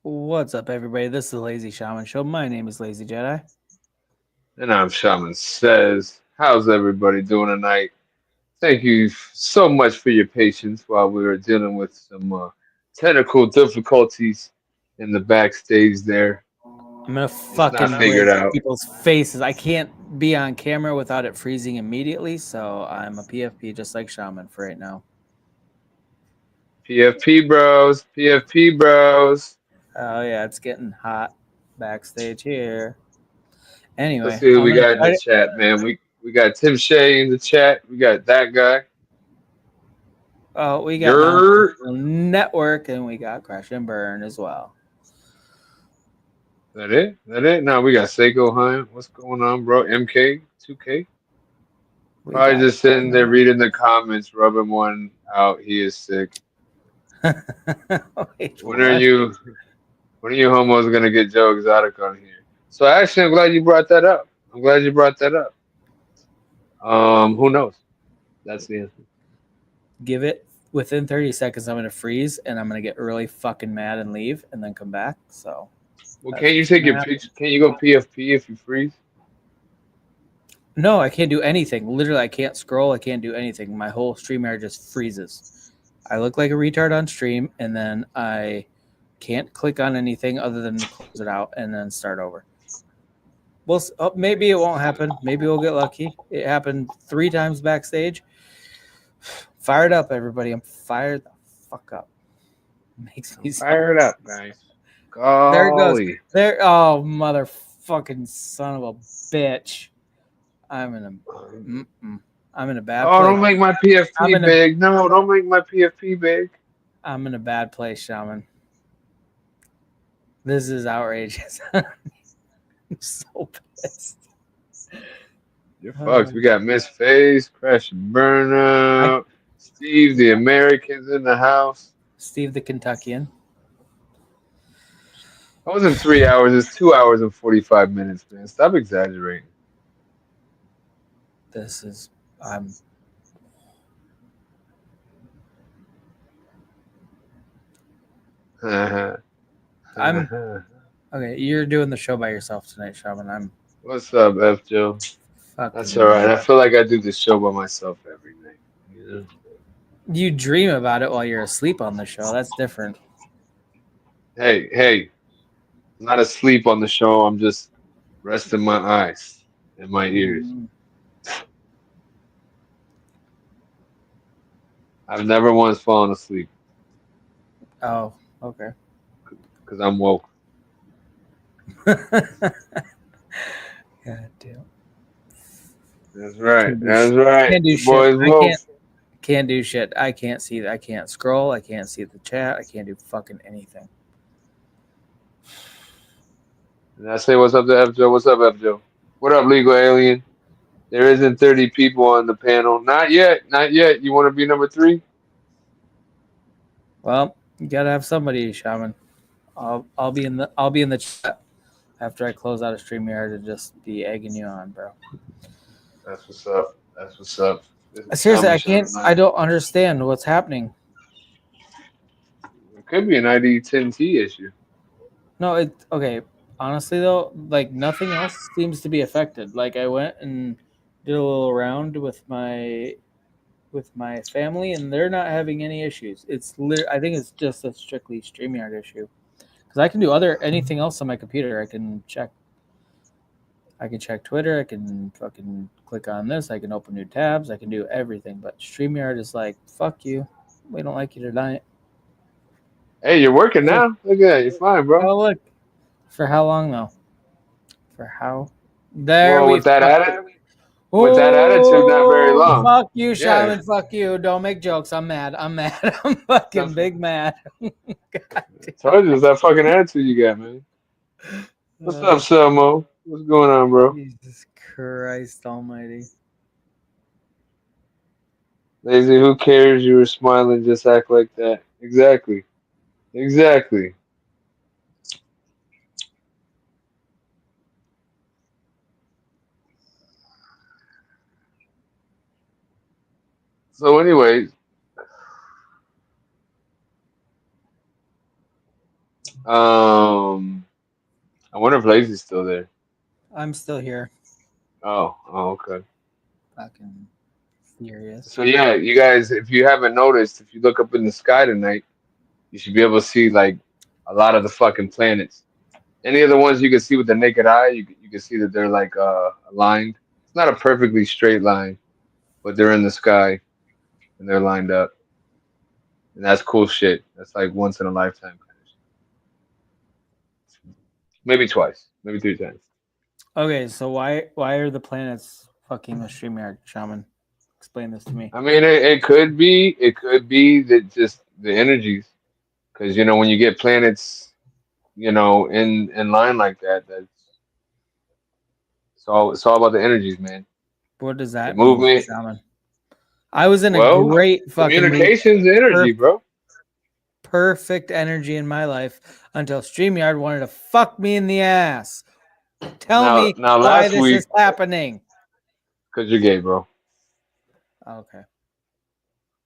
What's up, everybody? This is the Lazy Shaman Show. My name is Lazy Jedi. And I'm Shaman Says. How's everybody doing tonight? Thank you so much for your patience while we were dealing with some technical difficulties in the backstage there. I'm gonna It's not fucking figured break out. people's faces. I can't be on camera without it freezing immediately, so I'm a PFP just like Shaman for right now. PFP bros, PFP bros. Oh yeah, it's getting hot backstage here. Let's Anyway, see who I'm we gonna got in try the to. chat, man. We got Tim Shea in the chat. We got that guy. Oh, we got Yer. Non-Social Network, and we got Crash and Burn as well. That it? That it? Now we got Seiko Hunt. What's going on, bro? MK, 2K. We Probably got. just sitting there reading the comments, rubbing one out. He is sick. Wait, When are what? you? When are you homos gonna get Joe Exotic on here? So actually, I'm glad you brought that up. I'm glad you brought that up. Who knows? That's the answer. Give it within 30 seconds. I'm gonna freeze, and I'm gonna get really fucking mad and leave, and then come back. So Well, that's can't you what's take gonna your happen. picture? Can't you go PFP if you freeze? No, I can't do anything. Literally, I can't scroll. I can't do anything. My whole StreamYard just freezes. I look like a retard on stream, and then I can't click on anything other than close it out and then start over. Well, maybe it won't happen. Maybe we'll get lucky. It happened 3 times backstage. Fired up, everybody. I'm fired the fuck up. Makes me so. Fire it up, guys. There it goes. Golly. There. Oh, motherfucking son of a bitch. I'm in a. I'm in a bad Oh, place. don't make my I'm PFP in a. big. No, don't make my PFP big. I'm in a bad place, Shaman. This is outrageous. I'm so pissed. You're fucked. We got Miss Face, Crash and I, Burnout, Steve, the Americans in the house. Steve the Kentuckian. That wasn't 3 hours. It's 2 hours and 45 minutes, man. Stop exaggerating. This is. I'm. I'm. Okay, you're doing the show by yourself tonight, Shaman. I'm What's up, F Joe? That's all fucking. right. I feel like I do this show by myself every night. You know? You dream about it while you're asleep on the show. That's different. Hey, I'm not asleep on the show. I'm just resting my eyes and my ears. Mm. I've never once fallen asleep Oh, okay. because I'm woke. God damn. That's right. Can't do That's shit. right. Can't do The shit. boy's I woke. can't do shit. I can't see. I can't scroll. I can't see the chat. I can't do fucking anything. And I say, what's up to F Joe? What's up, F Joe? What up, legal alien? There isn't 30 people on the panel. Not yet. Not yet. You want to be number three? Well, you gotta have somebody, Shaman. I'll be in the chat after I close out a StreamYard to just be egging you on, bro. That's what's up. That's what's up. This is Seriously, Shaman I Show can't. I tonight. don't understand what's happening. It could be an ID10T issue. No, it okay. Honestly though, like nothing else seems to be affected. Like I went and did a little round with my family, and they're not having any issues. I think it's just a strictly StreamYard issue. Because I can do anything else on my computer. I can check Twitter. I can fucking click on this. I can open new tabs. I can do everything. But StreamYard is like, fuck you. We don't like you tonight. Hey, you're working Oh, now. Look at that. You're fine, bro. oh look. For how long though? For how? There Well, we fucking. with that attitude, not very Oh, long. fuck you, Yeah. Shaman. Fuck you. Don't make jokes. I'm mad. I'm mad. I'm fucking That's, big mad. God told you, it's that fucking attitude you got, man. What's damn. up, Selmo? What's going on, bro? Jesus Christ Almighty. Lazy, who cares? You were smiling, just act like that. Exactly. Exactly. So, anyways, I wonder if Lazy's still there. I'm still here. Oh, okay. Fucking furious. So yeah, you guys, if you haven't noticed, if you look up in the sky tonight, you should be able to see like a lot of the fucking planets. Any of the ones you can see with the naked eye, you can see that they're like aligned. It's not a perfectly straight line, but they're in the sky and they're lined up, and that's cool shit. That's like once in a lifetime kind of shit. Maybe twice, maybe three times. Okay, so why are the planets fucking with StreamYard, Shaman? Explain this to me. I mean, it could be that just the energies, because you know when you get planets, you know, in line like that, that's it's all about the energies, man. What does The that mean, movement. Shaman? I was in a Well, great fucking mood, communications energy, perf- bro. perfect energy in my life until StreamYard wanted to fuck me in the ass. Tell Now, me now why last this week, is happening. because you're gay, bro. Okay.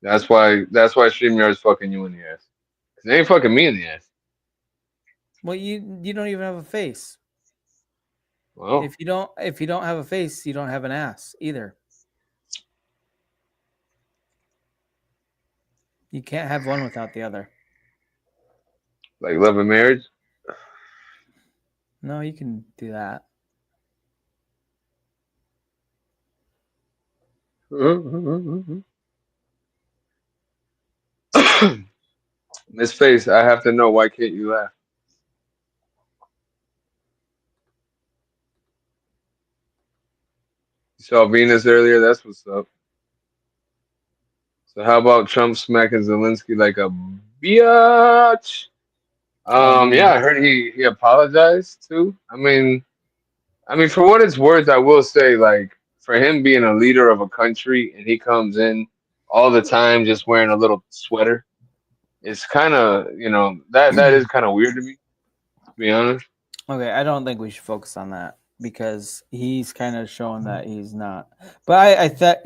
That's why StreamYard's fucking you in the ass. 'Cause they ain't fucking me in the ass. Well, you don't even have a face. Well, If you don't have a face, you don't have an ass either. You can't have one without the other. like love and marriage. No, you can do that. Miss Face, I have to know why can't you laugh? You saw Venus earlier. That's what's up. So how about Trump smacking Zelensky like a biatch? Oh, you Yeah, I heard he apologized too. I mean, for what it's worth, I will say, like, for him being a leader of a country and he comes in all the time just wearing a little sweater, it's kind of, that is kind of weird to me, to be honest. okay? I don't think we should focus on that because he's kind of showing that he's not. But I thought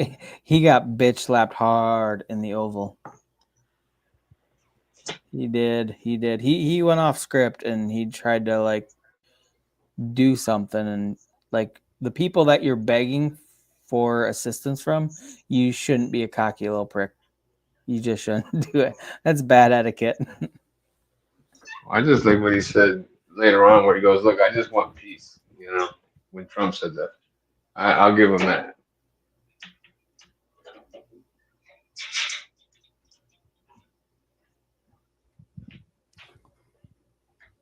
he got bitch slapped hard in the Oval. He did. He did. He went off script and he tried to like do something and like the people that you're begging for assistance from, you shouldn't be a cocky little prick. You just shouldn't do it. That's bad etiquette. I just like what he said later on, where he goes, "Look, I just want peace." When Trump said that, I'll give him that.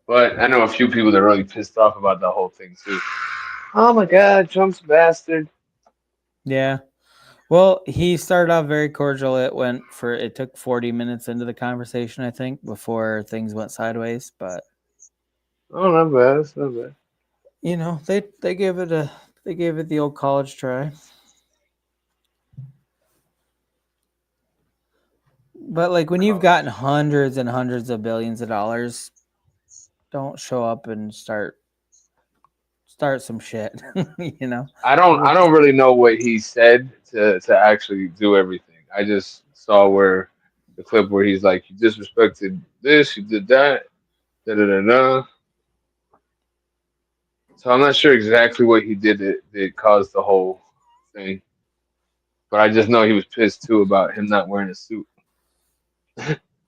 But I know a few people that are really pissed off about the whole thing too. Oh my God, Trump's a bastard. Yeah. Well, he started off very cordial. It took 40 minutes into the conversation, I think, before things went sideways. But Oh, not bad. It's not bad. they gave it the old college try. But like when you've gotten College. hundreds and hundreds of billions of dollars, don't show up and start some shit. you know. I don't really know what he said to actually do everything. I just saw where the clip where he's like, "You disrespected this, you did that, da da da da." So I'm not sure exactly what he did that caused the whole thing, but I just know he was pissed too about him not wearing a suit.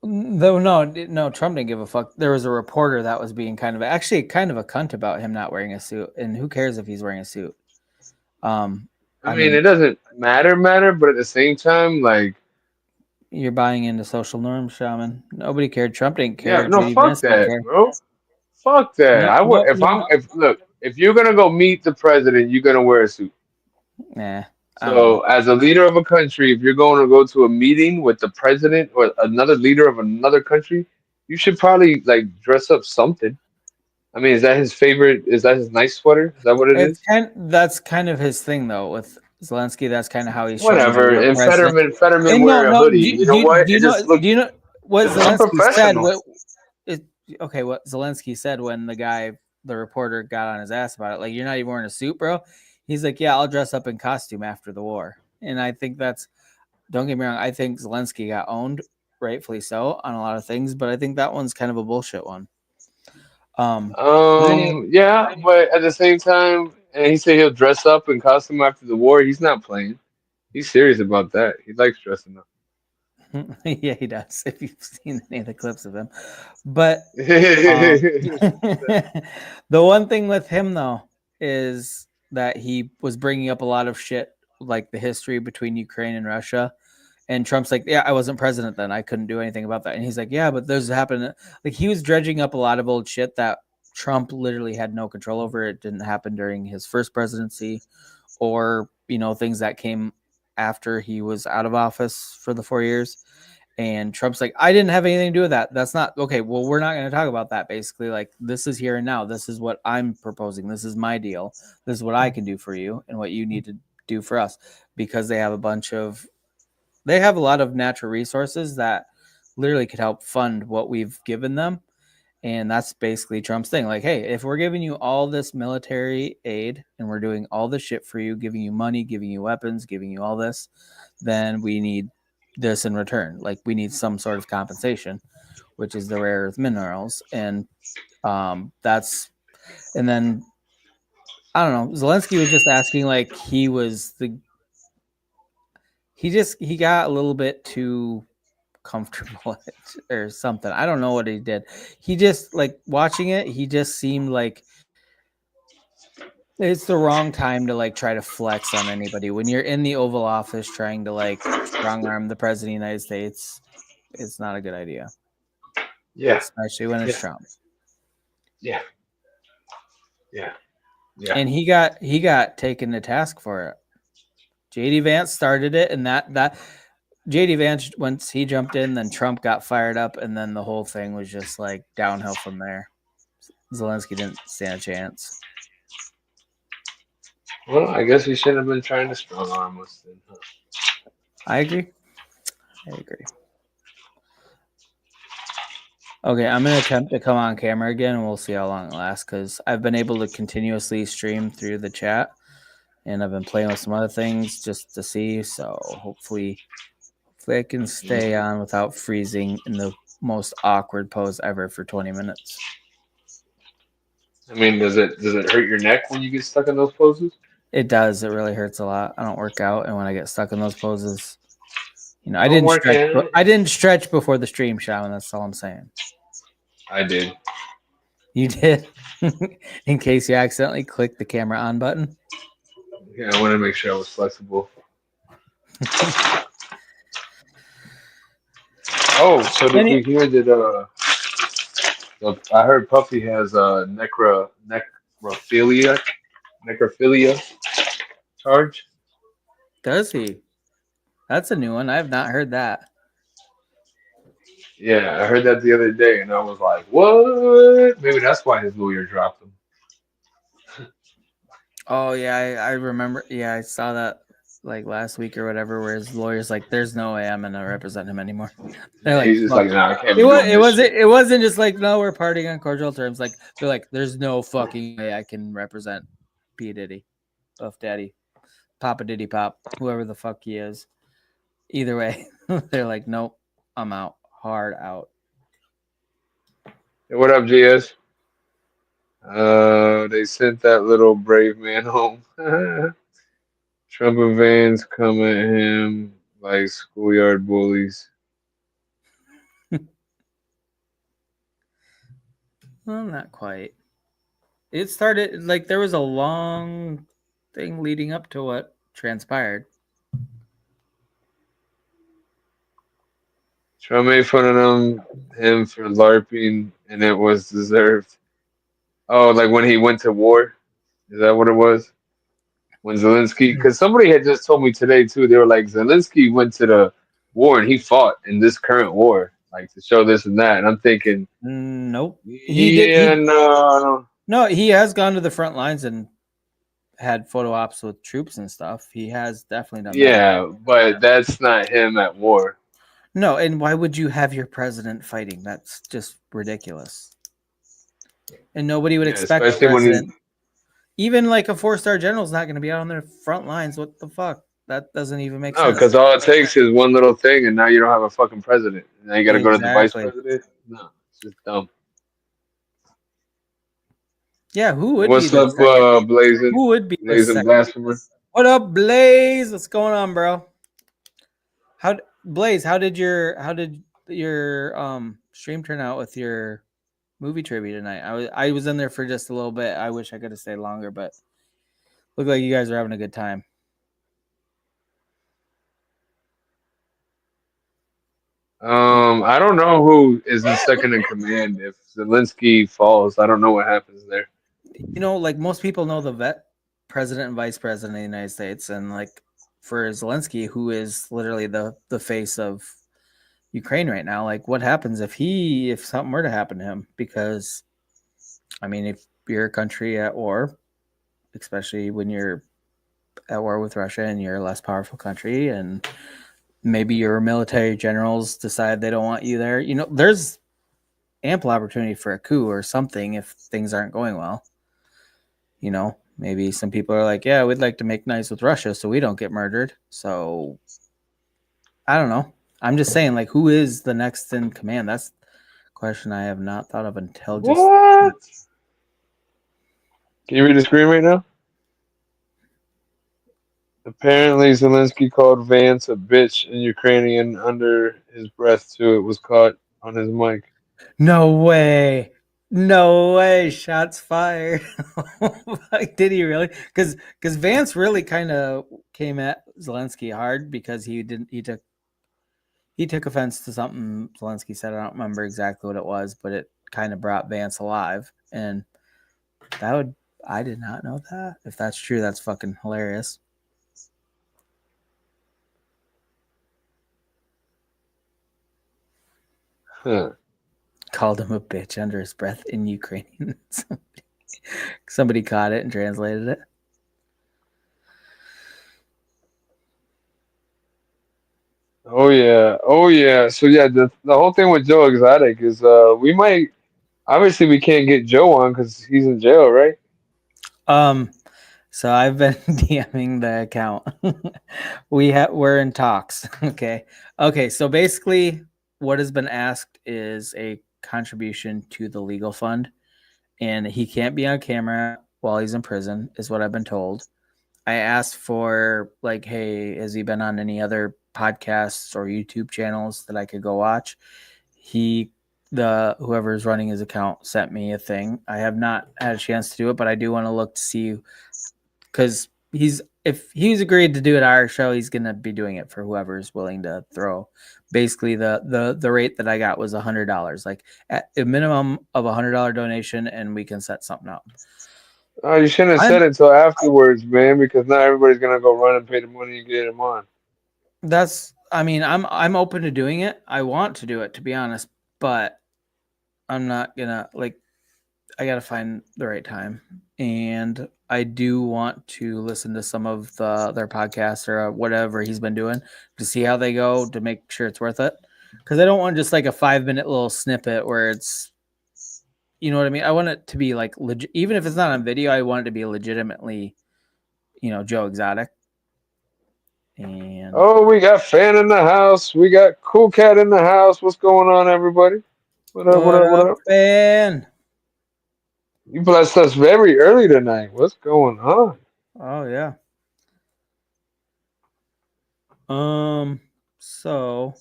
Though no, Trump didn't give a fuck. There was a reporter that was being kind of a cunt about him not wearing a suit, and who cares if he's wearing a suit? Um, I I mean, mean, it doesn't matter, but at the same time, like, you're buying into social norms, Shaman. Nobody cared. Trump didn't yeah, care. no, J.D. fuck Vance didn't that, care. bro. Fuck that. No, no, no. If you're gonna go meet the president, you're gonna wear a suit. Nah, I don't know. So, as a leader of a country, if you're going to go to a meeting with the president or another leader of another country, you should probably like dress up something. I mean, is that his favorite? Is that his nice sweater? Is that what it is? That's kind of his thing though with Zelensky. That's kind of how he's showing the Whatever. real And president. Fetterman And no, wearing a no. hoodie. You know what? It just looked Do you know what just Zelensky said? unprofessional. It, okay, what Zelensky said when the reporter got on his ass about it, like you're not even wearing a suit, bro. He's like, yeah, I'll dress up in costume after the war, and I think that's. Don't get me wrong. I think Zelensky got owned, rightfully so, on a lot of things, but I think that one's kind of a bullshit one. But anyway, Yeah, but at the same time, and he said he'll dress up in costume after the war. He's not playing. He's serious about that. He likes dressing up. yeah, he does. If you've seen any of the clips of him, but Yeah, the one thing with him though is that he was bringing up a lot of shit like the history between Ukraine and Russia. And Trump's like, yeah, I wasn't president then. I couldn't do anything about that. And he's like, yeah, but those happened. Like he was dredging up a lot of old shit that Trump literally had no control over. It didn't happen during his first presidency or, things that came after he was out of office for the 4 years. And Trump's like, I didn't have anything to do with that. That's not okay. Well, we're not going to talk about that. Basically, like, this is here and now. This is what I'm proposing. This is my deal. This is what I can do for you and what you need to do for us, because they have a lot of natural resources that literally could help fund what we've given them. And that's basically Trump's thing. Like, hey, if we're giving you all this military aid and we're doing all this shit for you, giving you money, giving you weapons, giving you all this, then we need this in return. Like, we need some sort of compensation, which is the rare earth minerals. And and then I don't know. Zelensky was just asking, like, he got a little bit too comfortable or something. I don't know what he did. He just, like, watching it, he just seemed like it's the wrong time to like try to flex on anybody. When you're in the Oval Office trying to like strong arm the president of the United States, it's not a good idea, yeah, especially when it's yeah, Trump. yeah, yeah. And he got taken to task for it. JD Vance started it, and that JD Vance, once he jumped in, then Trump got fired up, and then the whole thing was just like downhill from there. Zelensky didn't stand a chance. Well, I guess he shouldn't have been trying to strong arm us then. Huh? I agree. I agree. Okay, I'm gonna attempt to come on camera again, and we'll see how long it lasts. Because I've been able to continuously stream through the chat, and I've been playing with some other things just to see. So hopefully I can stay on without freezing in the most awkward pose ever for 20 minutes. I mean, does it hurt your neck when you get stuck in those poses? It does. It really hurts a lot. I don't work out, and when I get stuck in those poses, I Don't didn't work stretch. out. I didn't stretch before the stream, Shaman. That's all I'm saying. I did. You did, in case you accidentally clicked the camera on button. Yeah, I wanted to make sure I was flexible. Oh, so did we hear that? I heard Puffy has necrophilia necrophilia charge. Does he? That's a new one. I have not heard that. Yeah, I heard that the other day, and I was like, "What?" Maybe that's why his lawyer dropped him. Oh yeah, I remember. Yeah, I saw that like last week or whatever, where his lawyer's like, "There's no way I'm gonna represent him anymore." They're Yeah, like, he's just "Fuck." like, "Nah, I can't It be was. doing It this wasn't. shit." It wasn't just like, "No, we're partying on cordial terms." Like they're like, "There's no fucking way I can represent P Diddy, Puff Daddy, Papa Diddy Pop, whoever the fuck he is." Either way, they're like, "Nope, I'm out, hard out." Hey, what up, GS? They sent that little brave man home. Trump and Vance come at him like schoolyard bullies. Well, not quite. It started like there was a long thing leading up to what transpired. Trump made fun of him for LARPing, and it was deserved. Oh, like when he went to war? Is that what it was? When Zelensky, because somebody had just told me today too, they were like, Zelensky went to the war and he fought in this current war, like to show this and that. And I'm thinking, Nope. He did. yeah, no, No, he has gone to the front lines and had photo ops with troops and stuff. He has definitely done that. yeah, but that's not him at war. No, and why would you have your president fighting? That's just ridiculous. And nobody would Yeah, expect the especially when president. he, Even like a 4-star general is not going to be out on their front lines. What the fuck? That doesn't even make no, sense. because all it takes is one little thing, and now you don't have a fucking president. Now you got to go to the vice Exactly. president. No, it's just dumb. Yeah, who would be What's the up, second? Blazing? Who would be the Blazing second? Blasphemer. What up, Blaze? What's going on, bro? Blaze? How did your stream turn out with your movie trivia tonight? I was in there for just a little bit. I wish I could have stayed longer, but looked like you guys are having a good time. I don't know who is in second in command. If Zelensky falls, I don't know what happens there. Like most people know the president and vice president of the United States, and like for Zelensky, who is literally the face of Ukraine right now, like what happens if something were to happen to him? Because I mean, if you're a country at war, especially when you're at war with Russia and you're a less powerful country, and maybe your military generals decide they don't want you there, there's ample opportunity for a coup or something if things aren't going well. Maybe some people are like, yeah, we'd like to make nice with Russia so we don't get murdered. So I don't know. I'm just saying, like, who is the next in command? That's a question I have not thought of until just. What? Can you read the screen right now? Apparently, Zelensky called Vance a bitch in Ukrainian under his breath too. It was caught on his mic. No way. No way. Shots fired. Did he really? Because Vance really kind of came at Zelensky hard because he took offense to something Zelensky said. I don't remember exactly what it was, but it kind of brought Vance alive. And that would I did not know that. If that's true, that's fucking hilarious. Huh. Called him a bitch under his breath in Ukrainian. Somebody caught it and translated it. Oh yeah. Oh yeah. So yeah, the whole thing with Joe Exotic is we might obviously we can't get Joe on because he's in jail, right? Um, so I've been DMing the account. We're in talks. Okay. So basically, what has been asked is a contribution to the legal fund, and he can't be on camera while he's in prison, is what I've been told. I asked for like, hey, has he been on any other podcasts or YouTube channels that I could go watch? The whoever's running his account sent me a thing. I have not had a chance to do it, but I do want to look to see because if he's agreed to do it at our show, he's gonna be doing it for whoever's willing to throw. Basically, the rate that I got was $100, like at a minimum of $100 donation, and we can set something up. Oh, you shouldn't have I'm said it until afterwards, man, because not everybody's gonna go run and pay the money and get him on. that's I mean I'm open to doing it. I want to do it, to be honest, but I'm not gonna like I gotta find the right time, and I do want to listen to some of their podcasts or whatever he's been doing to see how they go to make sure it's worth it. Because I don't want just like a 5 minute little snippet where it's, you know what I mean. I want it to be like legit, even if it's not on video. I want it to be legitimately, Joe Exotic. And Oh, we got fan in the house. We got cool cat in the house. What's going on, everybody? What up? What what up? What up, up? Ben? You blessed us very early tonight. What's going on? Oh yeah. So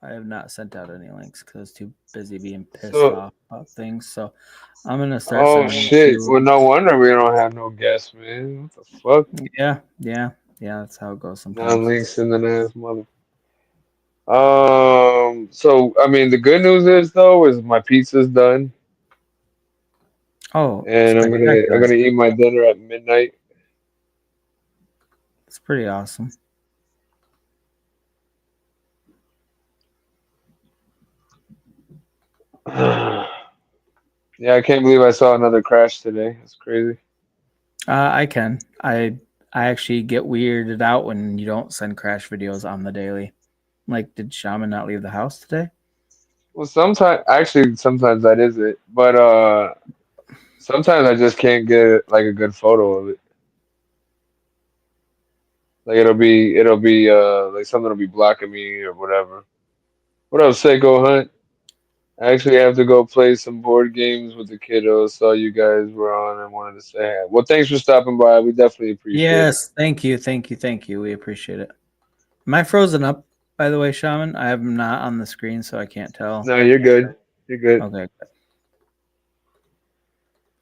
I have not sent out any links because I was too busy being pissed So, off about things. So I'm gonna start oh sending them shit. to. Well, no wonder we don't have no guests, man. What the fuck? Yeah, yeah, yeah. That's how it goes Non sometimes. links in the ass mother. So I mean, the good news is though, is my pizza's done, Oh, and I'm gonna spectacular! eat my dinner at midnight. It's pretty awesome. Yeah, I can't believe I saw another crash today. That's crazy. I can. I actually get weirded out when you don't send crash videos on the daily. Like, did Shaman not leave the house today? Well, sometimes that is it, but sometimes I just can't get like a good photo of it. Like it'll be like something will be blocking me or whatever. What up, Seiko Hunt? I actually have to go play some board games with the kiddos. Saw you guys were on and wanted to say hi. Well, thanks for stopping by. We definitely appreciate it. Yes, thank you, thank you, thank you. We appreciate it. Am I frozen up, by the way, Shaman? I am not on the screen, so I can't tell. No, you're good. You're good. Okay.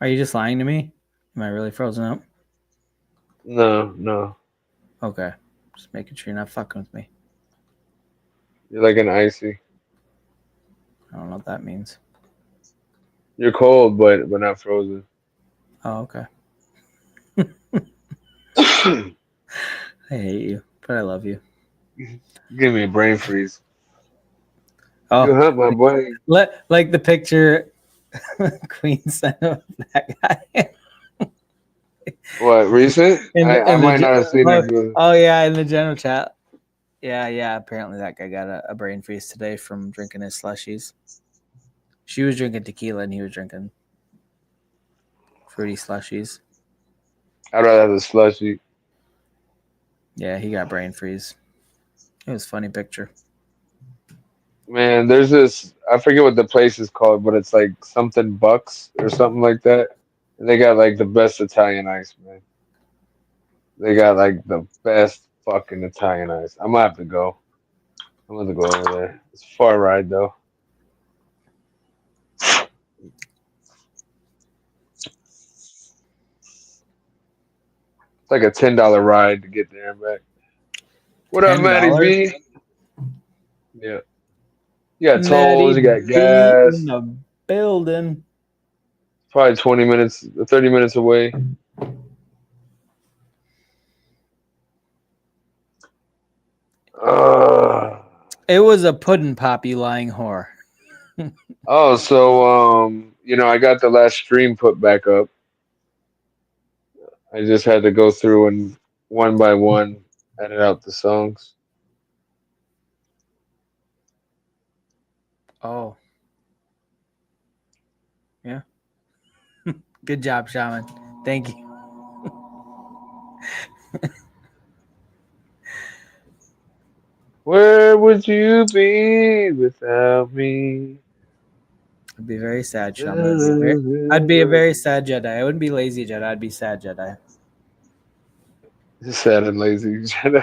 Are you just lying to me? Am I really frozen up? No, no. Okay. Just making sure you're not fucking with me. You're like an icy. I don't know what that means. You're cold, but not frozen. Oh, okay. I hate you, but I love you. Give me a brain freeze. You Oh, hurt my brain. like the picture Queen sent of that guy What, recent? I in the might not have seen oh, it, but oh yeah, in the general chat. Yeah, yeah. Apparently that guy got a brain freeze today from drinking his slushies. She was drinking tequila and he was drinking fruity slushies. I'd rather have the slushy. Yeah, he got brain freeze. It was a funny picture. Man, there's this, I forget what the place is called, but it's like something Bucks or something like that. And they got like the best Italian ice, man. They got like the best fucking Italian ice. I'm gonna have to go. I'm gonna go over there. It's a far ride though. It's like a $10 ride to get there and back. What up, Matty $10. B? Yeah. You got Maddie tolls, you got B in gas. the building. Probably 20 minutes, 30 minutes away. Uh, It was a puddin' pop, you lying whore. oh, so I got the last stream put back up. I just had to go through and one by one edit out the songs. Oh, yeah. Good job, Shaman. Thank you. Where would you be without me? I'd be very sad, Shaman. I'd be a very sad Jedi. I wouldn't be lazy Jedi. I'd be sad Jedi. Sad and lazy. Sad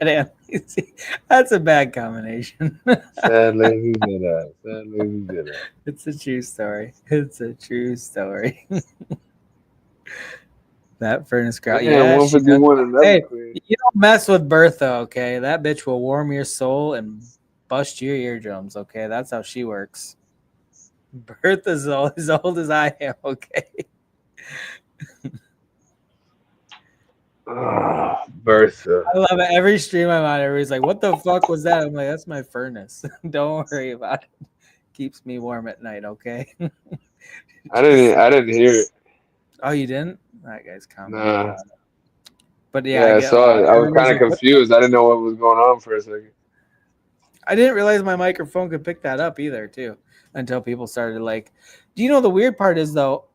and lazy. That's a bad combination. Sad lazy Jedi. Sad lazy Jedi. It's a true story. It's a true story. That furnace crowd. Yeah, Yeah, she does. 151 another Hey, queen. you don't mess with Bertha, okay? That bitch will warm your soul and bust your eardrums, okay? That's how she works. Bertha's as old as I am, okay? Bertha. I love it. Every stream I'm on, everybody's like, what the fuck was that? I'm like, that's my furnace. Don't worry about it. Keeps me warm at night, okay? I didn't hear it. Oh, you didn't? That guy's commenting. Nah. But yeah, Yeah, I I get saw it. I was everybody's kind of like, what? confused. I didn't know what was going on for a second. I didn't realize my microphone could pick that up either, too, until people started like, do you know the weird part is though?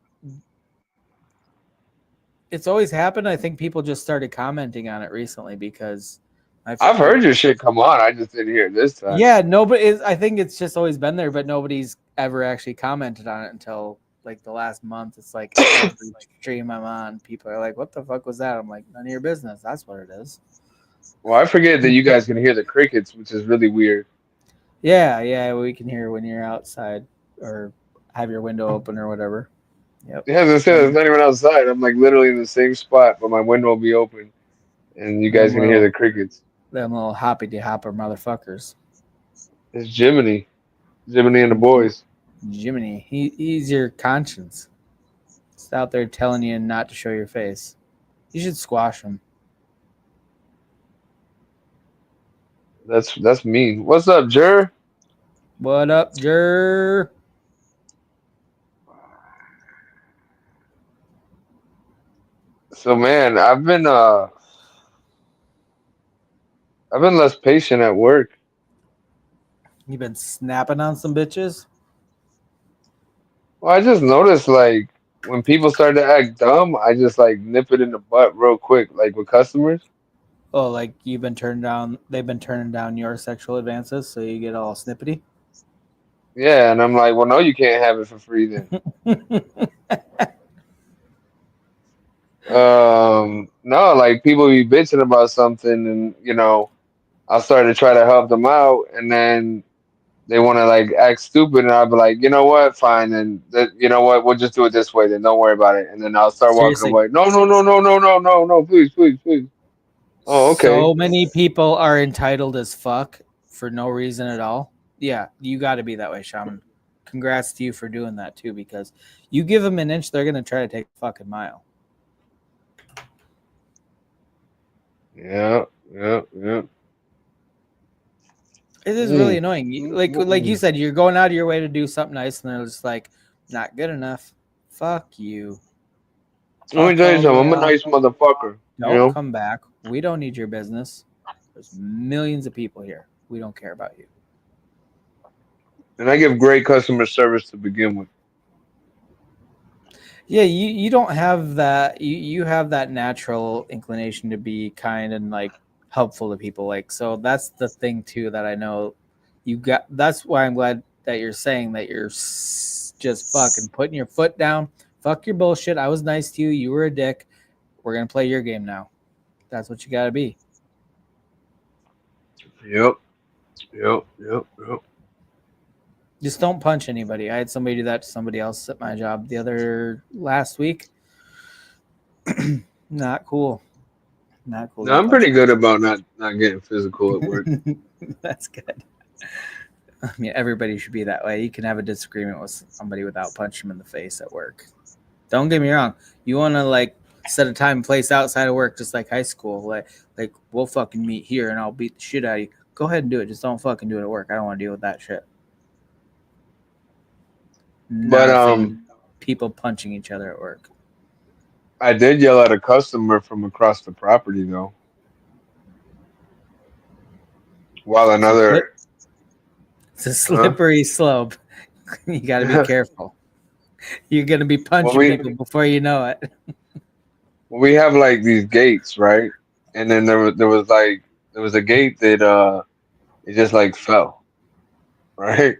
It's always happened. I think people just started commenting on it recently because I've heard your shit come on. I just didn't hear it this time. yeah, nobody is. I think it's just always been there, but nobody's ever actually commented on it until like the last month. It's like every stream I'm on, people are like, "What the fuck was that?" I'm like, "None of your business." That's what it is. Well, I forget that you guys can hear the crickets, which is really weird. Yeah, yeah, we can hear when you're outside or have your window open or whatever. Yep. Yeah, as I said, it's not even outside. I'm like literally in the same spot, but my window will be open, and you guys Them can hear little, the crickets. them little hoppy de hopper motherfuckers. It's Jiminy, Jiminy and the boys. Jiminy, he's your conscience. It's out there telling you not to show your face. You should squash him. That's mean. What's up, Jer? What up, Jer? So man, I've been less patient at work. You been snapping on some bitches? Well, I just noticed like when people start to act dumb, I just like nip it in the butt real quick, like with customers. Oh, like they've been turning down your sexual advances, so you get all snippety? Yeah, and I'm like, well, no, you can't have it for free then. No, like people be bitching about something, and I started to try to help them out, and then they want to like act stupid, and I'll be like, you know what, fine, and you know what, we'll just do it this way, then don't worry about it, and then I'll start walking Seriously, away. No, no, no, no, no, no, no, no, please, please, please. Oh, okay. so many people are entitled as fuck for no reason at all. Yeah, you got to be that way, Shaman. Congrats to you for doing that too, because you give them an inch, they're gonna try to take a fucking mile. Yeah, yeah, yeah. It is really Mm, annoying. mm, Like you mm. said, you're going out of your way to do something nice, and they're just like, not good enough. Fuck you. Let me Fuck tell you all the something. way I'm a off. nice motherfucker, you Don't know, come back. We don't need your business. There's millions of people here. We don't care about you. and I give great customer service to begin with. Yeah, you don't have that. You have that natural inclination to be kind and like helpful to people. Like so, that's the thing too that I know you got. That's why I'm glad that you're saying that you're just fucking putting your foot down. Fuck your bullshit. I was nice to you. You were a dick. We're gonna play your game now. That's what you gotta be. Yep, yep, yep, yep. Just don't punch anybody. I had somebody do that to somebody else at my job the other last week. Not cool. Not cool. No, Don't I'm punch pretty good people. about not getting physical at work. That's good. I mean, everybody should be that way. You can have a disagreement with somebody without punching them in the face at work. Don't get me wrong. You want to like set a time and place outside of work, just like high school. Like we'll fucking meet here and I'll beat the shit out of you. Go ahead and do it. Just don't fucking do it at work. I don't want to deal with that shit. But Not a fan of people punching each other at work. I did yell at a customer from across the property though. While It's a another, slip. It's a huh? slippery slope. You got to be careful. You're gonna be Well, punching we people before you know it. we have like these gates, right? And then there was a gate that it just like fell, right?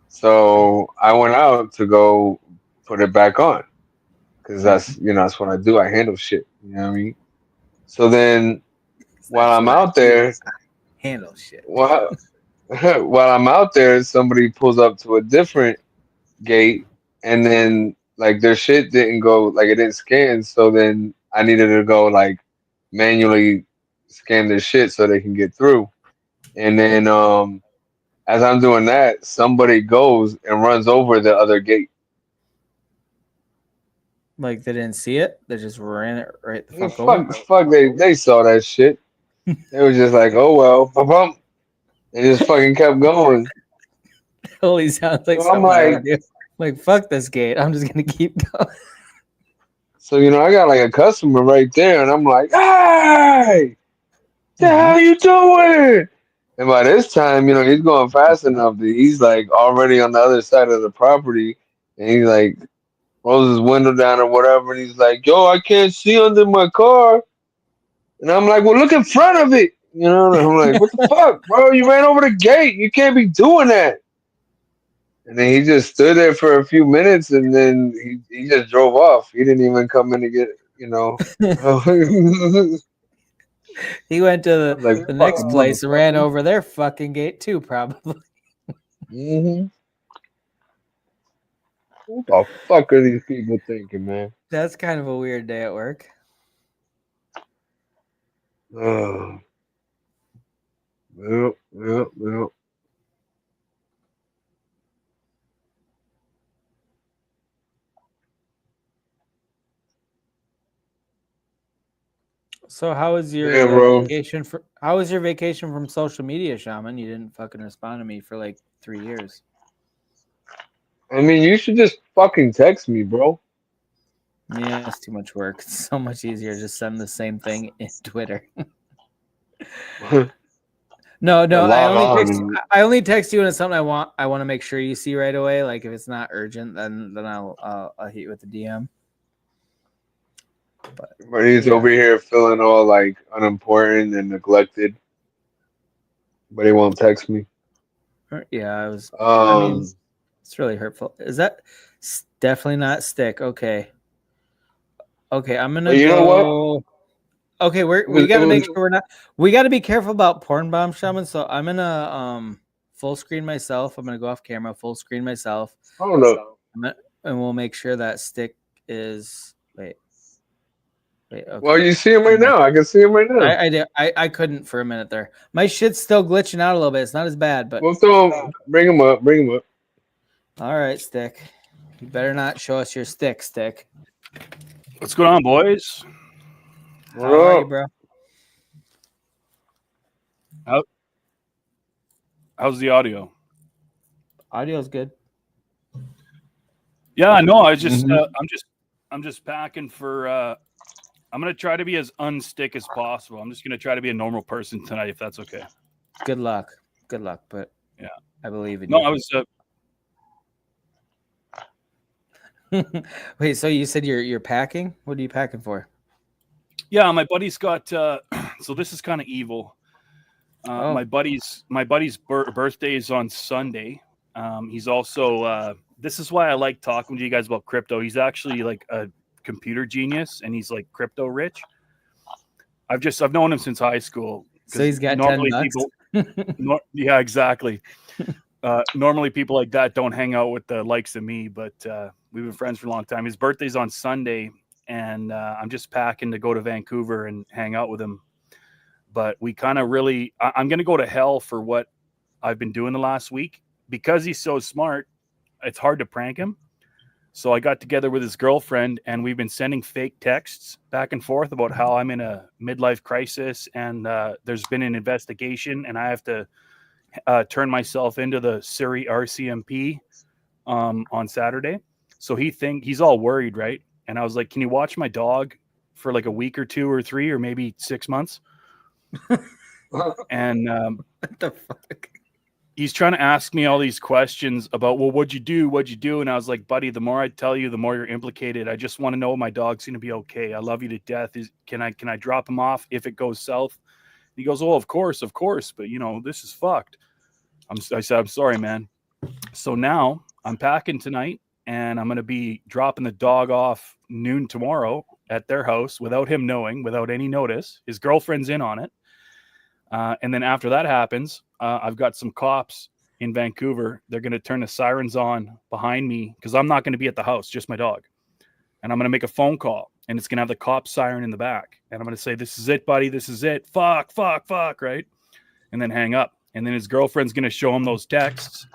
So I went out to go put it back on because that's what I do. I handle shit. You know what I mean? So then while That's I'm what I out do. there, Handle shit. while while I'm out there, somebody pulls up to a different gate, and then like their shit didn't go, like it didn't scan. So then I needed to go like manually scan their shit so they can get through. And then as I'm doing that, somebody goes and runs over the other gate. Like they didn't see it. They just ran it right the Yeah, fuck over. fuck, they saw that shit. They was just like, oh well, bump. They just fucking kept going. Totally sounds like So I'm something I would like, do. Like fuck this gate. I'm just gonna keep going. so I got like a customer right there, and I'm like, hey, the Mm-hmm. hell you doing? And by this time, he's going fast enough that he's like already on the other side of the property, and he like rolls his window down or whatever, and he's like, yo, I can't see under my car. And I'm like, well, look in front of it. And I'm like, what the fuck, bro? You ran over the gate. You can't be doing that. And then he just stood there for a few minutes, and then he just drove off. He didn't even come in to get, I He went to was like, the next fucking place and ran motherfucker. over their fucking gate too, probably. Hmm. What the fuck are these people thinking, man? That's kind of a weird day at work. Oh, yep, yep, yep. So how was Yeah, your bro. vacation for how was your vacation from social media, Shaman? You didn't fucking respond to me for like 3 years. I mean, you should just fucking text me, bro. Yeah, it's too much work. It's so much easier to just send the same thing in Twitter. No, Or no. I log only on text. and I only text you when it's something I want. I want to make sure you see right away. Like if it's not urgent, then I'll hit you with the DM. But but he's yeah, over here feeling all like unimportant and neglected, but he won't text me. yeah. I was. I mean, Um, It's really hurtful. Is that definitely not stick? Okay. Okay, I'm gonna But you know what? go. Okay, It we was, got it to make was, sure we're not. We got to be careful about porn bomb shaman. So I'm gonna full screen myself. I'm gonna go off camera, full screen myself, hold up. and we'll make sure that stick is. Wait. Well, Okay. you see him right now. I can see him right now. I did. I couldn't for a minute there. My shit's still glitching out a little bit. It's not as bad, but Well, throw him, bring him up. Bring him up. all right, stick. You better not show us your stick. What's going on, boys? What How are you, up? bro? How's the audio? Audio's good. Yeah, no, I just Mhm. I'm just packing for I'm gonna try to be as unstick as possible. I'm just gonna try to be a normal person tonight, if that's okay. Good luck. But yeah, I believe in no, you. I was Wait, so you said you're packing? What are you packing for? yeah, my buddy's got so this is kind of evil. My buddy's birthday is on Sunday. He's also this is why I like talking to you guys about crypto. He's actually like a computer genius, and he's like crypto rich. I've known him since high school. So he's got Normally $10. people, yeah, exactly. Normally people like that don't hang out with the likes of me, but we've been friends for a long time. His birthday's on Sunday, and I'm just packing to go to Vancouver and hang out with him. But we kind of really, I'm going to go to hell for what I've been doing the last week. Because he's so smart, it's hard to prank him. So I got together with his girlfriend, and we've been sending fake texts back and forth about how I'm in a midlife crisis, and there's been an investigation, and I have to turn myself into the Surrey RCMP on Saturday. So he's all worried, right? And I was like, "Can you watch my dog for like a week or 2 or 3 or maybe 6 months?" And What the fuck? he's trying to ask me all these questions about, well, what'd you do? And I was like, buddy, the more I tell you, the more you're implicated. I just want to know my dog's going to be okay. I love you to death. Can I drop him off if it goes south? He goes, oh, of course. But this is fucked. I said, I'm sorry, man. So now I'm packing tonight, and I'm going to be dropping the dog off noon tomorrow at their house without him knowing, without any notice. His girlfriend's in on it. And then after that happens, I've got some cops in Vancouver. They're going to turn the sirens on behind me because I'm not going to be at the house, just my dog. And I'm going to make a phone call, and it's going to have the cop siren in the back. And I'm going to say, this is it, buddy. This is it. Fuck, right? And then hang up. And then his girlfriend's going to show him those texts,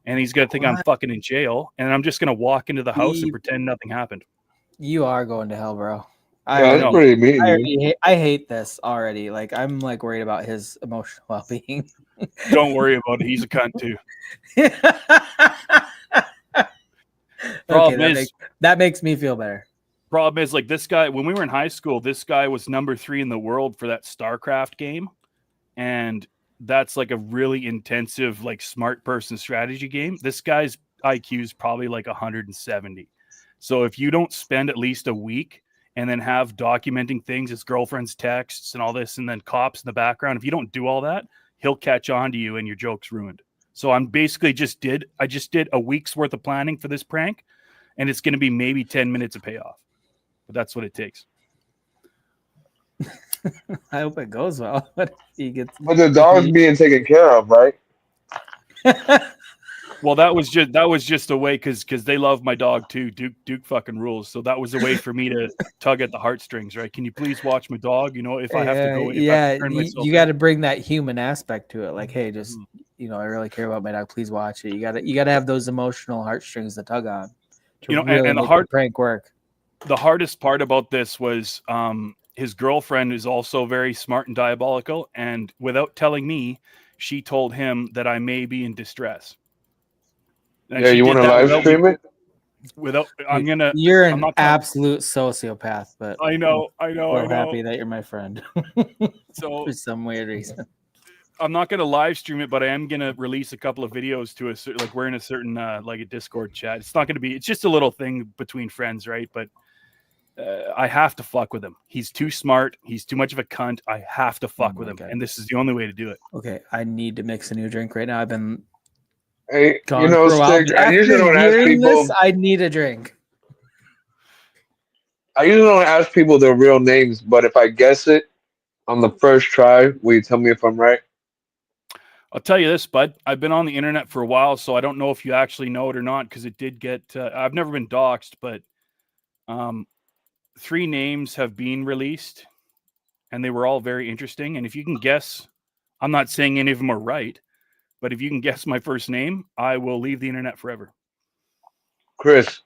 and he's going to think I'm fucking in jail. And I'm just going to walk into the house and pretend nothing happened. You are going to hell, bro. Yeah, that's pretty mean. I hate this already. Like, I'm like worried about his emotional well-being. Don't worry about it. He's a cunt too. That makes me feel better. Problem is, like, this guy, when we were in high school, this guy was number 3 in the world for that StarCraft game. And that's like a really intensive, like, smart person strategy game. This guy's IQ is probably like 170. So if you don't spend at least a week and then have documenting things, his girlfriend's texts and all this, and then cops in the background, if you don't do all that, he'll catch on to you and your joke's ruined. So I'm basically just did a week's worth of planning for this prank, and it's going to be maybe 10 minutes of payoff. But that's what it takes. I hope it goes well. But the dog's being taken care of, right? Well, that was just a way because they love my dog too. Duke fucking rules. So that was a way for me to tug at the heartstrings, right? Can you please watch my dog? If I have to go, you got to bring that human aspect to it. Like, hey, just I really care about my dog. Please watch it. You got to have those emotional heartstrings to tug on. And the prank work. The hardest part about this was his girlfriend is also very smart and diabolical, and without telling me, she told him that I may be in distress. And yeah, you want to live stream it? You're an absolute sociopath, but I know. I'm happy that you're my friend. So for some weird reason, I'm not going to live stream it, but I am going to release a couple of videos to we're in a certain like a Discord chat. It's not going to be. It's just a little thing between friends, right? But I have to fuck with him. He's too smart. He's too much of a cunt. I have to fuck with him, and this is the only way to do it. Okay, I need to mix a new drink right now. I've been Hey, Gone for a while. Stick. I usually After don't ask hearing people. this, I need a drink. I usually don't ask people their real names, but if I guess it on the first try, will you tell me if I'm right? I'll tell you this, bud. I've been on the internet for a while, so I don't know if you actually know it or not, because it did get. I've never been doxxed, but 3 names have been released, and they were all very interesting. And if you can guess, I'm not saying any of them are right, but if you can guess my first name, I will leave the internet forever. Chris.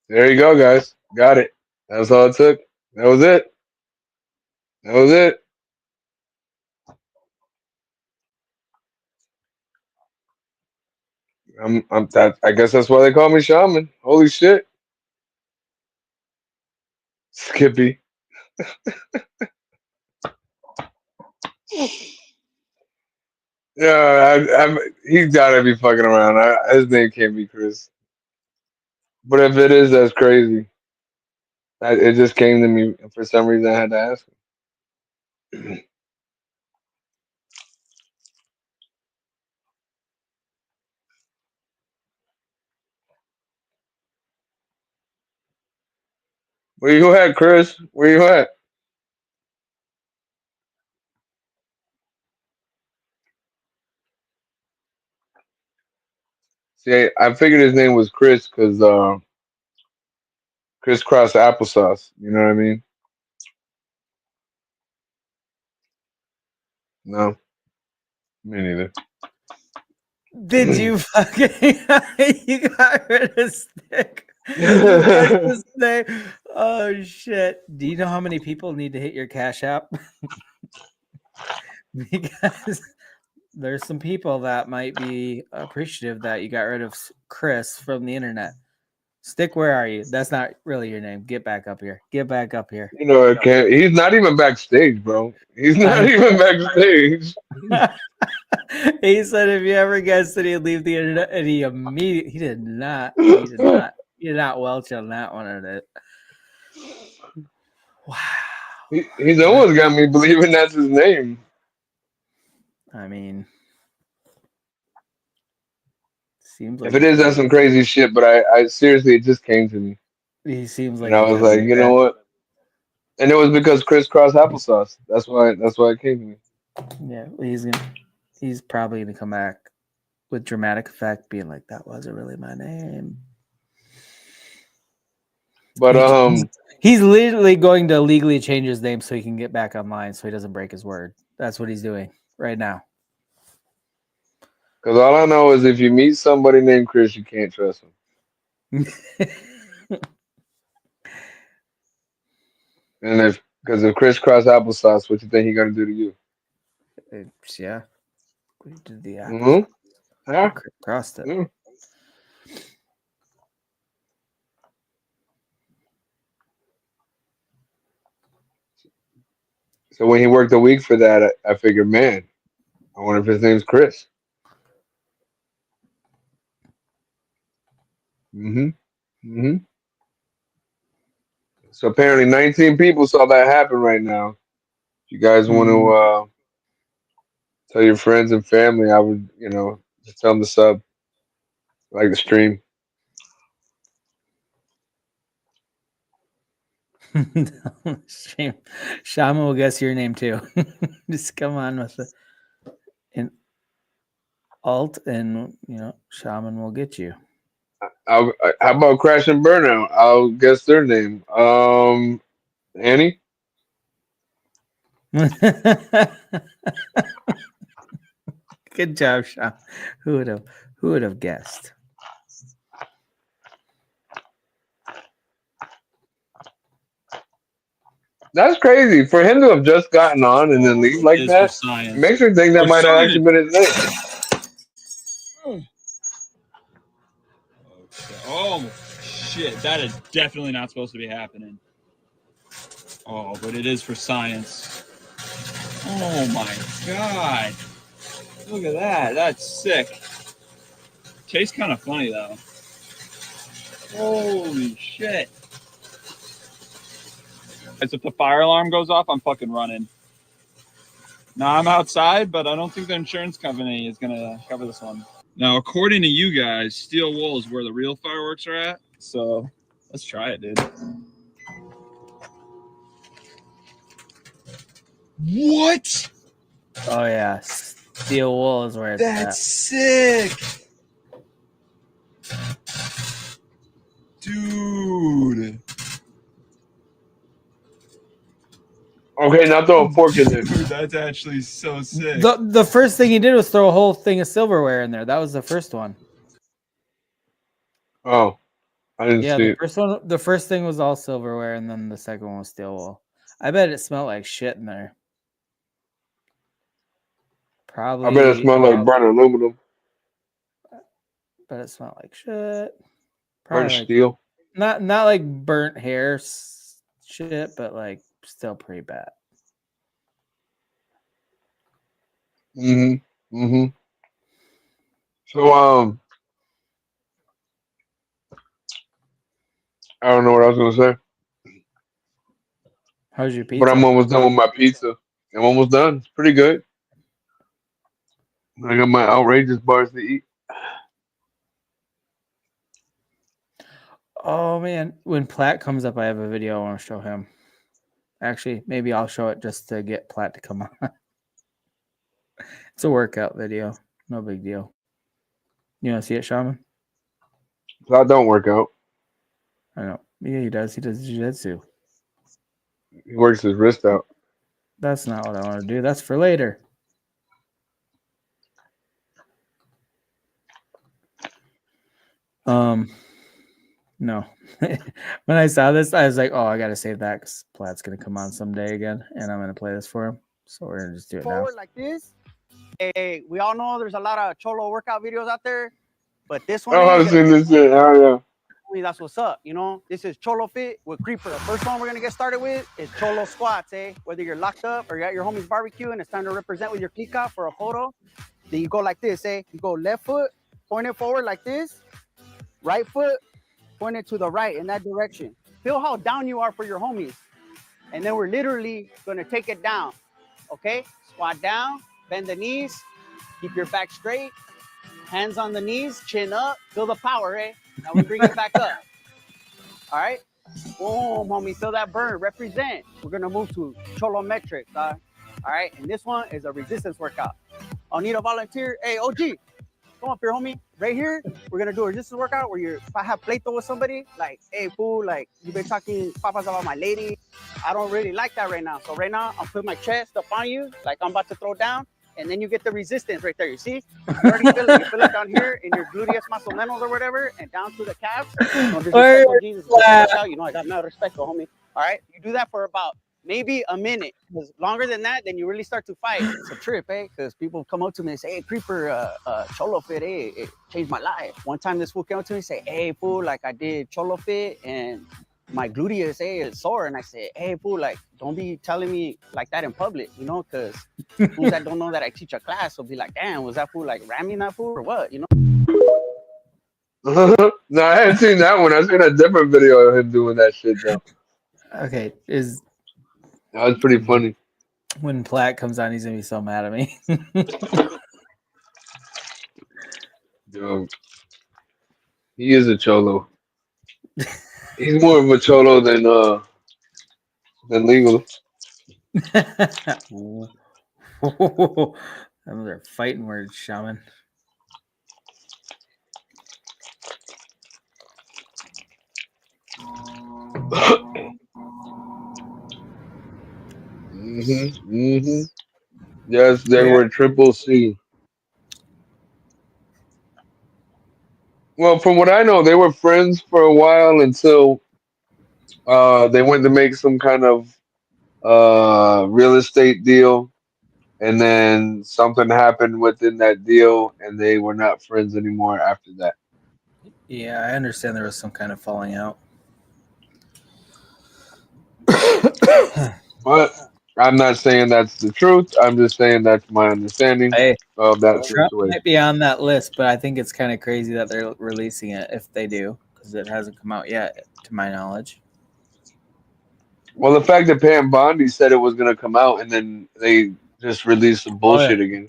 There you go, guys. Got it. That's all it took. That was it. That was it. I guess that's why they call me Shaman. Holy shit. Skippy. Yeah, he's gotta be fucking around. His name can't be Chris. But if it is, that's crazy. It just came to me. For some reason, I had to ask him. Where you at, Chris? Where you at? See, I figured his name was Chris because crisscross applesauce. You know what I mean? No, me neither. Did you fucking you got rid of Stick? You kept his name. Oh shit. Do you know how many people need to hit your Cash App? Because there's some people that might be appreciative that you got rid of Chris from the internet. Stick, where are you? That's not really your name. Get back up here. Get back up here. It can't. He's not even backstage, bro. He's not I even backstage. He said if you ever guessed that he'd leave the internet, and he did not. He did not welch on that one of it. Wow. He's almost got me believing that's his name. I mean, seems like If it is, that's some crazy shit. But I seriously, it just came to me, he seems like and I he was got like, you know what? And it was because crisscross applesauce. That's why. That's why it came to me. Yeah, he's probably gonna come back with dramatic effect, being like, "That wasn't really my name." But he's literally going to legally change his name so he can get back online, so he doesn't break his word. That's what he's doing right now. because all I know is if you meet somebody named Chris, you can't trust him. And because of crisscross applesauce, what you think he gonna do to you? Yeah, we did the Mm-hmm. Yeah. crossed it. Yeah. So when he worked a week for that, I figured, man, I wonder if his name's Chris. Mm-hmm. Mm-hmm. So apparently 19 people saw that happen right now. If you guys want to tell your friends and family, I would, just tell them to sub, like the stream. Stream. Shaman will guess your name too. Just come on with an alt, and Shaman will get you. How about Crash and Burnout? I'll guess their name. Annie. Good job, Shaman. Who would have guessed? That's crazy for him to have just gotten on and then leave like that. Makes me think that might have actually been his name. Oh shit! That is definitely not supposed to be happening. Oh, but it is for science. Oh my god! Look at that. That's sick. Tastes kind of funny though. Holy shit! If the fire alarm goes off, I'm fucking running. Now I'm outside, but I don't think the insurance company is gonna cover this one. Now, according to you guys, steel wool is where the real fireworks are at. So let's try it, dude. What? Oh yeah, steel wool is where it's That's sick, dude. Okay, now throw a fork in there. Dude, that's actually so sick. The first thing he did was throw a whole thing of silverware in there. That was the first one. Oh, I didn't see it. The first thing was all silverware, and then the second one was steel wool. I bet it smelled like shit in there. Probably. I bet it smelled like burnt aluminum. Bet it smelled like shit. Burnt Probably like, steel. not like burnt hair shit, but like still pretty bad. So I don't know what I was gonna say. How's your pizza? But I'm almost done with my pizza. I'm almost done. It's pretty good. I got my outrageous bars to eat. Oh man, when Platt comes up, I have a video I want to show him. Actually, maybe I'll show it just to get Platt to come on. It's a workout video. No big deal. You want to see it, Shaman? So I don't work out. I know. Yeah, he does. He does jiu-jitsu. He works his wrist out. That's not what I want to do. That's for later. No. When I saw this, I was like, oh, I got to save that because Platt's going to come on someday again, and I'm going to play this for him. So we're going to just do it now. Forward like this. Hey, we all know there's a lot of cholo workout videos out there, but this one, Oh, I've seen this shit. Oh, yeah. That's what's up. You know, this is Cholo Fit with Creeper. The first one we're going to get started with is Cholo Squats, eh? Whether you're locked up or you're at your homie's barbecue and it's time to represent with your clica for a photo, then you go like this, eh? You go left foot, pointed forward like this, right foot, pointed to the right in that direction. Feel how down you are for your homies. And then we're literally going to take it down, okay? Squat down, bend the knees, keep your back straight, hands on the knees, chin up, feel the power, eh? Now we bring it back up. All right? Boom, homie, feel that burn, represent. We're going to move to Cholo metrics, all right? And this one is a resistance workout. I'll need a volunteer. Hey, OG, come up here, homie. Right here, we're going to do a resistance workout where if I have pleito with somebody, like, hey, fool, like, you've been talking papas about my lady. I don't really like that right now. So right now, I'll put my chest up on you, like I'm about to throw down, and then you get the resistance right there. You see? You already feel it. You feel it down here in your gluteus muscle or whatever, and down to the calves. No disrespect, Jesus. You know, I got no respect, homie. All right? You do that for about maybe a minute. Because longer than that, then you really start to fight. It's a trip, eh? Because people come up to me and say, hey, Creeper, Cholo Fit, hey, it changed my life. One time this fool came up to me and say, hey, fool, like I did Cholo Fit and my gluteus, hey, is sore. And I said, hey, fool, like, don't be telling me like that in public, you know, because fools that don't know that I teach a class will be like, damn, was that fool like ramming that fool or what, you know? No, I hadn't seen that one. I've seen a different video of him doing that shit, though. Okay, that was pretty funny. When Platt comes on, he's going to be so mad at me. Dude, he is a cholo. He's more of a cholo than legal. Those are fighting words, Shaman. Yes, they were triple C. Well, from what I know, they were friends for a while until they went to make some kind of real estate deal, and then something happened within that deal, and they were not friends anymore after that. Yeah, I understand there was some kind of falling out. But I'm not saying that's the truth. I'm just saying that's my understanding of that Trump situation. might be on that list, but I think it's kind of crazy that they're releasing it if they do, because it hasn't come out yet, to my knowledge. Well, the fact that Pam Bondi said it was gonna come out and then they just released some Oh, yeah. bullshit again.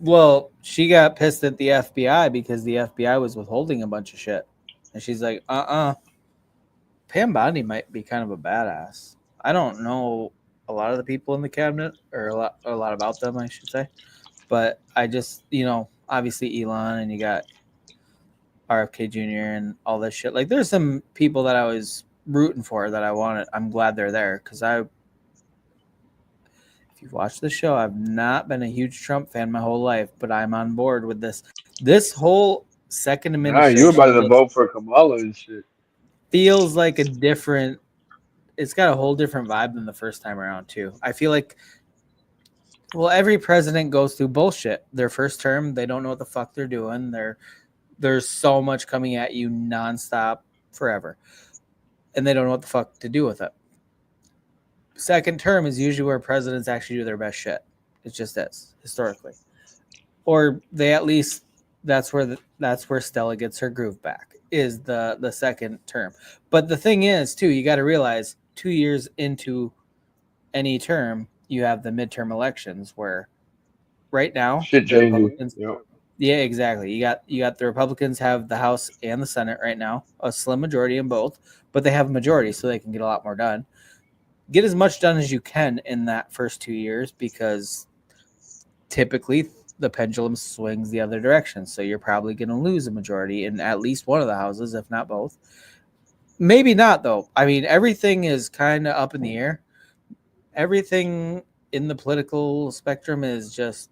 Well, she got pissed at the FBI because the FBI was withholding a bunch of shit. And she's like, Pam Bondi might be kind of a badass. I don't know a lot of the people in the cabinet, or a lot about them, I should say. But I just, obviously Elon, and you got RFK Jr. and all this shit. Like, there's some people that I was rooting for that I wanted. I'm glad they're there because if you've watched the show, I've not been a huge Trump fan my whole life, but I'm on board with this. This whole second Nah, administration you were about to vote for Kamala and shit. feels like a different. It's got a whole different vibe than the first time around too. I feel like, well, every president goes through bullshit. Their first term, they don't know what the fuck they're doing. There's so much coming at you nonstop forever, and they don't know what the fuck to do with it. Second term is usually where presidents actually do their best shit. It just is historically, or they at least that's where Stella gets her groove back. Is the second term. But the thing is too, you got to realize 2 years into any term, you have the midterm elections where right now Shit the changes. Republicans. Yep. Yeah, exactly. You got the Republicans have the House and the Senate right now, a slim majority in both, but they have a majority, so they can get a lot more done. Get as much done as you can in that first 2 years because typically the pendulum swings the other direction. So you're probably going to lose a majority in at least one of the houses, if not both. Maybe not, though. I mean, everything is kind of up in the air. Everything in the political spectrum is just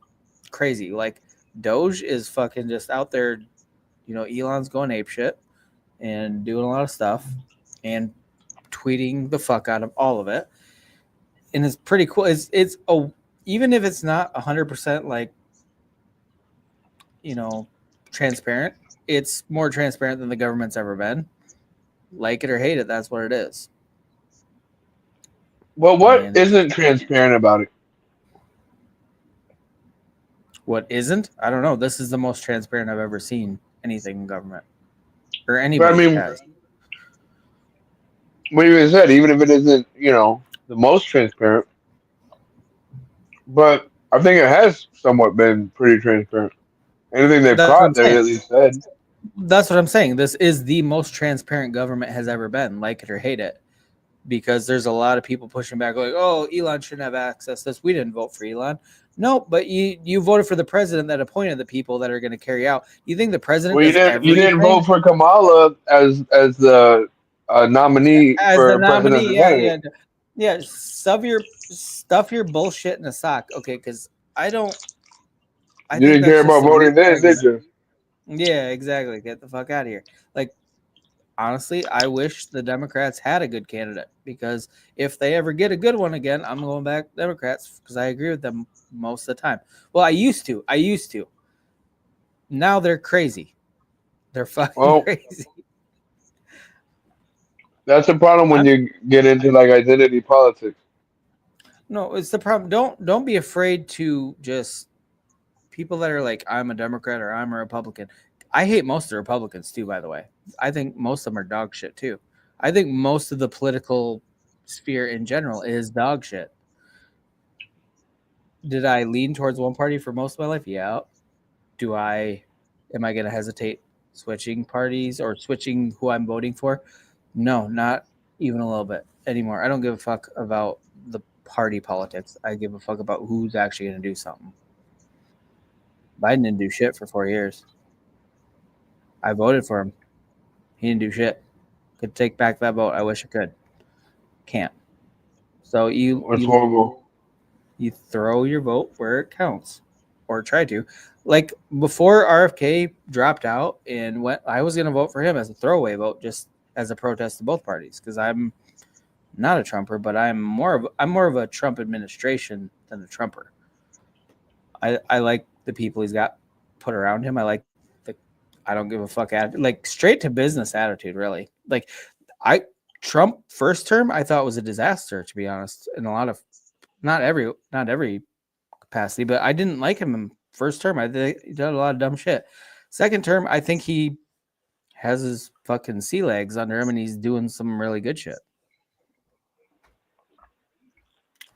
crazy. Like, Doge is fucking just out there. Elon's going apeshit and doing a lot of stuff and tweeting the fuck out of all of it. And it's pretty cool. Even if it's not 100% like, transparent, it's more transparent than the government's ever been. Like it or hate it, that's what it is. Well, what And isn't transparent about it? what isn't? I don't know. This is the most transparent I've ever seen anything in government or But I anybody mean, has. what you said, even if it isn't, the most transparent, but I think it has somewhat been pretty transparent. Anything they've That's what I'm caught, they saying. at least said. That's what I'm saying. This is the most transparent government has ever been, like it or hate it. Because there's a lot of people pushing back, like, "Oh, Elon shouldn't have access to this. We didn't vote for Elon." No, but you voted for the president that appointed the people that are going to carry out. You think the president Well, does you didn't vote everything for Kamala as the nominee as the for president nominee? Yeah, candidate. yeah, yeah. Stuff your bullshit in a sock, okay? Because I don't. I You think didn't care that's just about a weak voting then, did argument. you? Yeah, exactly. Get the fuck out of here. Like, honestly, I wish the Democrats had a good candidate because if they ever get a good one again, I'm going back Democrats because I agree with them most of the time. Well, I used to. Now they're crazy. They're fucking Well, crazy. that's the problem when you get into like identity politics. No, it's the problem. Don't be afraid to just people that are like, I'm a Democrat or I'm a Republican. I hate most of the Republicans too, by the way. I think most of them are dog shit too. I think most of the political sphere in general is dog shit. Did I lean towards one party for most of my life? Yeah. Am I going to hesitate switching parties or switching who I'm voting for? No, not even a little bit anymore. I don't give a fuck about the party politics. I give a fuck about who's actually going to do something. Biden didn't do shit for 4 years. I voted for him. He didn't do shit. Could take back that vote. I wish I could. Can't. So It's horrible. you throw your vote where it counts, or try to. Like before RFK dropped out and went, I was going to vote for him as a throwaway vote, just as a protest to both parties, because I'm not a Trumper, but I'm more of a Trump administration than a Trumper. I like the people he's got put around him. I like the I don't give a fuck attitude, like straight to business attitude. Really, like Trump first term I thought was a disaster, to be honest, in a lot of not every capacity, but I didn't like him in first term. I think he did a lot of dumb shit. Second term, I think he has his fucking sea legs under him and he's doing some really good shit.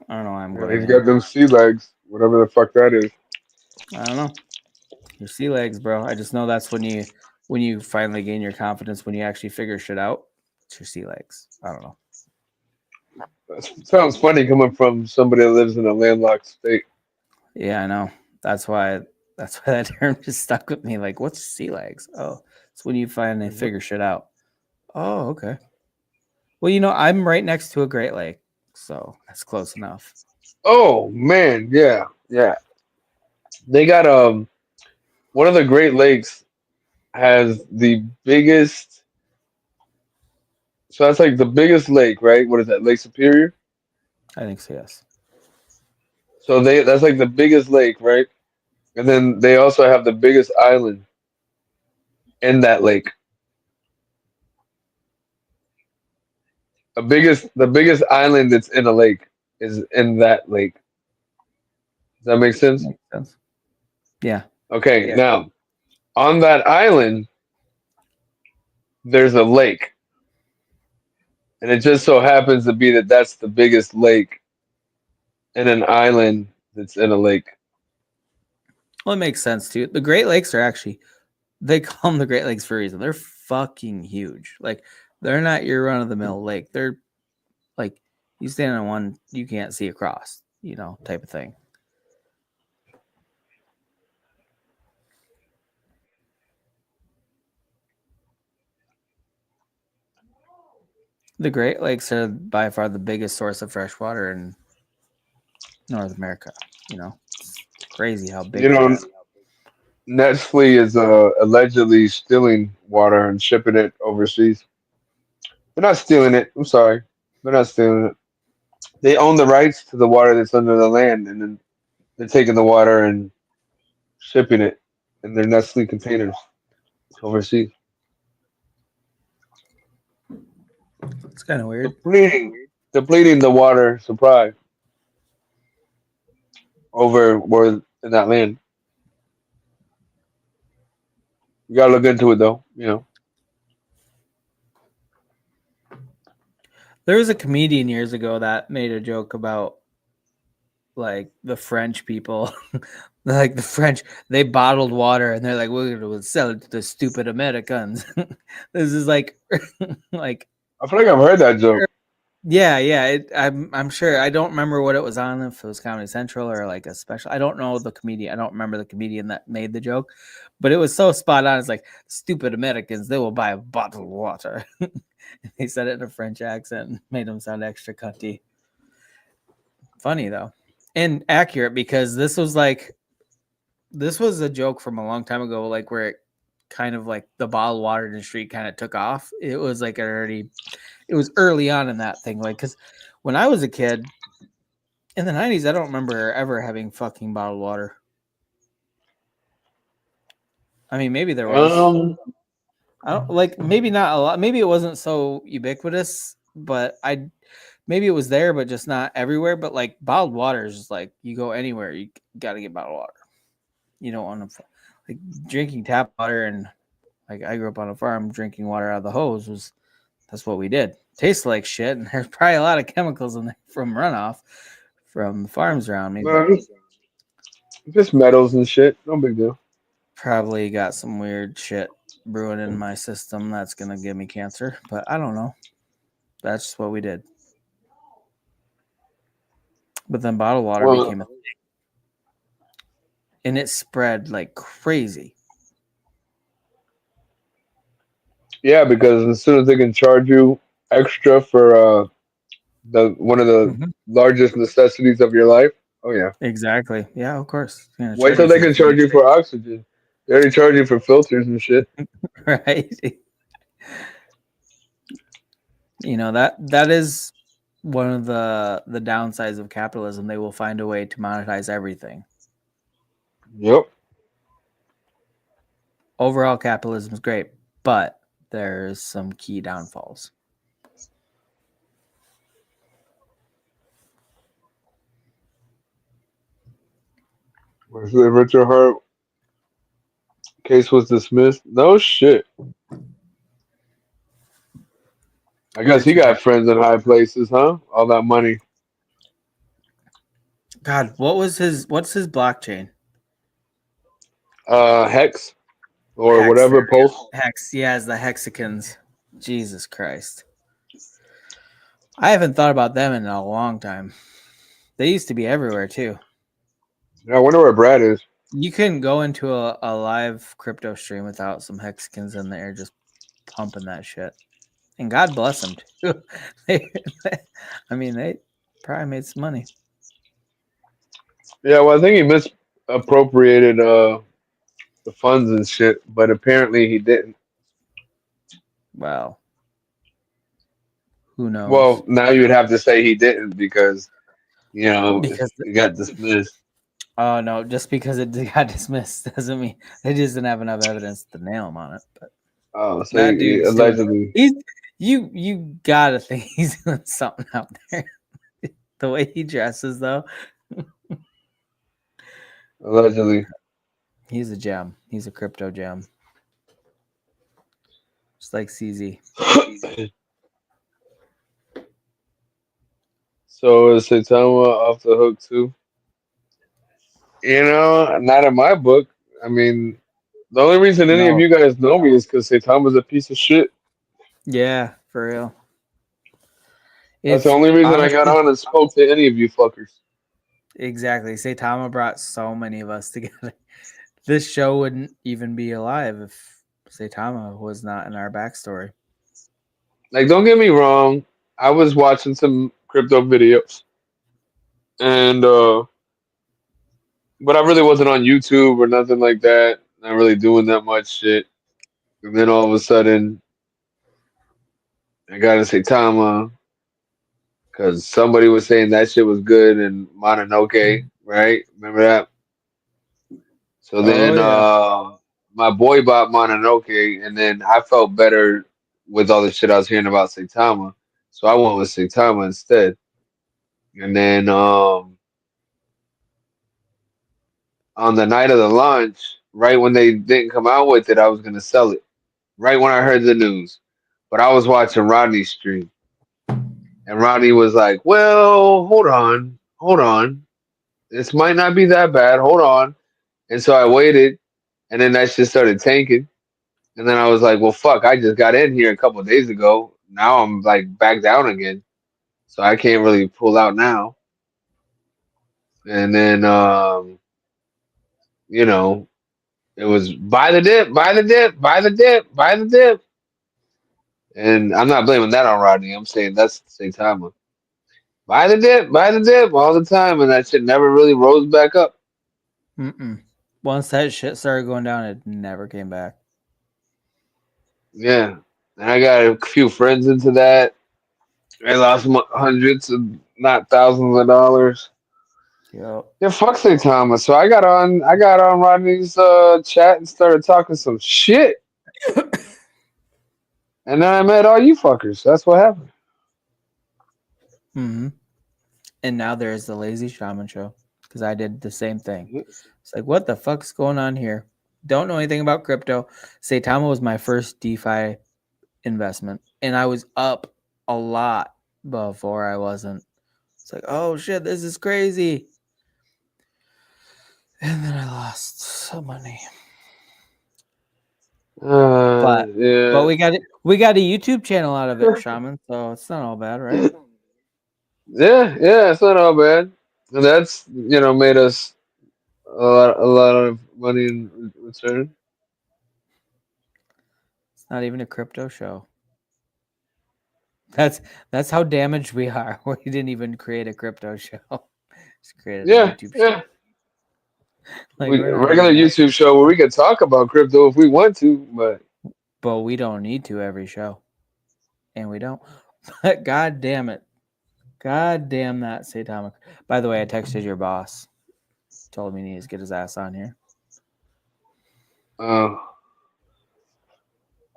I don't know why I'm Yeah, going he's in. got them sea legs, whatever the fuck that is. I don't know. Your sea legs, bro. I just know that's when you finally gain your confidence, when you actually figure shit out. It's your sea legs. I don't know. That sounds funny coming from somebody that lives in a landlocked state. Yeah, I know. That's why that term just stuck with me. Like, what's sea legs? Oh, it's when you finally figure shit out. Oh, okay. Well, I'm right next to a Great Lake, so that's close enough. Oh man, yeah, yeah. They got one of the Great Lakes has the biggest. So that's like the biggest lake, right? What is that? Lake Superior. I think so, yes. So that's like the biggest lake, right? And then they also have the biggest island in that lake. The biggest island that's in a lake is in that lake. Does that make sense? Makes sense. Yeah. Okay, now on that island, there's a lake, and it just so happens to be that that's the biggest lake in an island that's in a lake. Well, it makes sense too. The Great Lakes are actually, they call them the Great Lakes for a reason. They're fucking huge. Like, they're not your run of the mill lake. They're like, you stand on one, you can't see across, type of thing. The Great Lakes are by far the biggest source of fresh water in North America. It's crazy how big You they know, are. Nestle is allegedly stealing water and shipping it overseas. They're not stealing it. I'm sorry, they're not stealing it. They own the rights to the water that's under the land, and then they're taking the water and shipping it in their Nestle containers overseas. It's kind of weird. Depleting the water supply over where in that land. You gotta look into it though. There was a comedian years ago that made a joke about like the French people. Like the French, they bottled water and they're like, we're going to sell it to the stupid Americans. This is like like I feel like I've heard that joke. yeah. I'm sure. I don't remember what it was on, if it was Comedy Central or like a special. I don't know the comedian. I don't remember the comedian that made the joke, but it was so spot on. It's like, stupid Americans, they will buy a bottle of water. He said it in a French accent and made him sound extra cunty. Funny though, and accurate, because this was a joke from a long time ago, like where it kind of like the bottled water industry kind of took off. It was like it was early on in that thing. Like, because when I was a kid in the 90s, I don't remember ever having fucking bottled water. I mean, maybe there was. I don't, like, maybe not a lot. Maybe it wasn't so ubiquitous, but maybe it was there, but just not everywhere. But like bottled water is just like, you go anywhere, you got to get bottled water. You don't want to, like, drinking tap water, and like I grew up on a farm, drinking water out of the hose that's what we did. Tastes like shit, and there's probably a lot of chemicals in there from runoff from the farms around me. But Just metals and shit. No big deal. probably got some weird shit brewing in my system that's gonna give me cancer. But I don't know. That's just what we did. But then bottled water became a thing, and it spread like crazy. Yeah, because as soon as they can charge you extra for the one of the largest necessities of your life. Oh yeah. Exactly. Yeah, of course. Wait till they can charge you for oxygen. They already charge you for filters and shit. Right. That is one of the downsides of capitalism. They will find a way to monetize everything. Yep. Overall, capitalism is great, but there's some key downfalls. The Richard Hart case was dismissed. No shit. I guess he got friends in high places, huh? All that money. God, what's his blockchain? Hex or Hex. whatever Pulse. Hex. He has the hexagons. Jesus Christ. I haven't thought about them in a long time. They used to be everywhere too. I wonder where Brad is. You couldn't go into a live crypto stream without some hexagons in there just pumping that shit. And God bless them too. they probably made some money. Yeah, well, I think he misappropriated the funds and shit, but apparently he didn't. Well, who knows? Well, now you'd have to say he didn't because Because it got dismissed. oh no, just because it got dismissed doesn't mean they just didn't have enough evidence to nail him on it. But Oh, so that dude's allegedly. You gotta think he's doing something out there. The way he dresses, though, Allegedly. he's a gem. He's a crypto gem, just like CZ. So is Saitama off the hook too? Not in my book. I mean, the only reason any of No. you guys know me is because Saitama's a piece of shit. Yeah, for real. That's the only reason I got honestly, on and spoke to any of you fuckers. exactly. Saitama brought so many of us together. This show wouldn't even be alive if Saitama was not in our backstory. Like, don't get me wrong. I was watching some crypto videos, and but I really wasn't on YouTube or nothing like that. Not really doing that much shit. And then all of a sudden, I got to Saitama because somebody was saying that shit was good and Mononoke, right? Remember that? So then yeah. my boy bought Mononoke, and then I felt better with all the shit I was hearing about Saitama. So I went with Saitama instead. And then on the night of the launch, right when they didn't come out with it, I was going to sell it. Right when I heard the news. But I was watching Rodney's stream. And Rodney was like, well, hold on. Hold on. This might not be that bad. Hold on. And so I waited. And then that shit started tanking. And then I was like, well, fuck, I just got in here a couple of days ago. Now I'm like back down again. So I can't really pull out now. And then, it was buy the dip, buy the dip, buy the dip, buy the dip. And I'm not blaming that on Rodney. I'm saying that's the same time. Buy the dip all the time. And that shit never really rose back up. Mm-mm. Once that shit started going down, it never came back. Yeah. And I got a few friends into that. I lost hundreds of, not thousands of dollars. Yep. Yeah, fuck St. Thomas. So I got on Rodney's chat and started talking some shit. And then I met all you fuckers. That's what happened. Mm-hmm. And now there's the Lazy Shaman Show because I did the same thing. It's like, what the fuck's going on here? Don't know anything about crypto. Saitama was my first DeFi investment, and I was up a lot before I wasn't. It's like, oh shit, this is crazy. And then I lost some money. But we got a YouTube channel out of it, Shaman. So it's not all bad, right? Yeah, it's not all bad. And that's made us a lot of money in return. It's not even a crypto show. That's how damaged we are. We didn't even create a crypto show. Just created a YouTube show. Like A regular YouTube show where we could talk about crypto if we want to, but we don't need to every show. And we don't. But god damn it. God damn that Saitama. By the way, I texted your boss. Told him he needs to get his ass on here.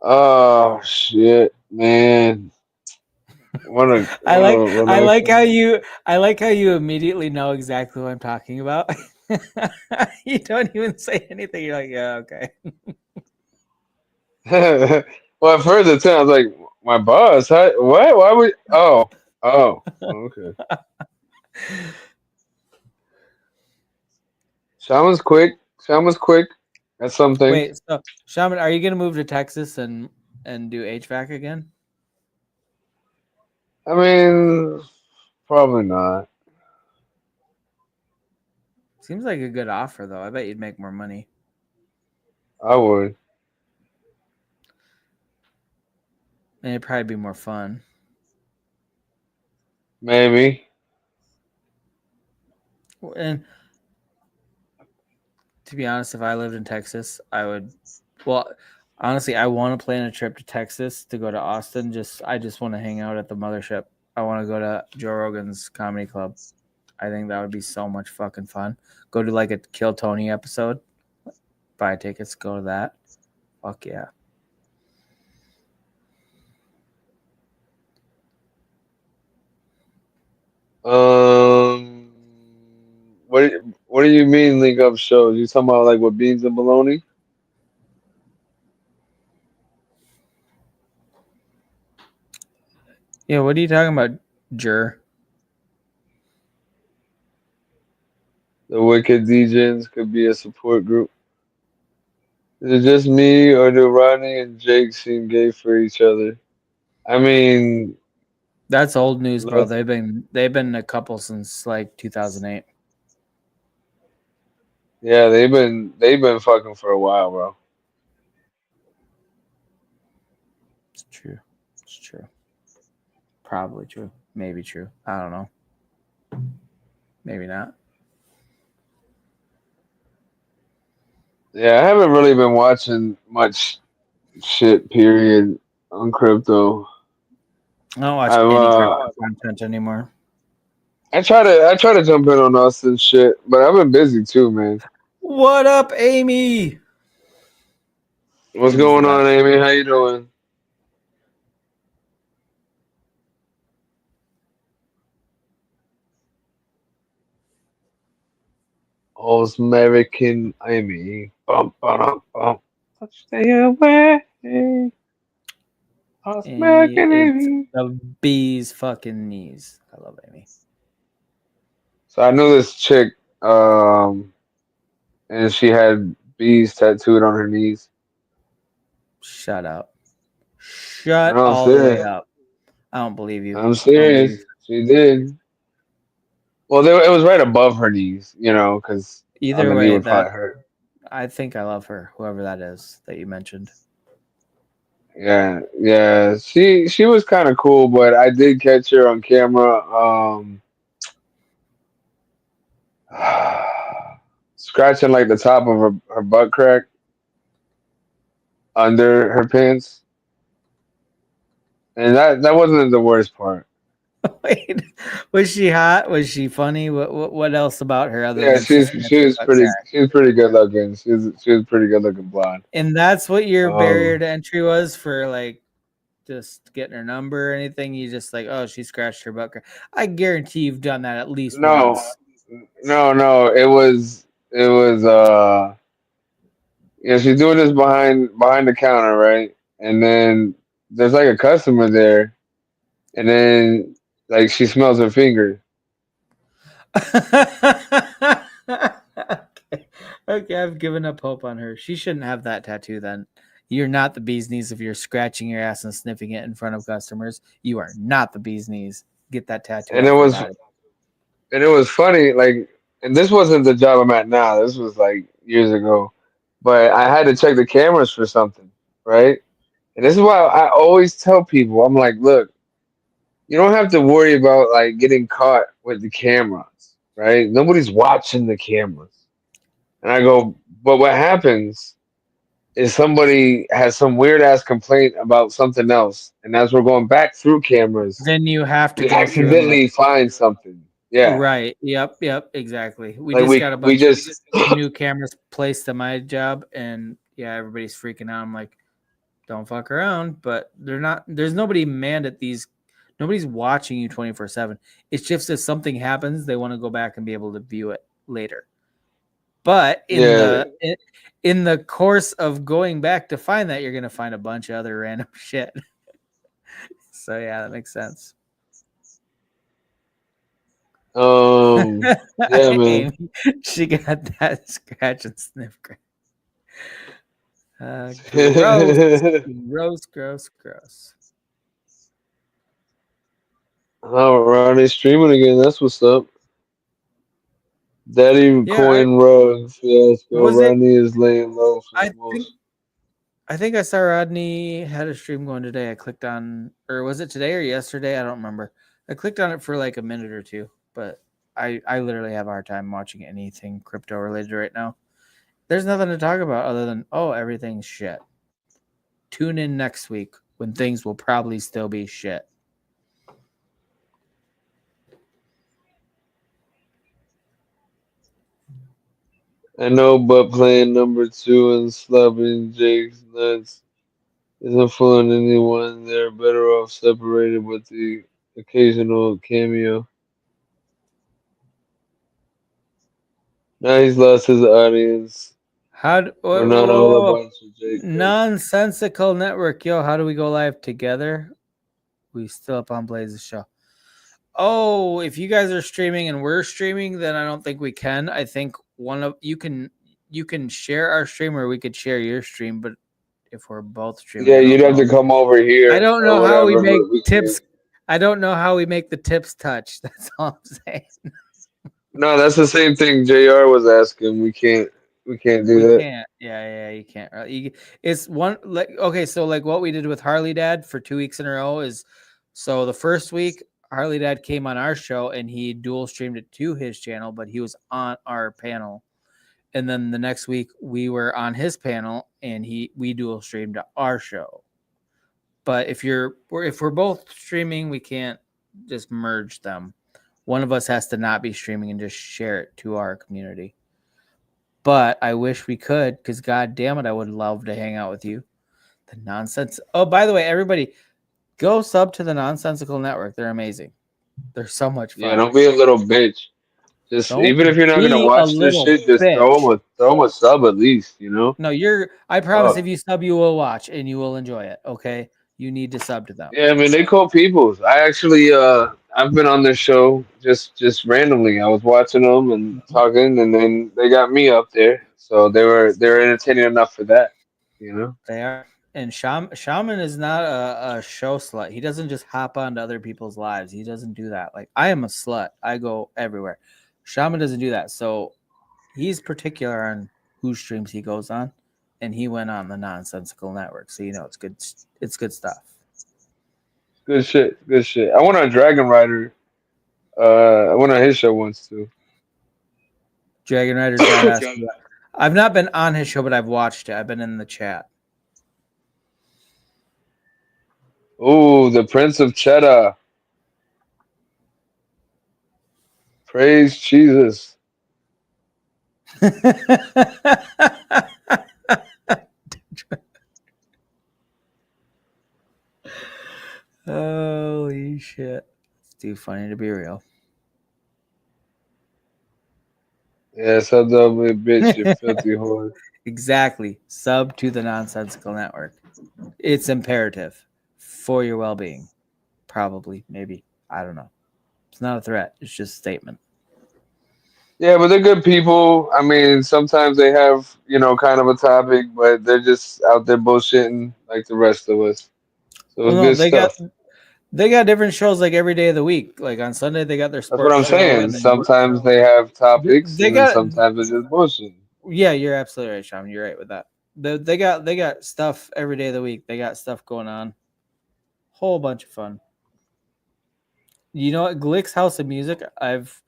Oh shit, man. I like how you immediately know exactly what I'm talking about. You don't even say anything. You're like, yeah, okay. Well, I've heard the term. I was like, my boss. What? Why would? Oh, okay. Shaman's quick. Shaman's quick at some things. Wait, so Shaman, are you gonna move to Texas and do HVAC again? I mean, probably not. Seems like a good offer though. I bet you'd make more money. I would. And it'd probably be more fun. Maybe. And to be honest, if I lived in Texas, I would. Well, honestly, I want to plan a trip to Texas to go to Austin. I just want to hang out at the mothership. I want to go to Joe Rogan's comedy club. I think that would be so much fucking fun. Go to like a Kill Tony episode. Buy tickets, go to that. Fuck yeah. What do you mean link up shows? You talking about like with beans and bologna? Yeah, what are you talking about, Jur? The Wicked DJs could be a support group. Is it just me or do Rodney and Jake seem gay for each other? I mean, That's old news, bro. look, They've been a couple since like 2008. yeah, they've been fucking for a while, bro. It's true. It's true. Probably true. Maybe true. I don't know. Maybe not. Yeah, I haven't really been watching much shit, period, on crypto. I don't watch I've any crypto content anymore. I try to jump in on us and shit, but I've been busy too, man. What up, Amy? What's Amy's going left. on, Amy? How you doing? All's American Amy. Bum, bum, bum. Stay away. All's Amy American is Amy. the bee's fucking knees. I love Amy. So I knew this chick, and she had bees tattooed on her knees. Shut up. Shut No, I'm all the way serious. up. I don't believe you. I'm I don't believe serious. She did. Well, it was right above her knees, because either the knee way. would That probably hurt. I think I love her, whoever that is that you mentioned. Yeah, yeah. She was kind of cool, but I did catch her on camera, scratching like the top of her butt crack under her pants, and that wasn't the worst part. Wait, was she hot? Was she funny? What else about her other Yeah, than she she's scratched she her was butt crack? pretty good looking. She was pretty good looking blonde. And that's what your barrier Um, to entry was for like just getting her number or anything. You just like, oh, she scratched her butt crack. I guarantee you've done that at least no, once. no. It was she's doing this behind the counter, right? And then there's like a customer there, and then like she smells her finger. Okay. Okay, I've given up hope on her. She shouldn't have that tattoo then. You're not the bee's knees if you're scratching your ass and sniffing it in front of customers. You are not the bee's knees. Get that tattoo And it off your was body. and it was funny, like, and this wasn't the job I'm at now. This was like years ago, but I had to check the cameras for something, right? And this is why I always tell people, I'm like, look, you don't have to worry about like getting caught with the cameras, right? Nobody's watching the cameras. And I go, but what happens is somebody has some weird ass complaint about something else, and as we're going back through cameras, Then you have to we go through and look. accidentally find something. Yeah, Right. Yep. Exactly. We like just we got a we bunch of just new cameras placed at my job, and yeah, everybody's freaking out. I'm like, don't fuck around, but they're not. There's nobody manned at these. Nobody's watching you 24/7. It's just if something happens, they want to go back and be able to view it later. But yeah. in the course of going back to find that, you're gonna find a bunch of other random shit. So yeah, that makes sense. Yeah, man. Amy, she got that scratch and sniff. Gross, gross. Oh, Ronnie's streaming again. That's what's up. Daddy Yeah, coin rug fiasco. was it? Rodney is laying low for I the think most. I think I saw Rodney had a stream going today. I clicked on, or was it today or yesterday? I don't remember. I clicked on it for like a minute or two, but I literally have a hard time watching anything crypto related right now. There's nothing to talk about other than everything's shit. Tune in next week when things will probably still be shit. I know, but playing number 2 and slapping Jake's nuts isn't fooling anyone. They're better off separated with the occasional cameo. Now he's lost his audience. We're not all a bunch of Jake. Nonsensical network, yo. How do we go live together? We still up on Blaze's show. Oh, if you guys are streaming and we're streaming, then I don't think we can. I think one of you can share our stream, or we could share your stream. But if we're both streaming, Yeah, you'd have to come over here. I don't or know how we whatever, make but we tips. can. I don't know how we make the tips touch. That's all I'm saying. No, that's the same thing JR was asking. We can't do We that. can't. Yeah, you can't. It's one like okay. So like what we did with Harley Dad for 2 weeks in a row is, so the first week Harley Dad came on our show and he dual streamed it to his channel, but he was on our panel. And then the next week we were on his panel and we dual streamed to our show. But if we're both streaming, we can't just merge them. One of us has to not be streaming and just share it to our community. But I wish we could, because god damn it, I would love to hang out with you. The nonsense. Oh, by the way, everybody, go sub to the Nonsensical Network. They're amazing. They're so much fun. Yeah, don't be a little bitch. Just Don't even if you're not gonna be a watch this little shit, just bitch. throw 'em a sub at least. You know. No, I promise if you sub, you will watch and you will enjoy it. Okay, you need to sub to them. Yeah, I mean they cool people. I actually I've been on their show just randomly. I was watching them and talking, and then they got me up there, so they were entertaining enough for that. You know. They are. And Shaman is not a show slut. He doesn't just hop onto other people's lives. He doesn't do that. Like, I am a slut. I go everywhere. Shaman doesn't do that. So he's particular on whose streams he goes on. And he went on the Nonsensical Network. So it's good. It's good stuff. Good shit. Good shit. I went on Dragon Rider. I went on his show once too. Dragon Rider's badass. I've not been on his show, but I've watched it. I've been in the chat. Ooh, the Prince of Cheddar. Praise Jesus. Holy shit. It's too funny to be real. Yeah, sub up with bitch, you filthy whore. Exactly. Sub to the Nonsensical Network. It's imperative for your well-being. Probably, maybe. I don't know. It's not a threat. It's just a statement. Yeah, but they're good people. I mean, sometimes they have, kind of a topic, but they're just out there bullshitting like the rest of us. So it's good stuff. They got different shows like every day of the week. Like on Sunday, they got their That's what sports I'm show. saying. And then Sometimes they have topics, they and then got. sometimes it's just bullshit. Yeah, you're absolutely right, Sean. You're right with that. They got stuff every day of the week. They got stuff going on. Whole bunch of fun. You know what? Glick's House of Music, I've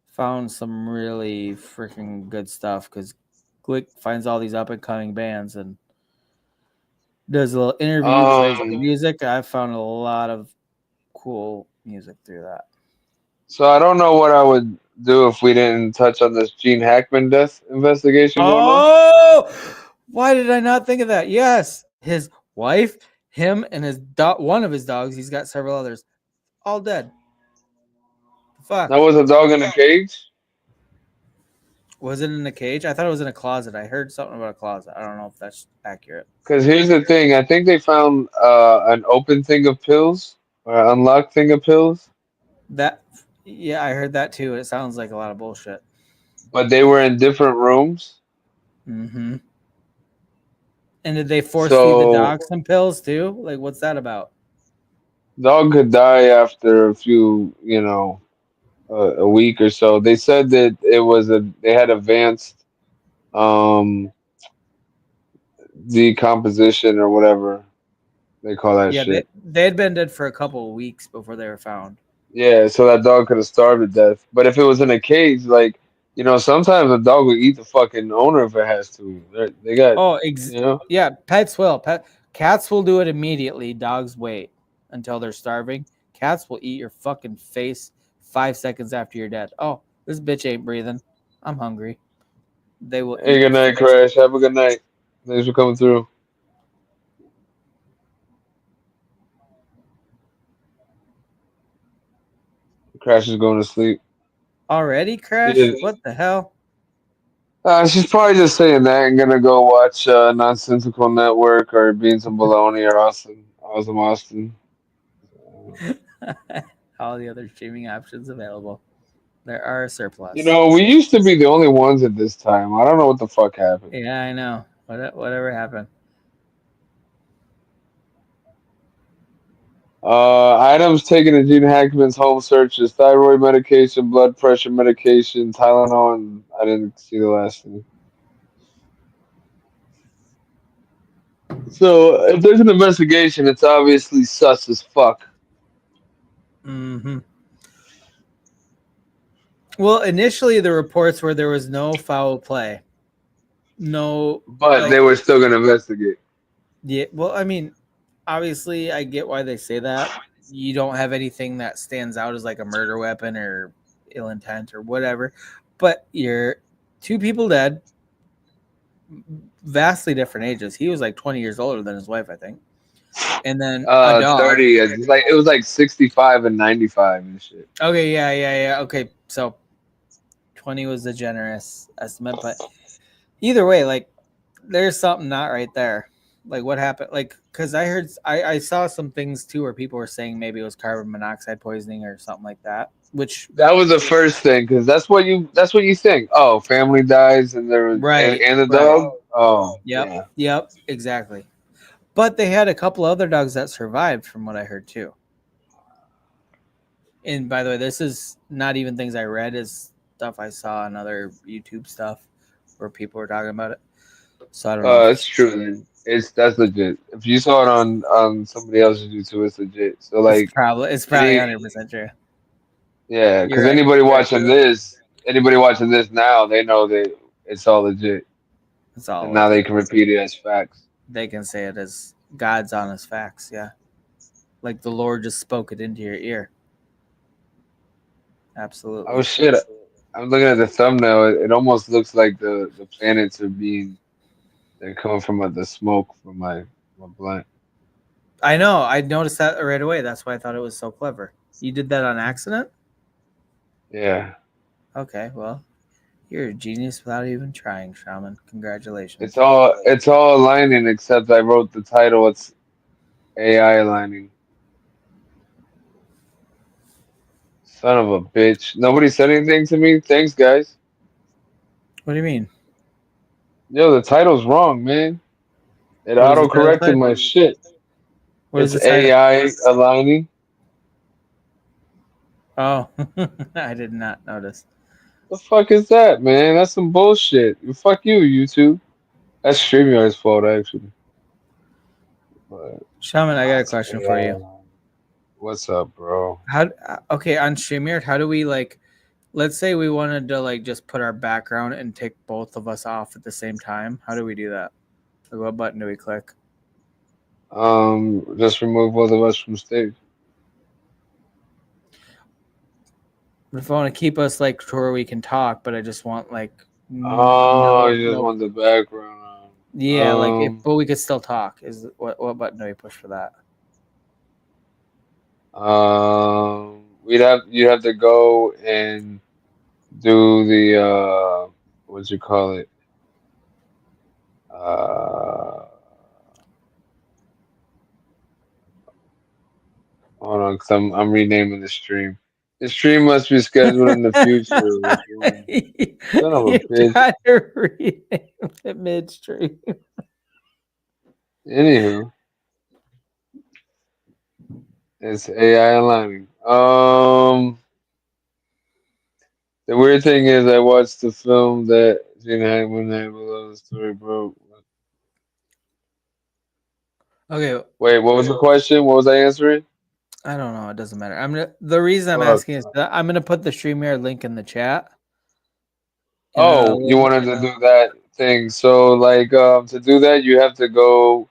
found some really freaking good stuff because Glick finds all these up and coming bands and does a little interview, plays music. I've found a lot of cool music through that. So I don't know what I would do if we didn't touch on this Gene Hackman death investigation going on. Oh, why did I not think of that? Yes, his wife, him, and his one of his dogs. He's got several others, all dead. Fuck. That was a dog in a cage. Was it in a cage? I thought it was in a closet. I heard something about a closet. I don't know if that's accurate. Because here's the thing, I think they found an open thing of pills or an unlocked thing of pills. That Yeah, I heard that too. It sounds like a lot of bullshit. but they were in different rooms. Mm-hmm. And did they force feed the So dog some pills too? Like, what's that about? dog could die after a few, a week or so. They said that they had advanced um decomposition or whatever they call that Yeah, shit. they had been dead for a couple of weeks before they were found. Yeah, so that dog could have starved to death. But if it was in a cage, like, sometimes a dog will eat the fucking owner if it has to. They got, Oh, you know, yeah, pets will. Cats will do it immediately. Dogs wait until they're starving. Cats will eat your fucking face 5 seconds after you're dead. Oh, this bitch ain't breathing. I'm hungry. They will hey, eat your good night, face. Crash. Have a good night. Thanks for coming through. Crash is going to sleep. Already, Yeah. Crash? What the hell? She's probably just saying that and gonna go watch Nonsensical Network or Beans and Baloney or Awesome Austin. All the other streaming options available. There are a surplus. We used to be the only ones at this time. I don't know what the fuck happened. Yeah, I know. Whatever happened. Items taken in Gene Hackman's home searches: thyroid medication, blood pressure medication, Tylenol, and I didn't see the last thing. So if there's an investigation, it's obviously sus as fuck. Mm-hmm. Well, initially the reports were there was no foul play. No, But like, they were still gonna investigate. yeah. Well, I mean, obviously, I get why they say that. You don't have anything that stands out as like a murder weapon or ill intent or whatever, but you're two people dead, vastly different ages. He was like 20 years older than his wife, I think. And then a dog. 30. It was like 65 and 95 and shit. Okay, yeah. Okay, so 20 was the generous estimate, but either way, like, there's something not right there. Like, what happened? Like, because I saw some things too where people were saying maybe it was carbon monoxide poisoning or something like that. Which, That was the first thing because that's what you think. Oh, family dies and there was right, and the right, dog. Oh yep, yeah. yep, exactly. But they had a couple other dogs that survived, from what I heard too. And by the way, this is not even things I read; is stuff I saw on other YouTube stuff where people were talking about it. So I don't know if It's true. Then. That's legit. If you saw it on somebody else's YouTube, it's legit. So like it's probably any 100% true. yeah, You're because right. anybody watching this now, they know that it's all legit, It's all and now they legit. can repeat it as facts. They can say it as God's honest facts. Yeah, like the Lord just spoke it into your ear. Oh Absolutely. shit! I'm looking at the thumbnail. It almost looks like the planets are being they're coming from the smoke from my blunt. I know. I noticed that right away. That's why I thought it was so clever. You did that on accident? Yeah, Okay, well, you're a genius without even trying, Shaman. it's Congratulations. all aligning except I wrote the title. It's AI aligning. Son of a bitch! Nobody said anything to me. Thanks, guys. What do you mean? Yo, the title's wrong, man. It What does the auto title corrected say? my shit. What is It's the title? AI aligning. Oh, I did not notice. The fuck is that, man? That's some bullshit. Fuck you, YouTube. That's StreamYard's fault, actually. But Shaman, I got a it's question for AI you. aligning. What's up, bro? How? Okay, on StreamYard, how do we like? Let's say we wanted to like just put our background and take both of us off at the same time. How do we do that? Like, what button do we click? Just remove both of us from stage. If I want to keep us like to where we can talk, but I just want like Oh, no, you just no, want the background yeah, like if but we could still talk. Is what button do we push for that? you'd have to go and do the what you call it? Uh, hold on, 'cause I'm renaming the stream. The stream must be scheduled in the future. Which one? Son of a You bitch. try to rename it midstream. Anywho, it's AI aligning. The weird thing is, I watched the film that Gene Hackman had below the story broke. Okay, Wait, what was the question? What was I answering? I don't know. It doesn't matter. The reason I'm Fuck. asking is that I'm gonna put the StreamYard link in the chat. And Oh, you wanted to do that thing. So, like, to do that, you have to go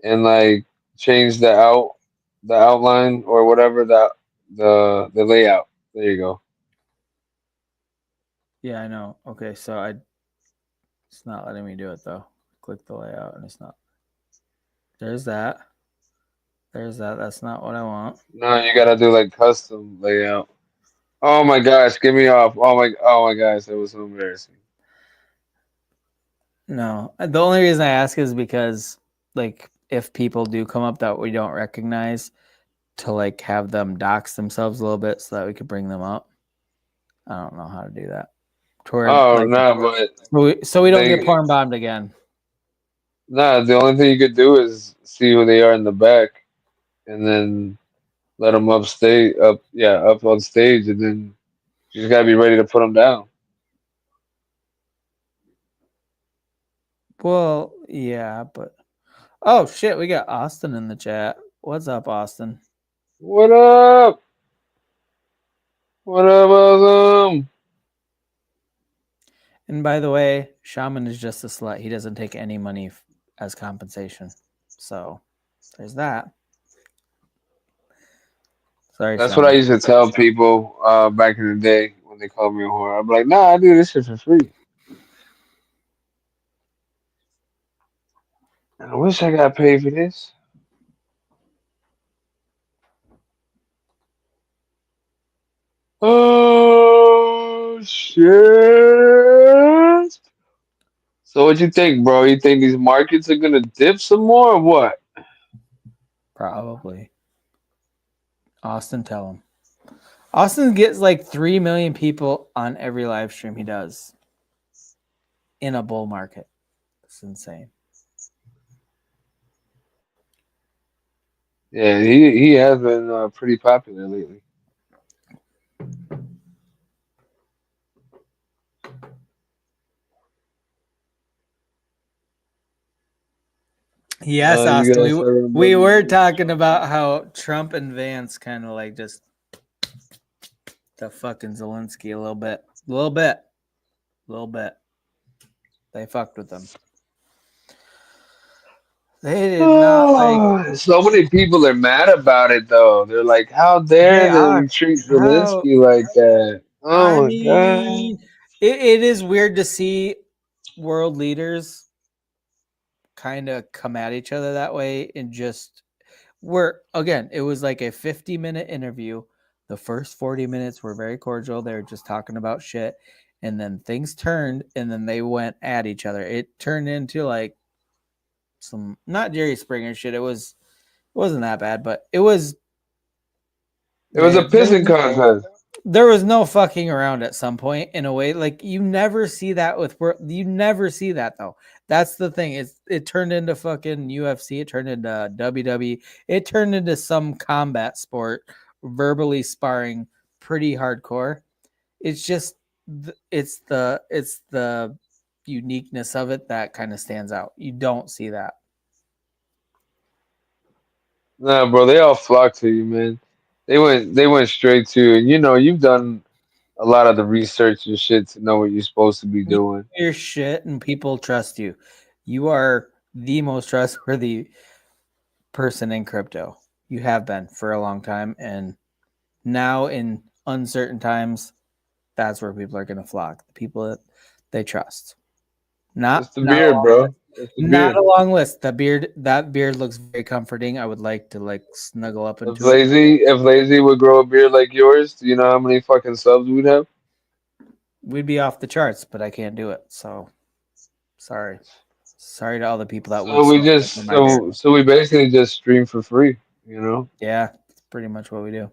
and like change the outline or whatever the layout. There you go. yeah, I know. Okay, so it's not letting me do it though. Click the layout and it's not. There's that. There's that. That's not what I want. No, you gotta do like custom layout. Oh my gosh, get me off. Oh my gosh, that was so embarrassing. No, the only reason I ask is because, like, if people do come up that we don't recognize, to like have them dox themselves a little bit so that we could bring them up. I don't know how to do that. Oh no, but So we don't get they porn bombed again. no. The only thing you could do is see who they are in the back, and then let them up on stage, and then you just gotta be ready to put them down. Well, yeah, but oh shit, we got Austin in the chat. What's up, Austin? What up? What up, awesome? And by the way, Shaman is just a slut. He doesn't take any money as compensation. So there's that. Sorry, That's Shaman. what I used to tell people back in the day when they called me a whore. I'm like, nah, I do this shit for free. I wish I got paid for this. Oh shit! So what you think, bro? You think these markets are gonna dip some more or what? Probably. Austin, tell him. Austin gets like 3 million people on every live stream he does in a bull market. It's insane. Yeah, he has been pretty popular lately. Yes, You guys Austin. We were talking about how Trump and Vance kind of like just the fucking Zelensky a little bit. They fucked with them. They did not like. So many people are mad about it though. They're like, how They dare are. they treat How? Zelensky like that? I Oh my god. mean, it is weird to see world leaders kind of come at each other that way and just it was like a 50-minute interview. The first 40 minutes were very cordial. They were just talking about shit. And then things turned and then they went at each other. It turned into like some not Jerry Springer shit. It wasn't that bad, but it was It was a pissing contest. there was no fucking around at some point in a way. Like you never see that you never see that though. That's the thing. It turned into fucking UFC. It turned into WWE. It turned into some combat sport, verbally sparring, pretty hardcore. It's just it's the uniqueness of it that kind of stands out. You don't see that. Nah, bro, they all flocked to you, man. They went straight to, and you've done a lot of the research and shit to know what you're supposed to be doing. Your shit and people trust you. You are the most trustworthy person in crypto. You have been for a long time, and now in uncertain times, that's where people are going to flock. The people that they trust. It's the beard, bro. It's the Not beard. a long list. That beard looks very comforting. I would like to like snuggle up If into it. Lazy would grow a beard like yours, do you know how many fucking subs we'd have? We'd be off the charts, but I can't do it. So sorry. Sorry to all the people that So would. we just so we basically just stream for free, Yeah. pretty much what we do.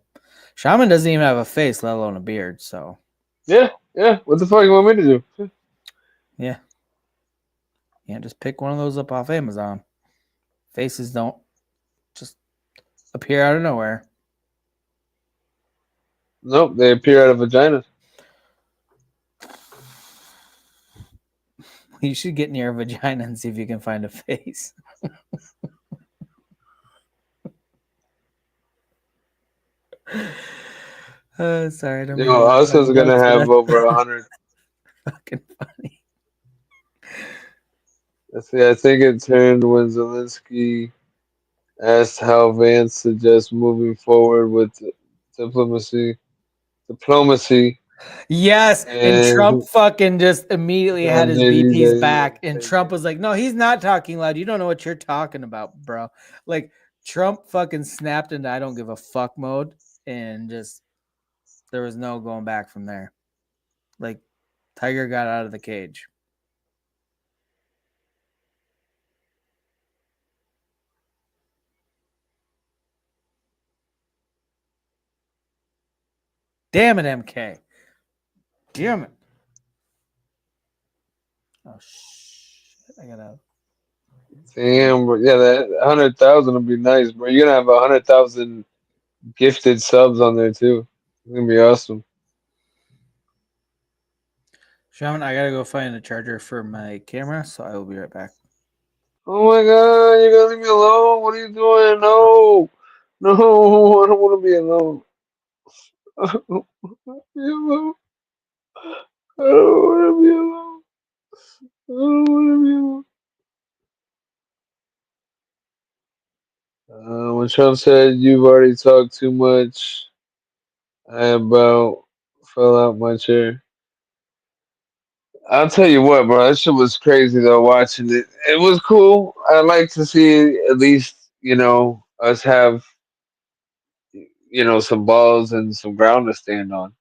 Shaman doesn't even have a face, let alone a beard. So Yeah. What the fuck you want me to do? yeah, you can't just pick one of those up off Amazon. Faces don't just appear out of nowhere. Nope, they appear out of vaginas. You should get near a vagina and see if you can find a face. Sorry, I don't mean to Yo, laugh us at is my gonna jokes, but have that's over 100. fucking funny. Let's see, I think it turned when Zelensky asked how Vance suggests moving forward with diplomacy, diplomacy, Yes, and Trump and fucking just immediately had John his Davies VP's that he back, wants and to Trump was like, "No, he's not talking loud. You don't know what you're talking about, bro." Like Trump fucking snapped into "I don't give a fuck" mode, and just there was no going back from there. Like Tiger got out of the cage. Damn it, MK. Damn it. Oh shit! I gotta. Damn, bro. Yeah, that 100,000 would be nice, bro. You're gonna have 100,000 gifted subs on there too. It's gonna be awesome. Shaman, I gotta go find a charger for my camera, so I will be right back. Oh my God, you're gonna leave me alone? What are you doing? No, no, I don't want to be alone. I don't want to be alone. I don't want to be alone. I don't want to be alone. When Trump said you've already talked too much, I about fell out my chair. I'll tell you what, bro. That shit was crazy though. Watching it, it was cool. I like to see at least us have some balls and some ground to stand on.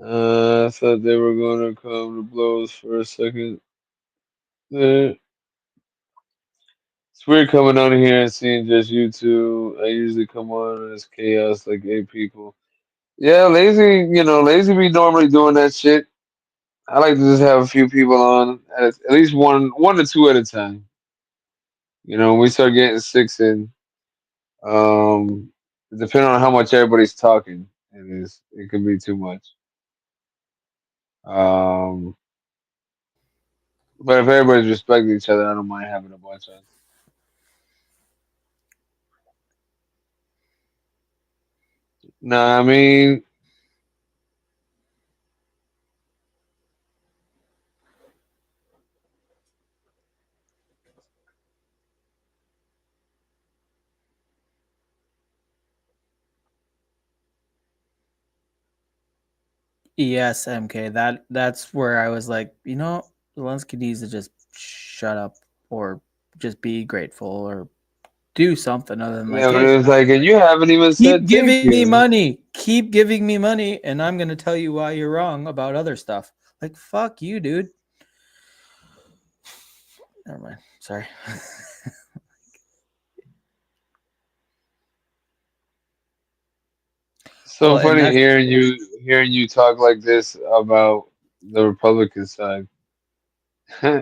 I thought they were gonna come to blows for a second. It's weird coming on here and seeing just you two. I usually come on and it's chaos like 8 people. Yeah, lazy be normally doing that shit. I like to just have a few people on, at least one to two at a time. When we start getting six in, um, depending on how much everybody's talking, it could be too much. Um, but if everybody's respecting each other, I don't mind having a bunch on. Nah, I mean, Yes, MK. That's where I was like, Zelensky needs to just shut up or just be grateful or do something other than like, yeah, but hey, it's like, and you haven't even keep said thank giving me you. money. Keep giving me money, and I'm gonna tell you why you're wrong about other stuff. Like, fuck you, dude. Never mind. Sorry. So Well, and funny that's hearing you talk like this about the Republican side. hmm?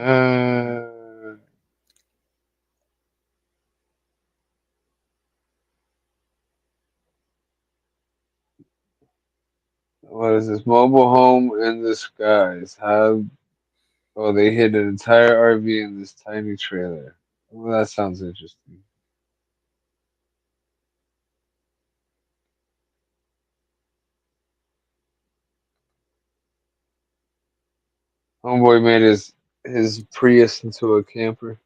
Uh, what is this? Mobile home in the skies. How? Oh, they hid an entire RV in this tiny trailer. Well, that sounds interesting. Homeboy made his Prius into a camper.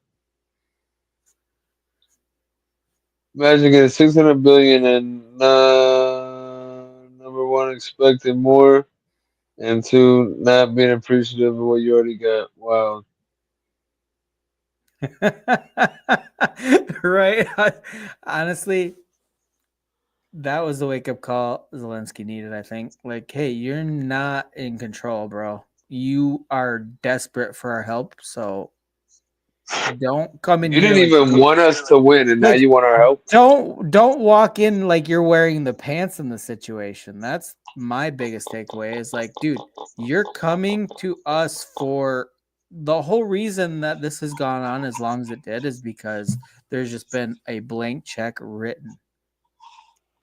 Imagine getting 600 billion and number one expecting more, and two not being appreciative of what you already got. Wow. Right. Honestly, that was the wake up call Zelensky needed, I think. Like, hey, you're not in control, bro. You are desperate for our help, so don't come in You here didn't like even want us to win, and now like you want our help. don't walk in like you're wearing the pants in the situation. That's my biggest takeaway is like, dude, you're coming to us for the whole reason that this has gone on as long as it did is because there's just been a blank check written.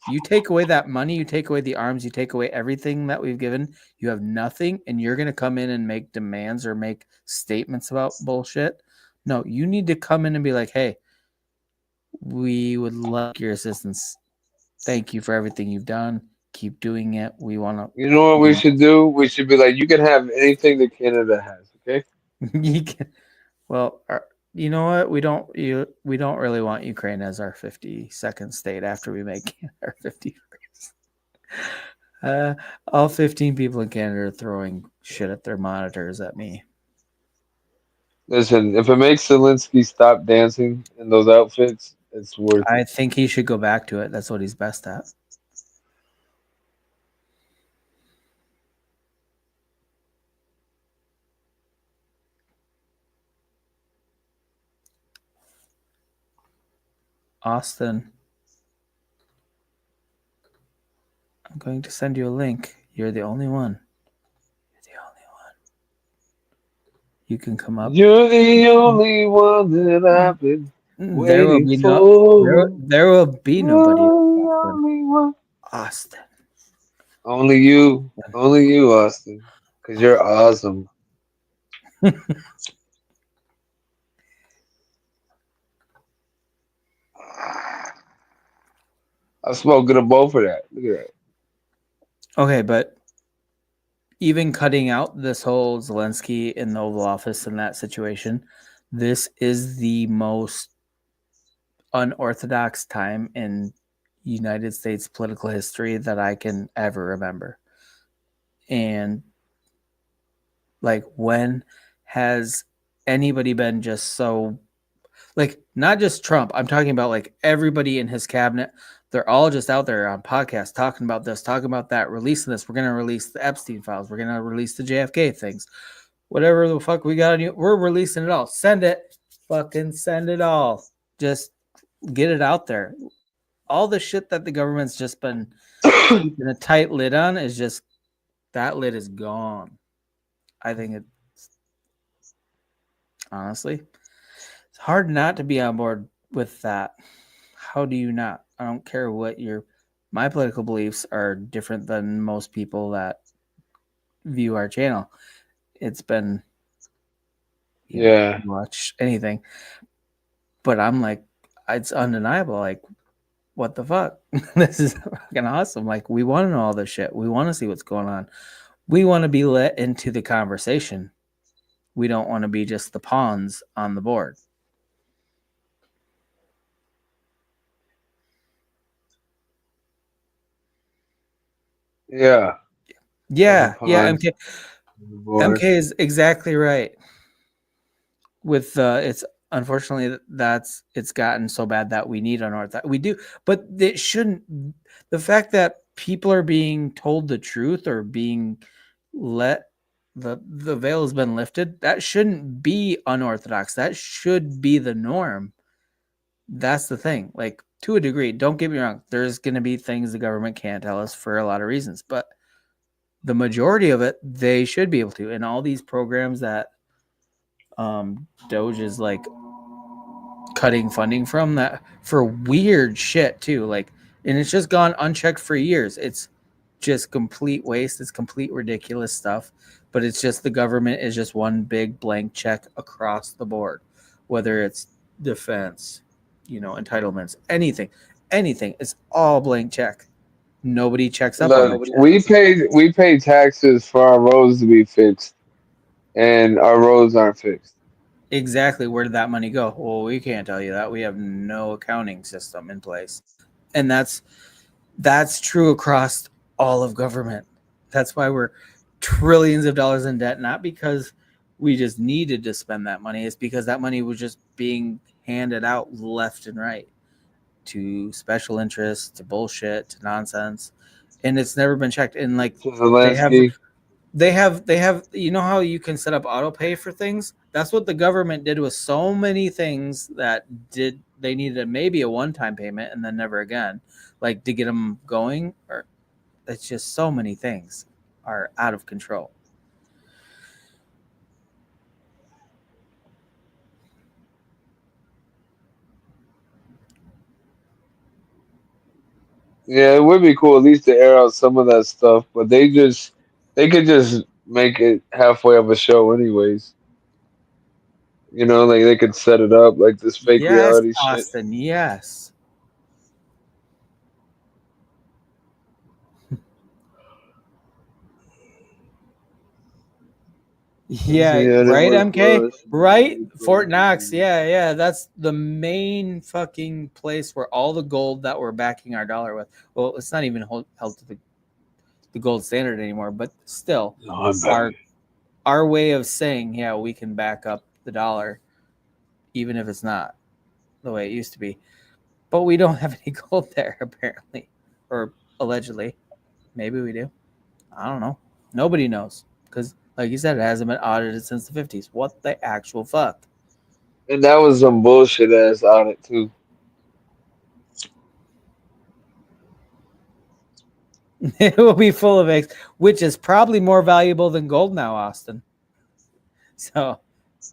You take away that money, you take away the arms, you take away everything that we've given, you have nothing, and you're going to come in and make demands or make statements about bullshit. No, you need to come in and be like, hey, we would like your assistance. Thank you for everything you've done. Keep doing it. We want You know what we should do? We should be like, you can have anything that Canada has, okay? to. You can, well, you know what? We don't really want Ukraine as our 52nd state after we make our 51st. All 15 people in Canada are throwing shit at their monitors at me. Listen, if it makes Zelensky stop dancing in those outfits, it's worth I it. think he should go back to it. That's what he's best at. Austin, I'm going to send you a link. You're the only one. You're the only one. You can come up. You're the only one that I've been There will waiting be for. there will be You're nobody. the Austin. only one. Austin. Only you, Austin, because you're awesome. I'm smoking a bowl for that. Look at that. Okay, but even cutting out this whole Zelensky in the Oval Office in that situation, this is the most unorthodox time in United States political history that I can ever remember. And like, when has anybody been just so, like, not just Trump, I'm talking about like everybody in his cabinet, they're all just out there on podcasts talking about this, talking about that, releasing this. We're going to release the Epstein files. We're going to release the JFK things. Whatever the fuck we got, we're releasing it all. Send it. Fucking send it all. Just get it out there. All the shit that the government's just been keeping a tight lid on is just, that lid is gone. I think it, honestly, it's hard not to be on board with that. How do you not? I don't care what my political beliefs are different than most people that view our channel. It's been, Yeah. watch anything, but I'm like, it's undeniable. Like, what the fuck? This is fucking awesome. Like, we want to know all this shit. We want to see what's going on. We want to be let into the conversation. We don't want to be just the pawns on the board. Yeah. Yeah, yeah. Pawns on the MK board. is exactly right. With it's unfortunately it's gotten so bad that we need unorthodox. We do, but it shouldn't. The fact that people are being told the truth or being let, the veil has been lifted, that shouldn't be unorthodox. That should be the norm. That's the thing. Like, to a degree, don't get me wrong, there's going to be things the government can't tell us for a lot of reasons, but the majority of it they should be able to. And all these programs that Doge is like cutting funding from, that for weird shit too, like, and it's just gone unchecked for years. It's just complete waste. It's complete ridiculous stuff, but it's just, the government is just one big blank check across the board, whether it's defense, entitlements, anything, it's all blank check. Nobody checks up on Look, it. we pay taxes for our roads to be fixed, and our roads aren't fixed. Exactly. Where did that money go? Well, we can't tell you that. We have no accounting system in place. And that's true across all of government. That's why we're trillions of dollars in debt, not because we just needed to spend that money. It's because that money was just being handed out left and right to special interests to bullshit to nonsense, and it's never been checked. And like Zelensky. they have you know how you can set up auto pay for things? That's what the government did with so many things that they needed maybe a one-time payment and then never again, like to get them going. Or it's just so many things are out of control. Yeah, it would be cool at least to air out some of that stuff, but they could just make it halfway of a show anyways. You know, like they could set it up like this fake Yes, reality shit. Austin, yes. Yeah, Yeah, right, MK? Right? Fort Knox. Yeah. Yeah. That's the main fucking place where all the gold that we're backing our dollar with. Well, it's not even held to the gold standard anymore, but still, our way of saying, yeah, we can back up the dollar, even if it's not the way it used to be. But we don't have any gold there, apparently. Or allegedly. Maybe we do. I don't know. Nobody knows. Because, like you said, it hasn't been audited since the 50s. What the actual fuck? And that was some bullshit ass audit too. It will be full of eggs, which is probably more valuable than gold now, Austin. So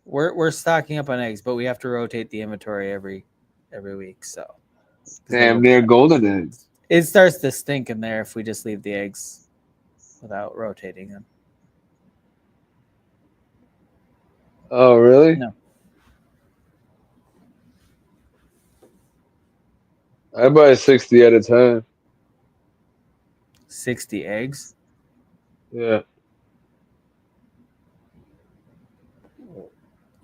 we're stocking up on eggs, but we have to rotate the inventory every week. So Damn near golden eggs. it starts to stink in there if we just leave the eggs without rotating them. Oh really? No. I buy 60 at a time. 60 eggs? Yeah.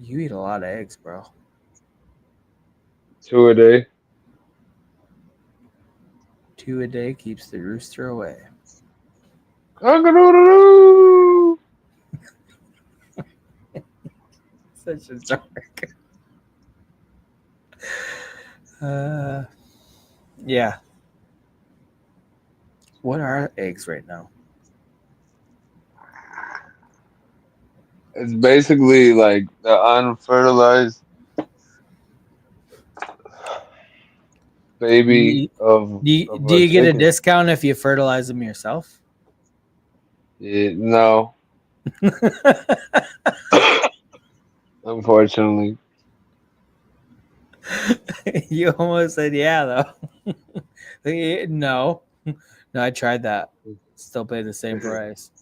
You eat a lot of eggs, bro. 2 a day. 2 a day keeps the rooster away. Cock-a-doodle-doo. Such a dark. Yeah. What are eggs right now? It's basically like the unfertilized baby of Do a you get a chicken. discount if you fertilize them yourself? Yeah, no, unfortunately. You almost said yeah, though. No. No, I tried that. Still pay the same price.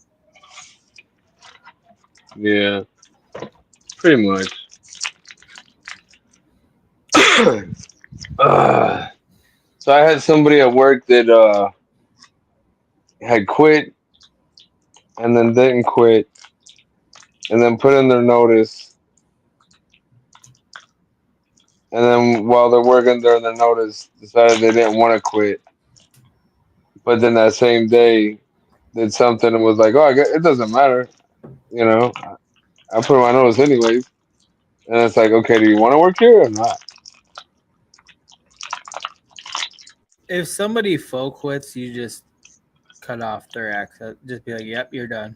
Yeah, pretty much. So I had somebody at work that had quit and then didn't quit and then put in their notice. And then while they're working during their notice, decided they didn't want to quit. But then that same day, did something and was like, "Oh, it doesn't matter, you know. I put in my notice anyways." And it's like, "Okay, do you want to work here or not?" If somebody faux quits, you just cut off their access. Just be like, "Yep, you're done."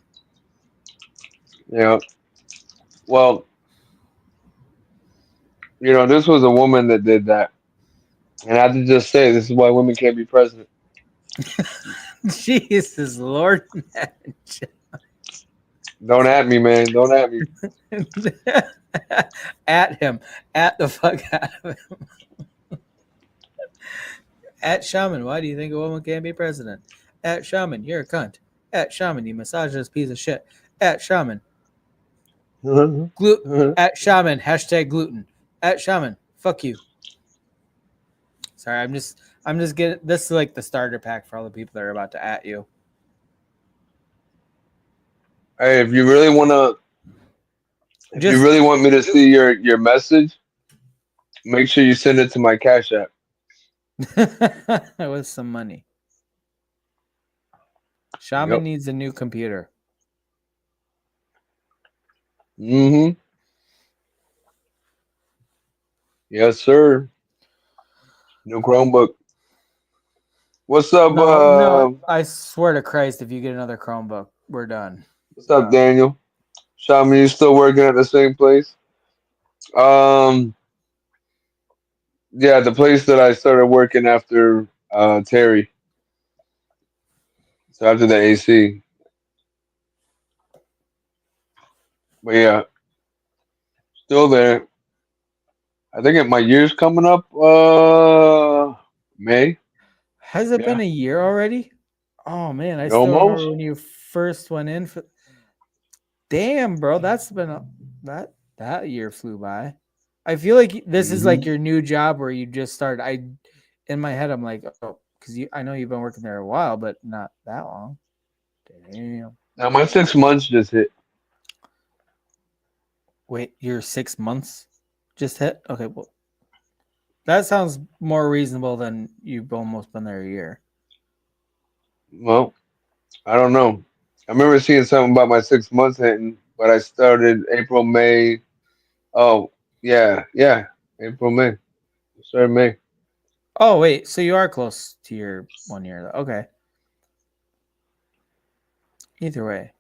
You know. Well, this was a woman that did that, and I have to just say, this is why women can't be president. Jesus Lord. Don't at me, man. Don't at me. At him. At the fuck out of him. At Shaman, why do you think a woman can't be president? At Shaman, you're a cunt. At Shaman, you misogynist piece of shit. At Shaman. At Shaman, hashtag gluten. At Shaman, fuck you. Sorry, I'm just getting this is like the starter pack for all the people that are about to at you. Hey, if you really want me to see your message, make sure you send it to my Cash App. With some money. Shaman needs a new computer. Yes, sir. New Chromebook. What's up? No, I swear to Christ, if you get another Chromebook, we're done. What's up, Daniel? Shaman, you still working at the same place? Yeah, the place that I started working after Terry. So after the AC. But yeah, still there. I think my year's coming up May. Has it Yeah. been a year already? Oh man, I still Almost. remember when you first went in for. Damn, bro, that's been that year flew by. I feel like this is like your new job where you just started. In my head, I'm like, oh, because I know you've been working there a while, but not that long. Damn. Now my 6 months just hit. Wait, your 6 months just hit? Okay, well, that sounds more reasonable than you've almost been there a year. Well, I don't know. I remember seeing something about my 6 months hitting, but I started April, May. Oh, yeah. April, May. I started May. Oh, wait, so you are close to your 1 year. Okay. Either way.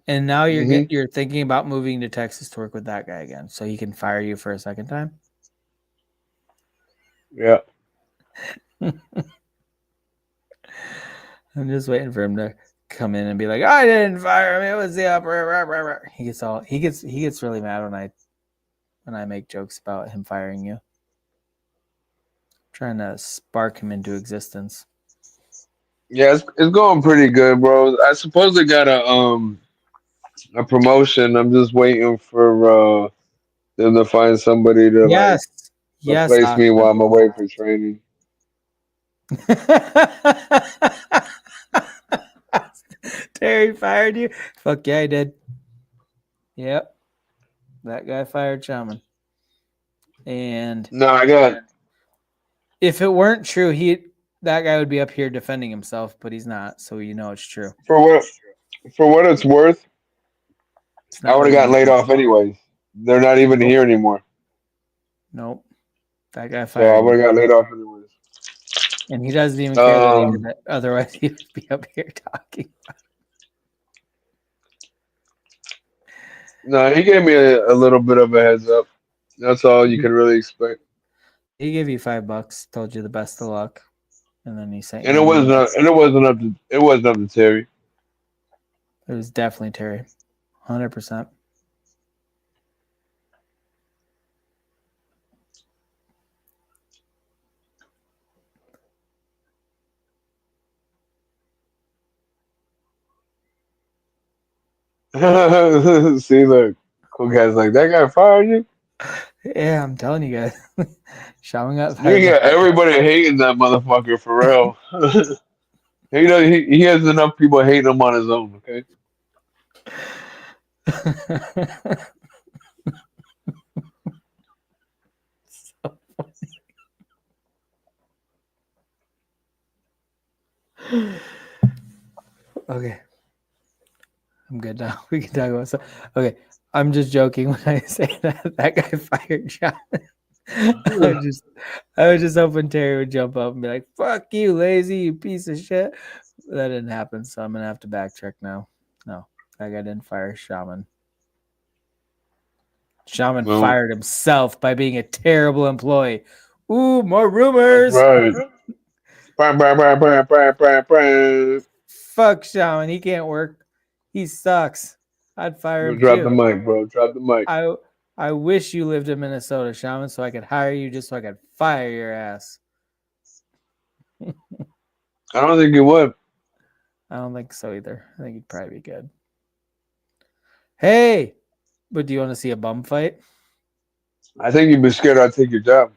And now you're thinking about moving to Texas to work with that guy again, so he can fire you for a second time. Yeah. I'm just waiting for him to come in and be like, "I didn't fire him. It was the upper." He gets really mad when I make jokes about him firing you. I'm trying to spark him into existence. Yeah, it's going pretty good, bro. I suppose they got a promotion. I'm just waiting for them to find somebody to Yes, replace me while I'm away for training. Terry fired you? Fuck yeah, I did. Yep. That guy fired Shaman. And no, I got. If it weren't true, that guy would be up here defending himself, but he's not, so you know it's true. For what it's worth, I would have gotten laid off anyways. They're not even here anymore. Nope. That guy So I fired would have got laid off anyways. And he doesn't even care that he did it. Otherwise, he would be up here talking. No, he gave me a little bit of a heads up. That's all you could really expect. He gave you $5, told you the best of luck, and then he sent you. And it wasn't up to Terry. It was definitely Terry, 100%. See, look, cool guys like that guy fired you. Yeah, I'm telling you guys, Shaman got You fired. got everybody hating that motherfucker for real. He has enough people hating him on his own. Okay. So funny. Okay. I'm good now. We can talk about stuff. Okay. I'm just joking when I say that guy fired Shaman. I was just hoping Terry would jump up and be like, "Fuck you, Lazy, you piece of shit." That didn't happen, so I'm gonna have to backtrack now. No, that guy didn't fire Shaman. Shaman fired himself by being a terrible employee. Ooh, more rumors. That's right. Fuck Shaman. He can't work. He sucks. I'd fire him Drop too. the mic, bro. Drop the mic. I wish you lived in Minnesota, Shaman, so I could hire you just so I could fire your ass. I don't think you would. I don't think so either. I think you'd probably be good. Hey, but do you want to see a bum fight? I think you'd be scared I'd take your job.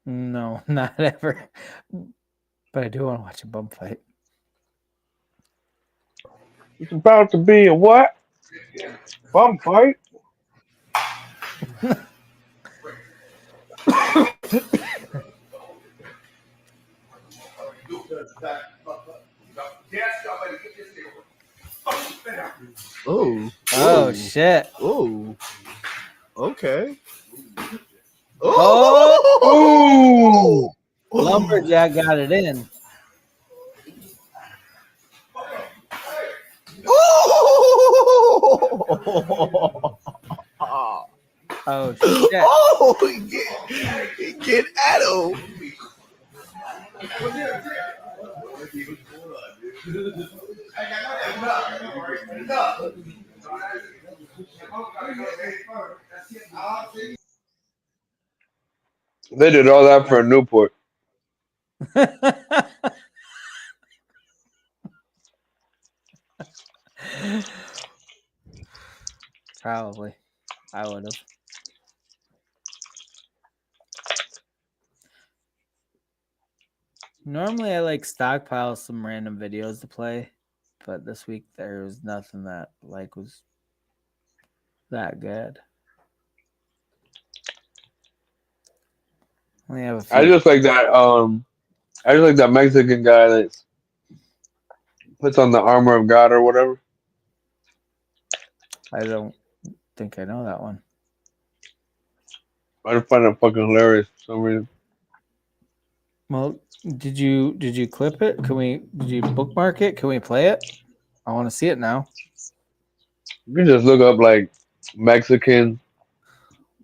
No, not ever. But I do want to watch a bum fight. It's about to be a what? Bum fight? Oh. Oh shit. Oh. Okay. Oh! Lumberjack got it in. Oh shit! Oh, he get Adam. They did all that for a Newport. Probably, I would have. Normally, I like stockpile some random videos to play, but this week there was nothing that like was that good. Only have a few. I just like that. I just like that Mexican guy that puts on the armor of God or whatever. I don't think I know that one. I just find it fucking hilarious for some reason. Well, did you clip it? Did you bookmark it? Can we play it? I want to see it now. You can just look up like Mexican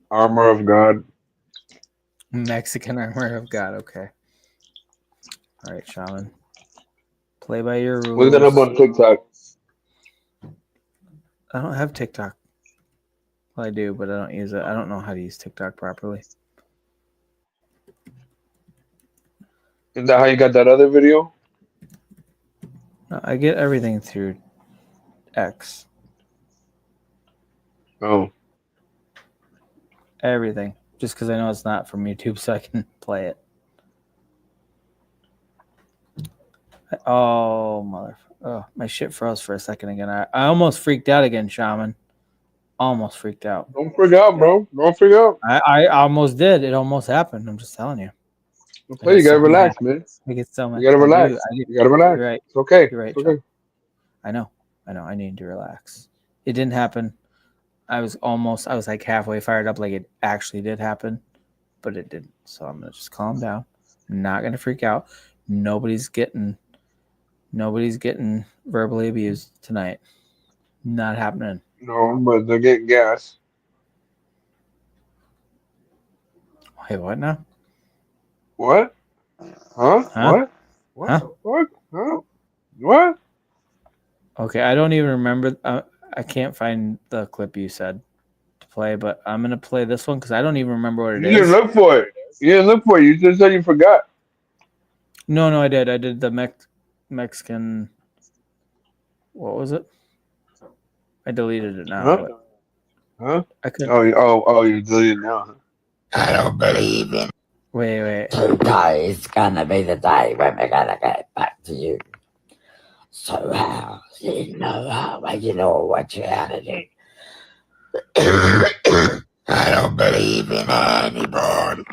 armor of God. Mexican armor of God. Okay. All right, Shaman. Play by your rules. Look that up on TikTok. I don't have TikTok. Well, I do, but I don't use it. I don't know how to use TikTok properly. Is that how you got that other video? No, I get everything through X. Oh. Everything. Just because I know it's not from YouTube, so I can play it. Oh, mother. Oh, my shit froze for a second again. I almost freaked out again, Shaman. Almost freaked out. Don't freak out, bro. Don't freak out. I almost did. It almost happened. I'm just telling you. Play, you gotta relax, man. I get so much. You gotta relax. I do. You gotta relax. You're right. It's okay. You're right. It's okay. I know. I need to relax. It didn't happen. I was like halfway fired up like it actually did happen, but it didn't. So I'm going to just calm down. I'm not going to freak out. Nobody's getting verbally abused tonight. Not happening. No, but they're getting gas. Hey, what now? What? Huh? What? What? Huh? What? Huh? What? Okay, I don't even remember. I can't find the clip you said to play, but I'm going to play this one because I don't even remember what it is. You didn't look for it. You didn't look for it. You just said you forgot. No, I did. I did the Mexican. What was it? I deleted it now. Huh? But Huh? I couldn't. Oh, you deleted it now. Huh? I don't believe in. Wait. Today's gonna be the day when we're gonna get back to you. So how you know what you had to do? I don't believe in anybody.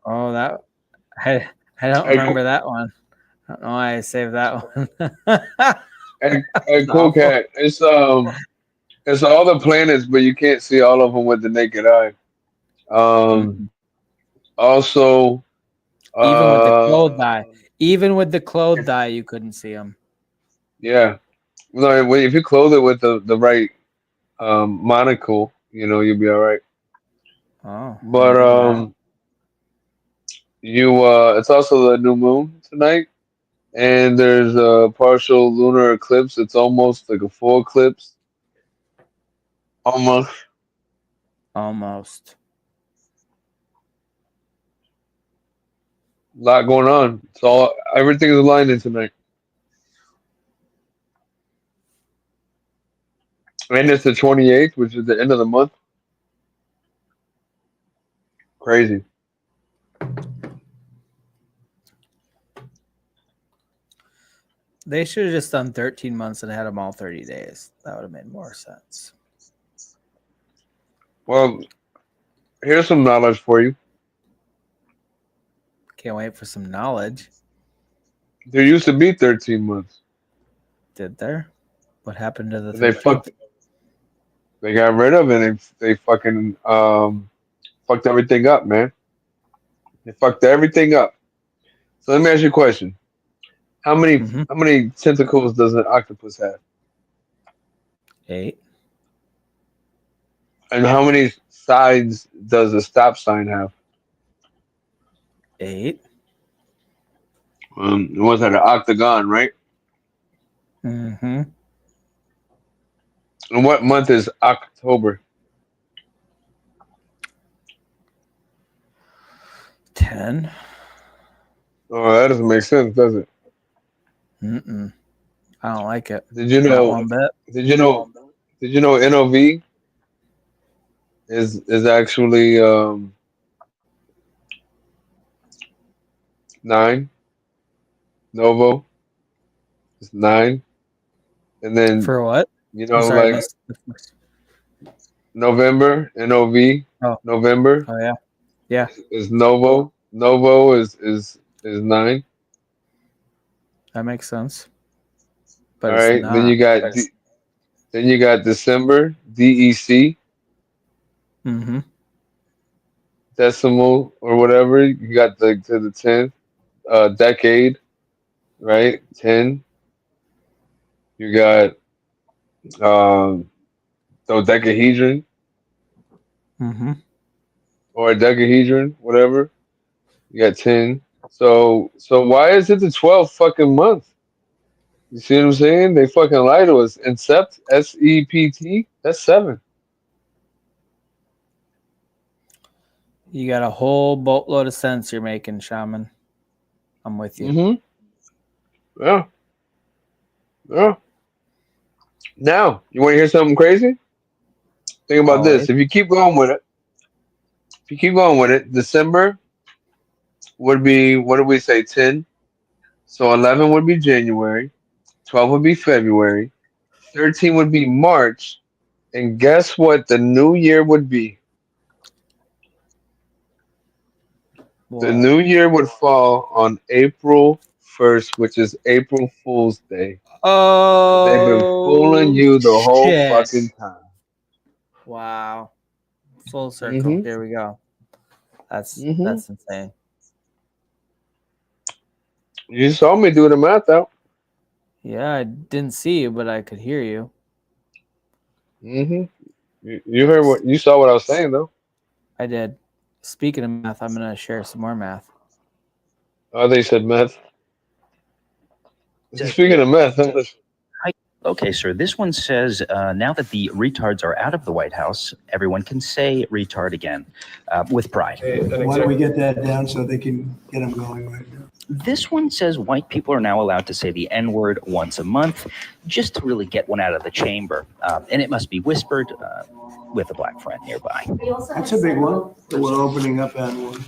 Oh, that I don't remember that one. I don't know why I saved that one. Hey, Cool Cat. It's all the planets, but you can't see all of them with the naked eye. Also, even with the clothed eye, you couldn't see them. Yeah. No, if you clothe it with the right monocle, you'll be all right. Oh, But it's also the new moon tonight, and there's a partial lunar eclipse. It's almost like a full eclipse. Almost. A lot going on. Everything is aligning tonight. And it's the 28th, which is the end of the month. Crazy. They should have just done 13 months and had them all 30 days. That would have made more sense. Well, here's some knowledge for you. Can't wait for some knowledge. There used to be 13 months. Did there? What happened to the 13th? They got rid of it. They fucking Fucked everything up, man. They fucked everything up. So let me ask you a question. How many tentacles does an octopus have? 8. And how many sides does a stop sign have? 8. It was at an octagon, right? Mm-hmm. And what month is October? 10. Oh, that doesn't make sense, does it? Mm-mm. I don't like it. Did you Not know? one bit. Did you know? Did you know NOV is actually 9? Novo is 9, and then For what? you I'm know sorry, I like missed the first. November NOV Oh. November Oh, yeah. Yeah. is Novo. Novo is 9. That makes sense. But All it's right. not. Then you got December DEC Mm-hmm. decimal or whatever. You got to the 10th decade, right? 10. You got dodecahedron Mm-hmm. or a decahedron, whatever. You got 10. So why is it the 12th fucking month? You see what I'm saying? They fucking lied to us. Incept, SEPT, that's 7. You got a whole boatload of sense you're making, Shaman. I'm with you. Mm-hmm. Yeah. Yeah. Now, you want to hear something crazy? Think about this. Always. If you keep going with it, December would be, what did we say, 10? So 11 would be January, 12 would be February, 13 would be March, and guess what the new year would be? The What? new year would fall on April 1st, which is April Fool's Day. So they've been fooling Oh, you the whole shit. fucking time. Wow. Full circle. Mm-hmm. Here we go. That's Mm-hmm. insane. You saw me do the math out. Yeah, I didn't see you, but I could hear you. Mm-hmm. You heard what you saw what I was saying though. I did. Speaking of math, I'm gonna share some more math. Oh, they said meth. Speaking of meth, Okay, sir. This one says, now that the retards are out of the White House, everyone can say retard again with pride. Why don't we get that down so they can get them going right now? This one says white people are now allowed to say the N-word once a month, just to really get one out of the chamber. And it must be whispered with a black friend nearby. That's a big one. We're opening up on one.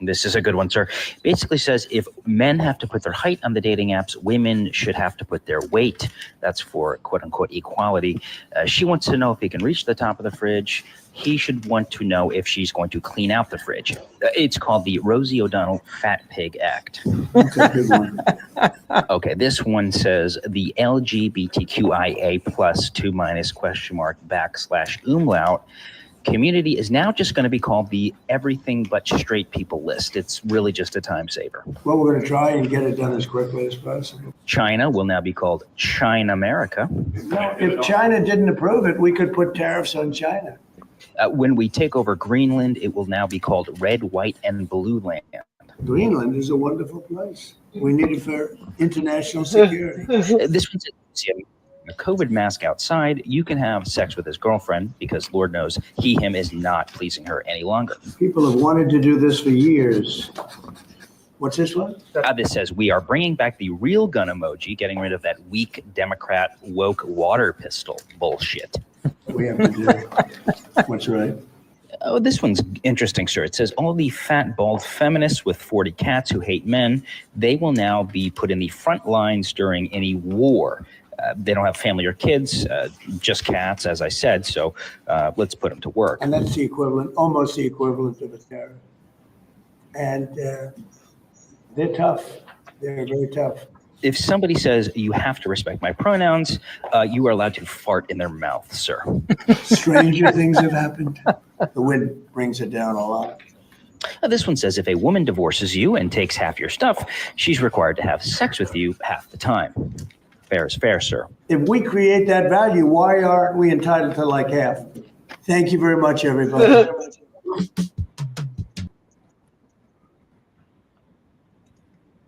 This is a good one, sir. Basically says if men have to put their height on the dating apps, women should have to put their weight. That's for quote-unquote equality. She wants to know if he can reach the top of the fridge. He should want to know if she's going to clean out the fridge. It's called the Rosie O'Donnell Fat Pig Act. That's a good one. Okay, this one says the LGBTQIA plus 2- umlaut community is now just going to be called the everything but straight people list. It's really just a time saver. Well, we're going to try and get it done as quickly as possible. China will now be called China America. No, if China didn't approve it, we could put tariffs on China. When we take over Greenland, it will now be called Red, White, and Blue Land. Greenland is a wonderful place. We need it for international security. This one's a COVID mask outside. You can have sex with his girlfriend because Lord knows him is not pleasing her any longer. People have wanted to do this for years. What's this one? This says we are bringing back the real gun emoji, getting rid of that weak Democrat woke water pistol bullshit. We have to do. What's right? Oh, this one's interesting, sir. It says all the fat, bald feminists with 40 cats who hate men, they will now be put in the front lines during any war. They don't have family or kids, just cats, as I said. So let's put them to work. And that's the equivalent, almost the equivalent of a terror. And they're tough. They're very tough. If somebody says you have to respect my pronouns, you are allowed to fart in their mouth, sir. Stranger things have happened. The wind brings it down a lot. This one says if a woman divorces you and takes half your stuff, she's required to have sex with you half the time. Fair is fair, sir. If we create that value, why aren't we entitled to like half? Thank you very much, everybody.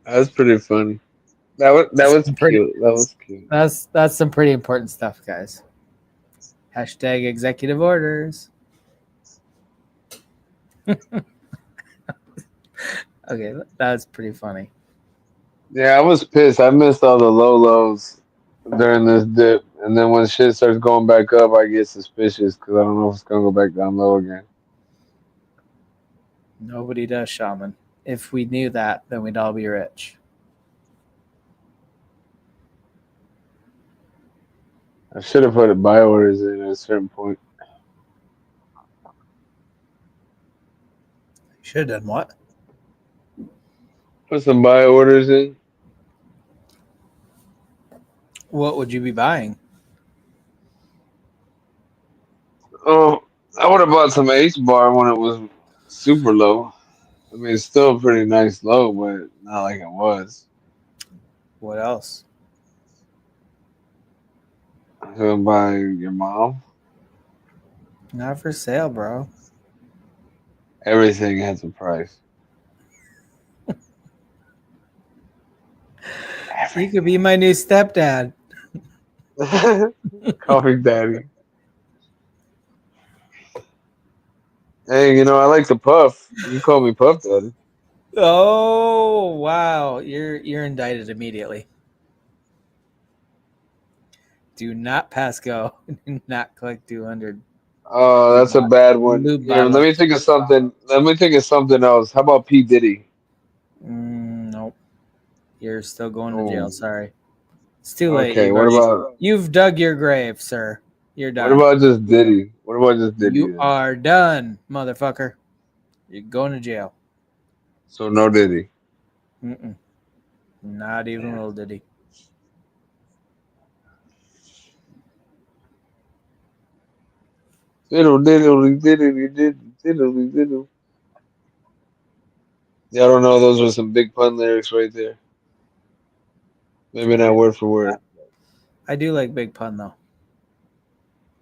That's pretty funny. That was pretty- cute. That was cute. That's some pretty important stuff, guys. Hashtag executive orders. Okay, that's pretty funny. Yeah, I was pissed. I missed all the low lows during this dip, and then when shit starts going back up, I get suspicious because I don't know if it's gonna go back down low again. Nobody does, Shaman. If we knew that, then we'd all be rich. I should have put buy orders in at a certain point. Should have done what? Put some buy orders in. What would you be buying? Oh, I would have bought some H bar when it was super low. I mean, it's still a pretty nice low, but not like it was. What else? I'm gonna buy your mom. Not for sale, bro. Everything has a price. You could be my new stepdad. Call me daddy. Hey, I like the puff. You call me Puff Daddy. Oh wow, you're indicted immediately. Do not pass go. Do not collect 200. Oh, that's a bad one. Lube Here, let bottle. me think of something. Let me think of something else. How about P. Diddy? Nope. You're still going to Oh. jail. Sorry. It's too late. Okay, what about You've dug your grave, sir. You're done. what about just Diddy? What about just Diddy? You then? are done, motherfucker. You're going to jail. So no Diddy. Mm-mm. Not even little Diddy. Diddle, diddle, diddle, diddle, diddle, diddle. Yeah, I don't know. Those were some big pun lyrics right there. Maybe not word for word. I do like Big Pun though.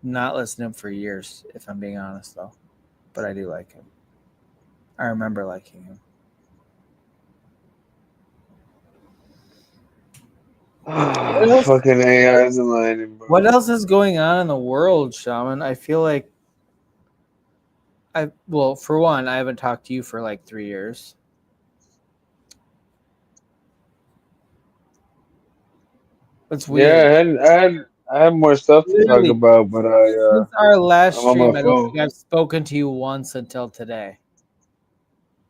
Not listened to him for years, if I'm being honest though. But I do like him. I remember liking him. Fucking AI's aligning, bro. What else is going on in the world, Shaman? I feel like for one, I haven't talked to you for like 3 years. That's weird. Yeah, I had more stuff to talk about, but Since our last I'm on stream, my I don't phone. think I've spoken to you once until today.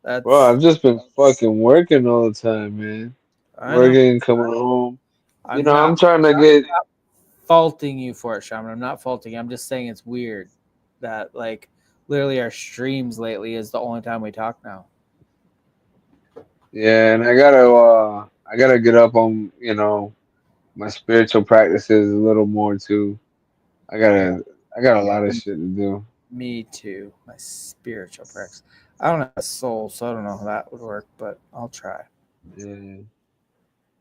That's Bro, I've just been fucking working all the time, man. I know. Working, coming home. I'm I'm not trying to get. faulting you for it, Shaman. I'm not faulting you. I'm just saying it's weird that like literally our streams lately is the only time we talk now. Yeah, and I gotta get up on my spiritual practices a little more too. I got a lot of shit to do. Me too. My spiritual practice. I don't have a soul, so I don't know how that would work, but I'll try. Yeah.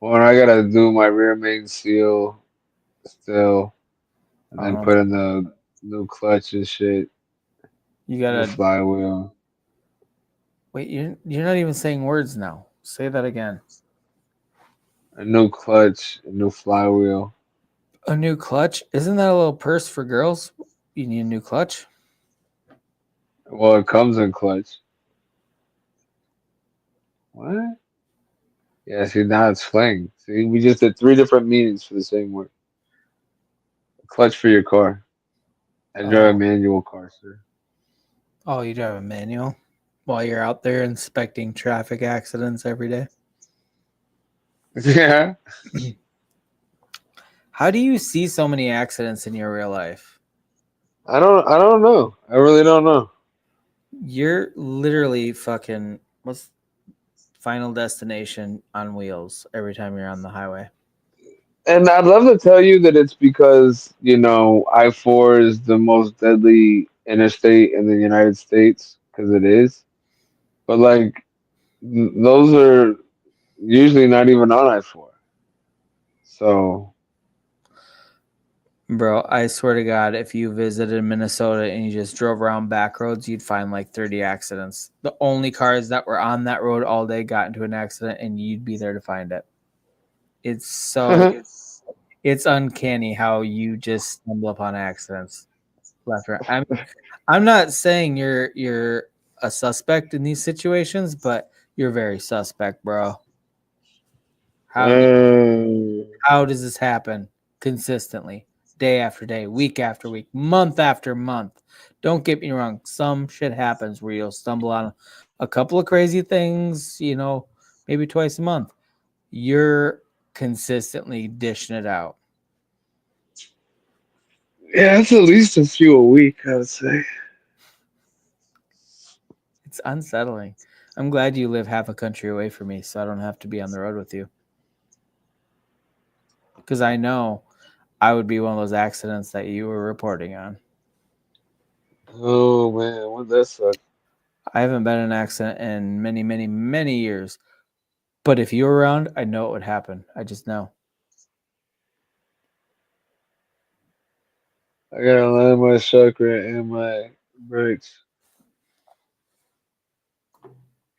Well, I gotta do my rear main seal still, and then put in the new clutch and shit. You New gotta flywheel. wait. You're not even saying words now. Say that again. A new clutch, a new flywheel. A new clutch? Isn't that a little purse for girls? You need a new clutch. Well, it comes in clutch. What? Yeah, see, now it's fling. See, we just did 3 different meanings for the same word. Clutch for your car. I drive a manual car, sir. Oh, you drive a manual while you're out there inspecting traffic accidents every day? Yeah. How do you see so many accidents in your real life? I don't know. I really don't know. You're literally fucking what's Final Destination on wheels every time you're on the highway. And I'd love to tell you that it's because, I-4 is the most deadly interstate in the United States because it is. But like those are usually not even on I-4. So Bro, I swear to God, if you visited Minnesota and you just drove around back roads, you'd find like 30 accidents. The only cars that were on that road all day got into an accident, and you'd be there to find it. It's so it's uncanny how you just stumble upon accidents left right. I'm not saying you're a suspect in these situations, but you're very suspect, bro. How does this happen consistently, day after day, week after week, month after month? Don't get me wrong. Some shit happens where you'll stumble on a couple of crazy things, maybe twice a month. You're consistently dishing it out. yeah, it's at least a few a week, I would say. It's unsettling. I'm glad you live half a country away from me, so I don't have to be on the road with you. Because I know I would be one of those accidents that you were reporting on. Oh man, what that suck? I haven't been in an accident in many, many, many years. But if you were around, I know it would happen. I just know. I gotta line my chakra and my brakes.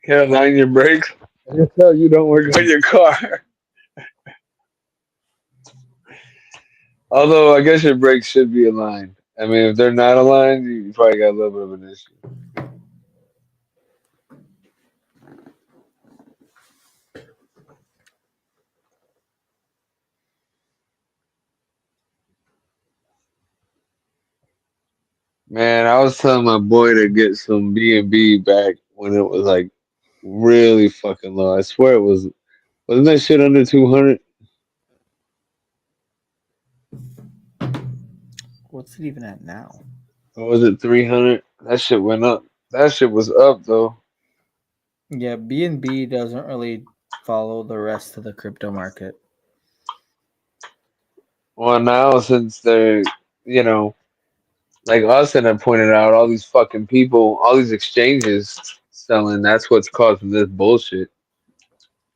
Can't line your brakes. I can tell you don't work on your car. Although I guess your brakes should be aligned. I mean, if they're not aligned, you probably got a little bit of an issue. Man, I was telling my boy to get some B&B back when it was like really fucking low. I swear it was. Wasn't that shit under 200? What's it even at now? Or was it 300? That shit went up. That shit was up though. Yeah, B&B doesn't really follow the rest of the crypto market. Well, now since they're, you know, like Austin had pointed out, all these fucking people, all these exchanges selling. That's what's causing this bullshit.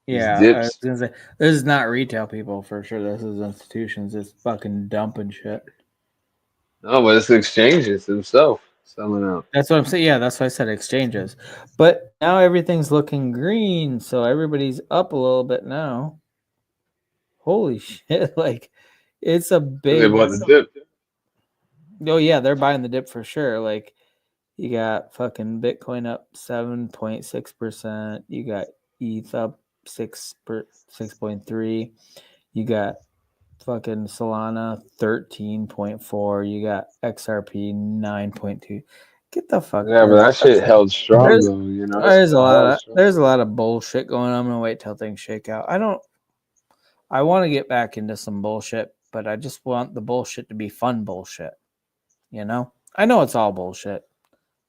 These Yeah, I was dips. gonna say this is not retail people for sure. This is institutions just fucking dumping shit. No, but it's the exchanges themselves selling out. That's what I'm saying. Yeah, that's why I said exchanges. But now everything's looking green, so everybody's up a little bit now. Holy shit! Like, it's a They big. bought the dip. Oh yeah, they're buying the dip for sure. Like, you got fucking Bitcoin up 7.6%. You got ETH up 6.3. You got fucking Solana 13.4. You got XRP 9.2. Get the fuck. Yeah, but that shit held strong though. You know, it There's a still lot held of strong. there's a lot of bullshit going on. I'm gonna wait till things shake out. I want to get back into some bullshit, but I just want the bullshit to be fun bullshit. I know it's all bullshit.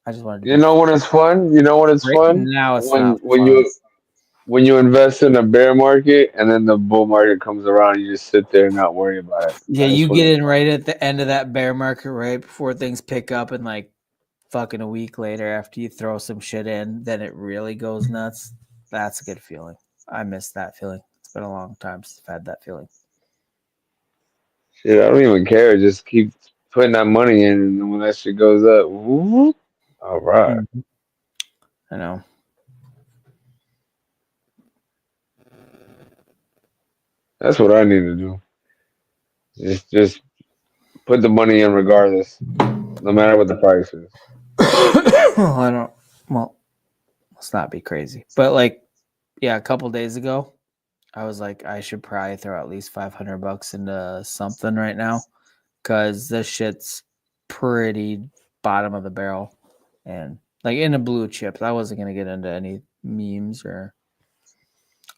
I just wanted to You be know when it's fun? You know when it's right fun? now. It's When not when fun. you invest in a bear market and then the bull market comes around, you just sit there and not worry about it. Yeah, That's you when get it's in fun. right at the end of that bear market, right before things pick up, and like fucking a week later, after you throw some shit in, then it really goes nuts. That's a good feeling. I miss that feeling. It's been a long time since I've had that feeling. Shit, I don't even care. Just keep putting that money in, and then when that shit goes up, whoop, all right. Mhm. I know. That's what I need to do. Just put the money in regardless, no matter what the price is. I don't. Well, let's not be crazy, but like, yeah, a couple days ago, I was like, I should probably throw at least $500 into something right now, because this shit's pretty bottom of the barrel, and like in the blue chips, I wasn't gonna get into any memes, or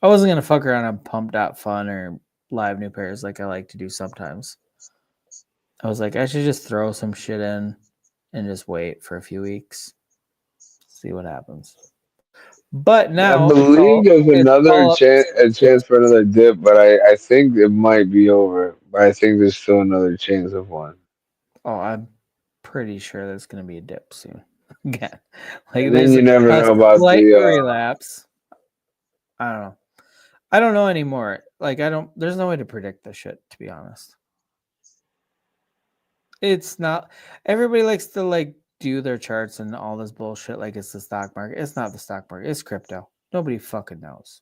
I wasn't gonna fuck around on Pump.Fun or Live New Pairs like I like to do sometimes. I was like, I should just throw some shit in and just wait for a few weeks, see what happens. But I now believe there's it's another all up. chance, a chance for another dip, but I think it might be over. But I think there's still another chance of one. Oh, pretty sure there's going to be a dip soon. Again, like And then there's you never a know about slight the relapse. I don't know. I don't know anymore. Like there's no way to predict this shit, to be honest. It's not, everybody likes to like do their charts and all this bullshit like it's the stock market. It's not the stock market, it's crypto. Nobody fucking knows.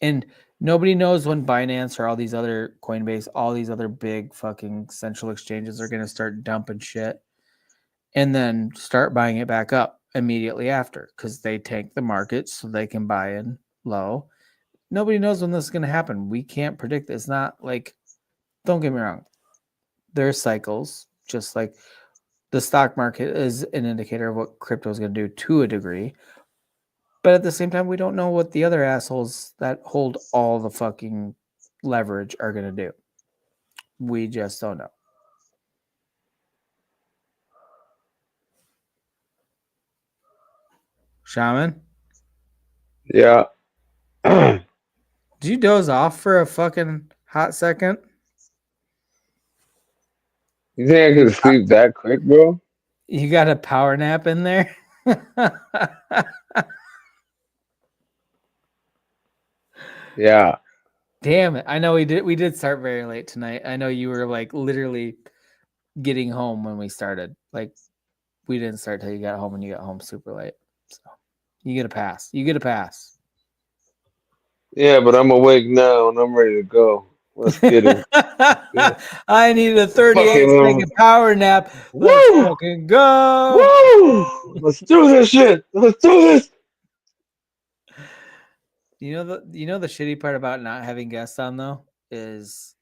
And nobody knows when Binance or all these other Coinbase, all these other big fucking central exchanges are going to start dumping shit and then start buying it back up immediately after because they tank the market so they can buy in low. Nobody knows when this is going to happen. We can't predict. It's not like, don't get me wrong, there's cycles, just like the stock market is an indicator of what crypto is going to do to a degree. But at the same time, we don't know what the other assholes that hold all the fucking leverage are going to do. We just don't know. Shaman? Yeah. Did you doze off for a fucking hot second? You think I could sleep that quick, bro? You got a power nap in there? Yeah. Damn it. I know we did start very late tonight. I know you were like literally getting home when we started. Like we didn't start till you got home and you got home super late. So you get a pass. You get a pass. Yeah, but I'm awake now and I'm ready to go. Let's get it. I need a 38-second power nap. Let's Woo! fucking go. Woo! Let's do this shit. Let's do this. You know the shitty part about not having guests on though is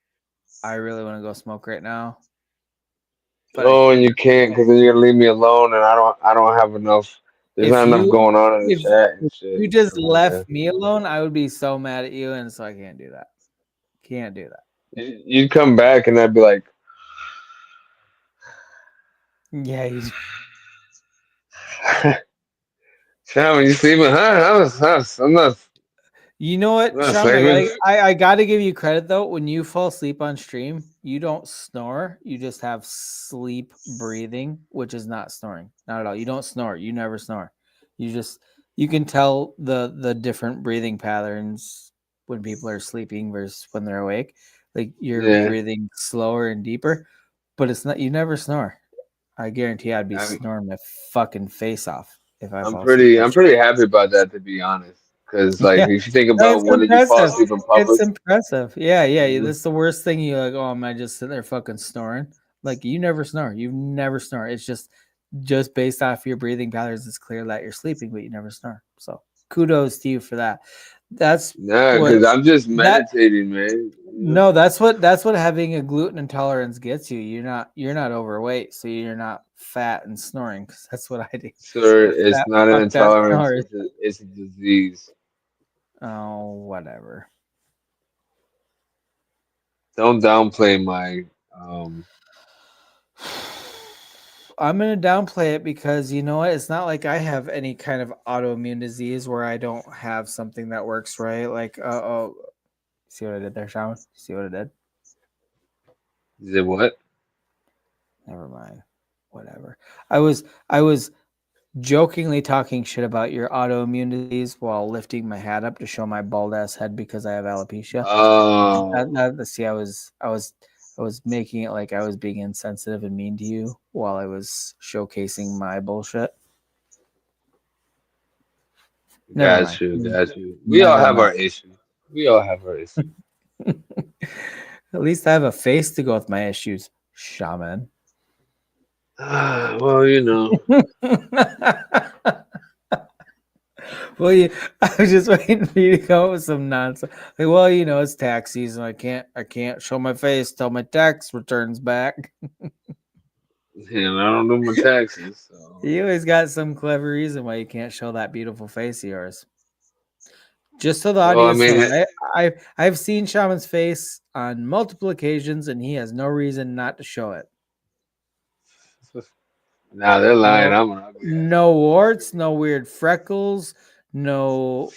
I really want to go smoke right now. But Oh, and you can't because then you're gonna leave me alone, and I don't have enough. There's not enough going on in the chat and if shit. you just Oh, left man. me alone, I would be so mad at you, and so I can't do that. Can't do that. You'd come back, and I'd be like, Yeah, Shaman, you sleeping? Huh? I'm not. you know what, I'm not Sean? sleeping. I got to give you credit though. When you fall asleep on stream, you don't snore. You just have sleep breathing, which is not snoring. Not at all. You don't snore. You never snore. You can tell the different breathing patterns when people are sleeping versus when they're awake. Like you're breathing slower and deeper, but it's not. You never snore. I guarantee I'd be snoring my fucking face off if I fall asleep. I'm pretty happy about that, to be honest. Because like, Yeah. if you think No, about when did you fall asleep in public? It's impressive. Yeah. Mhm. That's the worst thing. You like, oh, am I just sitting there fucking snoring? Like you never snore. You never snore. It's just based off your breathing patterns. It's clear that you're sleeping, but you never snore. So kudos to you for that. That's because I'm just meditating, man. No, that's what having a gluten intolerance gets you. You're not overweight, so you're not fat and snoring. Because that's what I do. Sir, it's Fat, not an fuck that intolerance. snores. It's a disease. Oh, whatever. Don't downplay my. I'm gonna downplay it because you know what? It's not like I have any kind of autoimmune disease where I don't have something that works right. Like, see what I did there, Shaman? See what I did? Is it what? Never mind. Whatever. I was jokingly talking shit about your autoimmune disease while lifting my hat up to show my bald ass head because I have alopecia. Oh. See, I was making it like I was being insensitive and mean to you while I was showcasing my bullshit. Got you. We all have our issues. At least I have a face to go with my issues, Shaman. Well, you know. Well, I was just waiting for you to come up with some nonsense. Like, well, you know, it's tax season. I can't show my face till my tax returns back. And I don't do my taxes. So. You always got some clever reason why you can't show that beautiful face of yours. Just so the audience knows, I've seen Shaman's face on multiple occasions, and he has no reason not to show it. Nah, they're lying. I'm an ugly. No warts, no weird freckles, no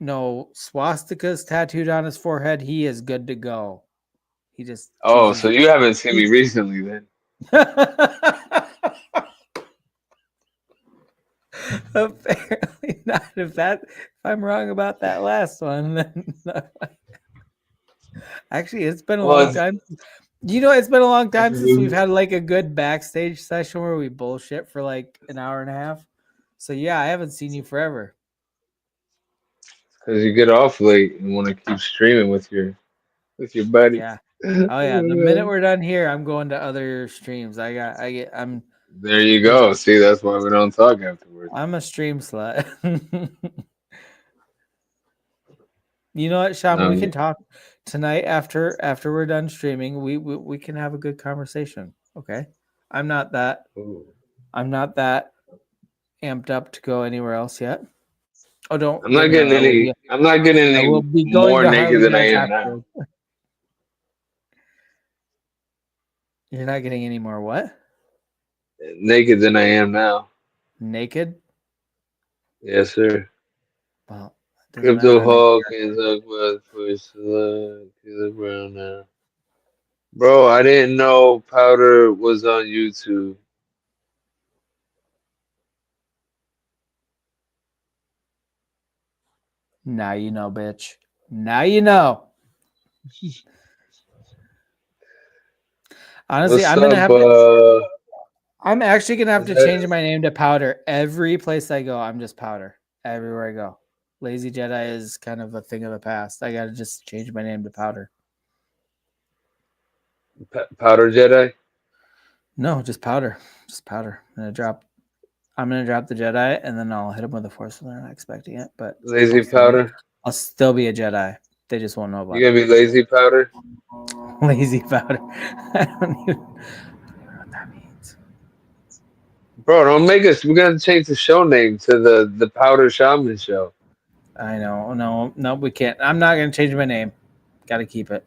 swastikas tattooed on his forehead. He is good to go. He just so you haven't seen me recently then? Apparently not. If I'm wrong about that last one, then actually, it's been a long time. It's been a long time since we've had like a good backstage session where we bullshit for like an hour and a half. So yeah, I haven't seen you forever. Because you get off late and want to keep streaming with your buddy. Yeah. Oh yeah. The minute we're done here, I'm going to other streams. I'm There you go. See, that's why we don't talk afterwards. I'm a stream slut. You know what, Shaman? We can talk tonight after we're done streaming. We can have a good conversation. Okay. I'm not that amped up to go anywhere else yet. Oh, don't. I'm not getting any. I'm not getting any more naked than I am now. You're not getting any more what? Naked than I am now. Naked? Yes, sir. Well, Crypto Hawkins up with first look around now. Bro, I didn't know Powder was on YouTube. Now you know, bitch. Now you know. Honestly, I'm actually gonna have to change my name to Powder. Every place I go, I'm just Powder. Everywhere I go. Lazy Jedi is kind of a thing of the past. I gotta just change my name to Powder. Powder Jedi? No, just Powder. Just Powder. I'm gonna drop the Jedi and then I'll hit him with the Force when they're not expecting it. But Lazy Powder? I'll still be a Jedi. They just won't know about it. You gonna be Lazy Powder? Lazy Powder. I don't even know what that means. Bro, don't make us. We're gonna change the show name to the Powder Shaman Show. I know. No, we can't. I'm not gonna change my name. Gotta keep it.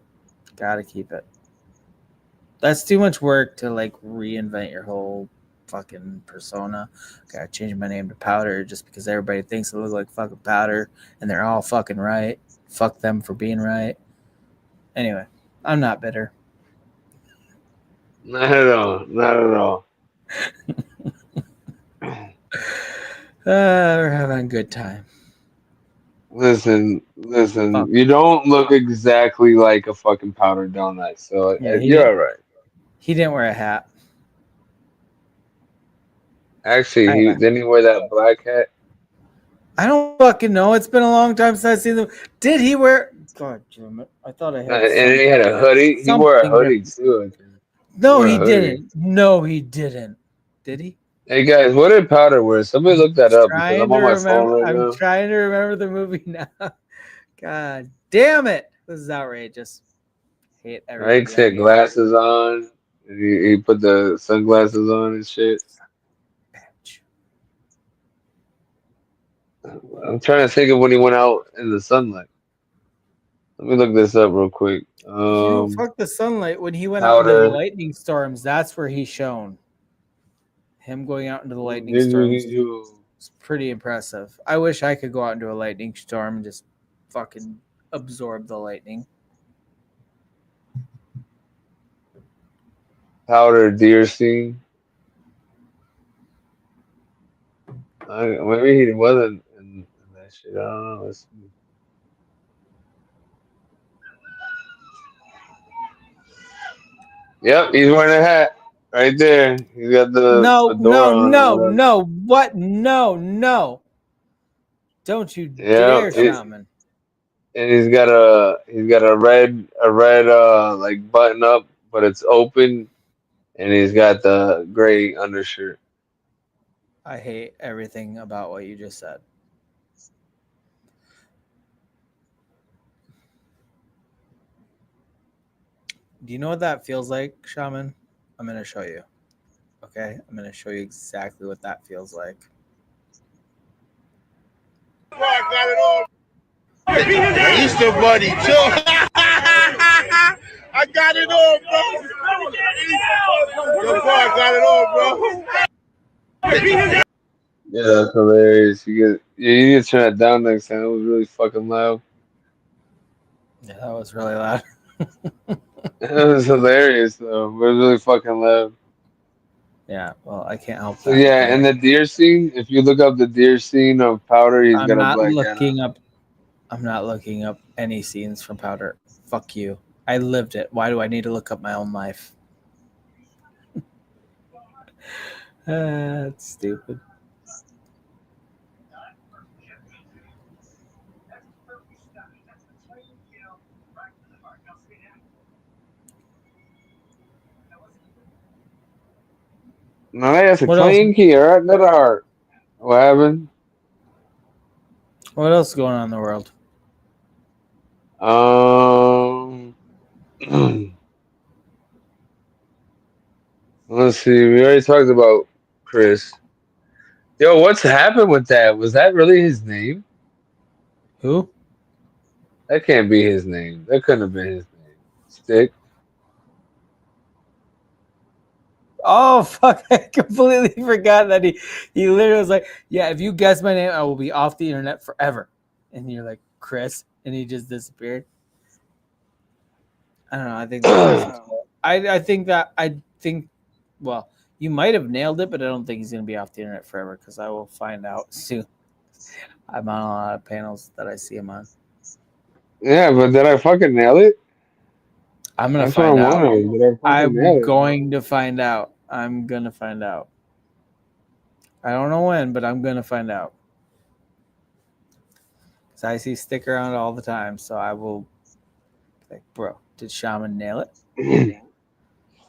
That's too much work to like reinvent your whole fucking persona. Gotta change my name to Powder just because everybody thinks I look like fucking Powder and they're all fucking right. Fuck them for being right. Anyway, I'm not bitter. Not at all. Not at all. We're having a good time. Listen. You don't look exactly like a fucking Powder donut, so you're all right. He didn't wear a hat. Actually, didn't he wear that black hat? I don't fucking know. It's been a long time since I've seen them. Did he wear? God damn it! I thought I had. And he had a hoodie. He wore a hoodie too. No, he didn't. No, he didn't. Did he? Hey guys, what did Powder wear? Somebody look that up because I'm on my phone right now. I'm trying to remember the movie now. God damn it! This is outrageous. Hate everybody. Ike had glasses on. He put the sunglasses on and shit. I'm trying to think of when he went out in the sunlight. Let me look this up real quick. Fuck the sunlight. When he went out into the lightning storms, that's where he's shown. Him going out into the lightning storms is pretty impressive. I wish I could go out into a lightning storm and just fucking absorb the lightning. Powder deer scene. Maybe he wasn't in that shit. I don't know. Let's see. Yep, he's wearing a hat right there. He's got the fedora on. No. Don't you dare, Shaman. And he's got a red like button up, but it's open, and he's got the gray undershirt. I hate everything about what you just said. Do you know what that feels like, Shaman? I'm going to show you. Okay? I'm going to show you exactly what that feels like. I got it all. Easter Bunny, too. I got it all, bro. Yo, boy, I got it all, bro. Yeah, that's hilarious. You need to turn that down next time. It was really fucking loud. Yeah, that was really loud. It was hilarious, though. It was really fucking loud. Yeah, well, I can't help So that. yeah, Okay? and the deer scene. If you look up the deer scene of Powder, he's I'm got a not black hat on. looking up. I'm not looking up any scenes from Powder. Fuck you. I lived it. Why do I need to look up my own life? That's stupid. No, that's a What else? clean key, all right? Not a heart. What happened? What else is going on in the world? Let's see. We already talked about Chris. Yo, what's happened with that? Was that really his name? Who? That can't be his name. That couldn't have been his name. Stick. Oh fuck! I completely forgot that he literally was like, "Yeah, if you guess my name, I will be off the internet forever." And you're like, "Chris," and he just disappeared. I don't know. I think that was. I think. Well, you might have nailed it, but I don't think he's gonna be off the internet forever because I will find out soon. I'm on a lot of panels that I see him on. Yeah, but did I fucking nail it? I'm gonna That's what find I'm out. wondering. Did I fucking nail I'm it? going to find out. I'm gonna find out. I don't know when, but I'm gonna find out. Because I see stick around all the time, so I will. Like, bro, did Shaman nail it?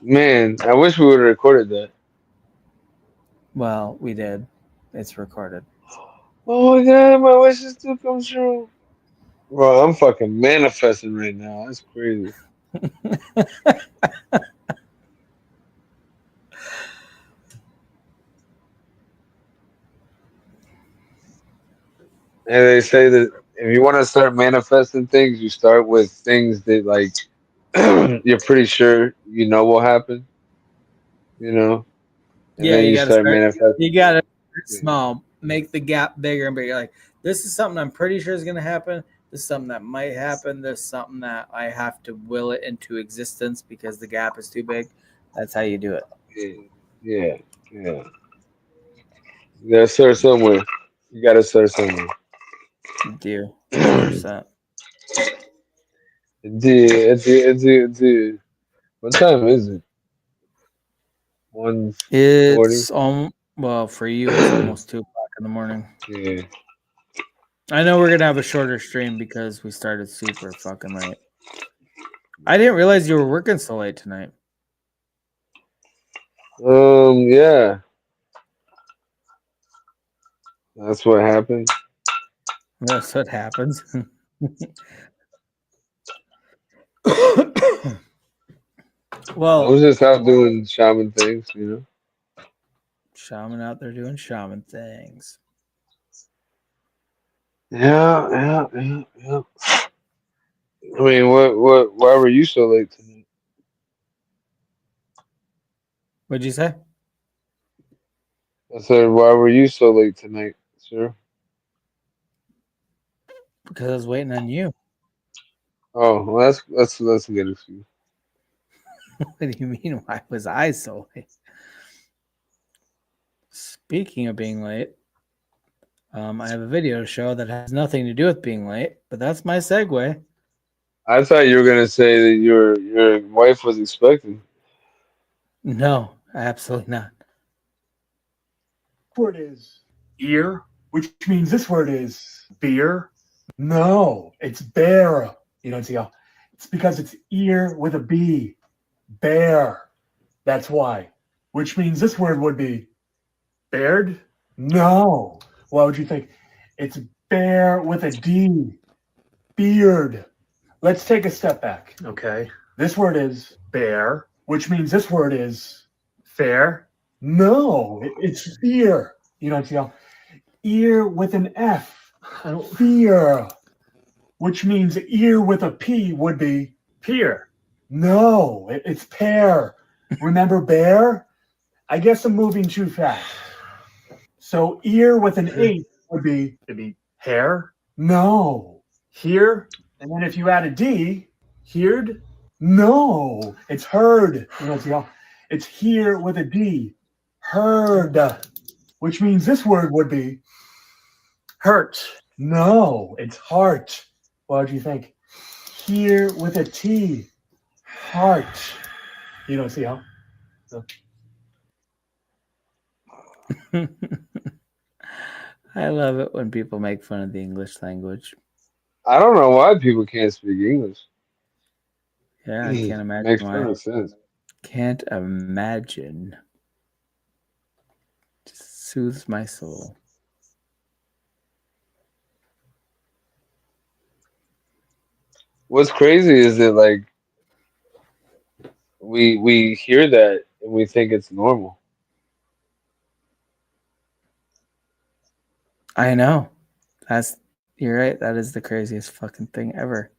Man, I wish we would have recorded that. Well, we did. It's recorded. Oh my god, my wishes do come true. Bro, I'm fucking manifesting right now. That's crazy. And they say that if you want to start manifesting things, you start with things that like you're pretty sure you know will happen. You know, and Yeah, then you you got to start start. manifesting. You got to start Yeah. small, make the gap bigger and bigger. Like, this is something I'm pretty sure is going to happen. This is something that might happen. This is something that I have to will it into existence because the gap is too big. That's how you do it. Yeah, yeah. You gotta start somewhere. You gotta start somewhere. You do 100%. Dude. What time is it? 1:40. It's well for you. It's almost 2:00 in the morning. Yeah. I know we're gonna have a shorter stream because we started super fucking late. I didn't realize you were working so late tonight. Yeah. That's what happened. That's what happens. I Well, was just out doing shaman things, you know. shaman out there doing shaman things. Yeah. I mean, why were you so late tonight? What'd you say? I said, why were you so late tonight, sir? Because I was waiting on you. Oh, well, that's a good excuse. What do you mean? Why was I so late? Speaking of being late, I have a video to show that has nothing to do with being late, but that's my segue. I thought you were gonna say that your wife was expecting. No, absolutely not. Word is ear, which means this word is beer. No, it's bear. You don't see how it's because it's ear with a B. Bear. That's why. Which means this word would be bared? No. What would you think? It's bear with a D. Beard. Let's take a step back. Okay. This word is bear, which means this word is fair. No, it's fear. You don't see how ear with an F. Fear. Which means ear with a P would be peer. No, it's pear. Remember bear? I guess I'm moving too fast. So ear with an H would be hair. No. Here. And then if you add a D, heard. No, it's heard. You know, see how it's here with a D. heard, which means this word would be hurt. No, it's heart. What do you think? Hear with a T. Heart. You don't see how? So. I love it when people make fun of the English language. I don't know why people can't speak English. Yeah, I can't imagine Makes why. perfect sense. Can't imagine. Just soothes my soul. What's crazy is that like we hear that and we think it's normal. I know. You're right. That is the craziest fucking thing ever.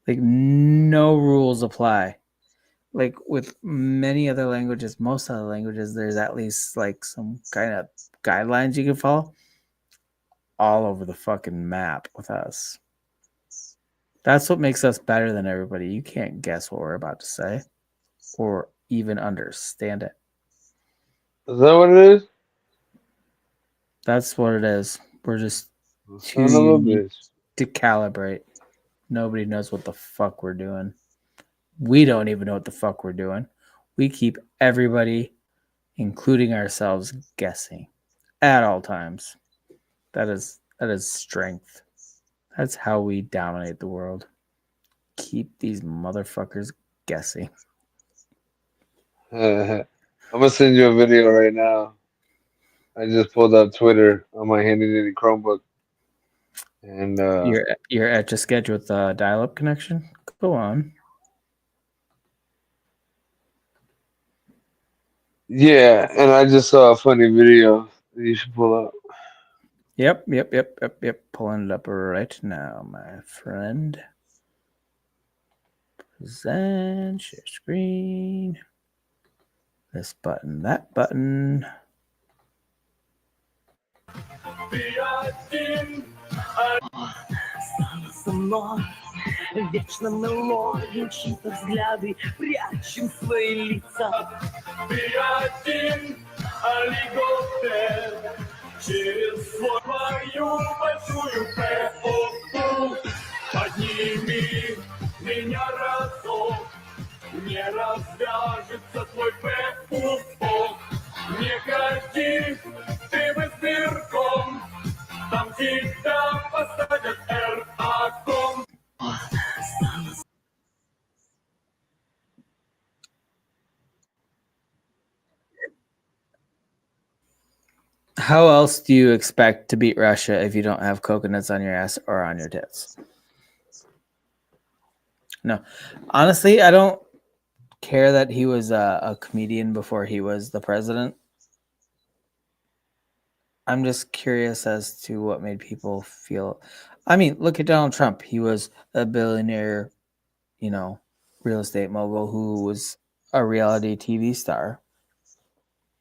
Like no rules apply. Like with many other languages, most other languages, there's at least like some kind of guidelines you can follow. All over the fucking map with us. That's what makes us better than everybody. You can't guess what we're about to say or even understand it. Is that what it is? That's what it is. We're just too Son of a unique bitch. to calibrate. Nobody knows what the fuck we're doing. We don't even know what the fuck we're doing. We keep everybody, including ourselves, guessing at all times. That is strength. That's how we dominate the world. Keep these motherfuckers guessing. I'm gonna send you a video right now. I just pulled up Twitter on my handy dandy Chromebook. And You're Etch a Sketch with a dial-up connection? Go on. yeah, and I just saw a funny video that you should pull up. Yep. Pulling it up right now, my friend. Present, share screen. This button, that button. Вечно мелодию, чьи-то взгляды, прячем свои лица. Ты один, аллиготер, через свою большую пепку. Подними меня разок, не развяжется твой пепку. Не ходи ты быстрком, там тебя посадят эр-аком. How else do you expect to beat Russia if you don't have coconuts on your ass or on your tits? No. Honestly, I don't care that he was a comedian before he was the president. I'm just curious as to what made people feel. I mean, look at Donald Trump. He was a billionaire, real estate mogul who was a reality TV star.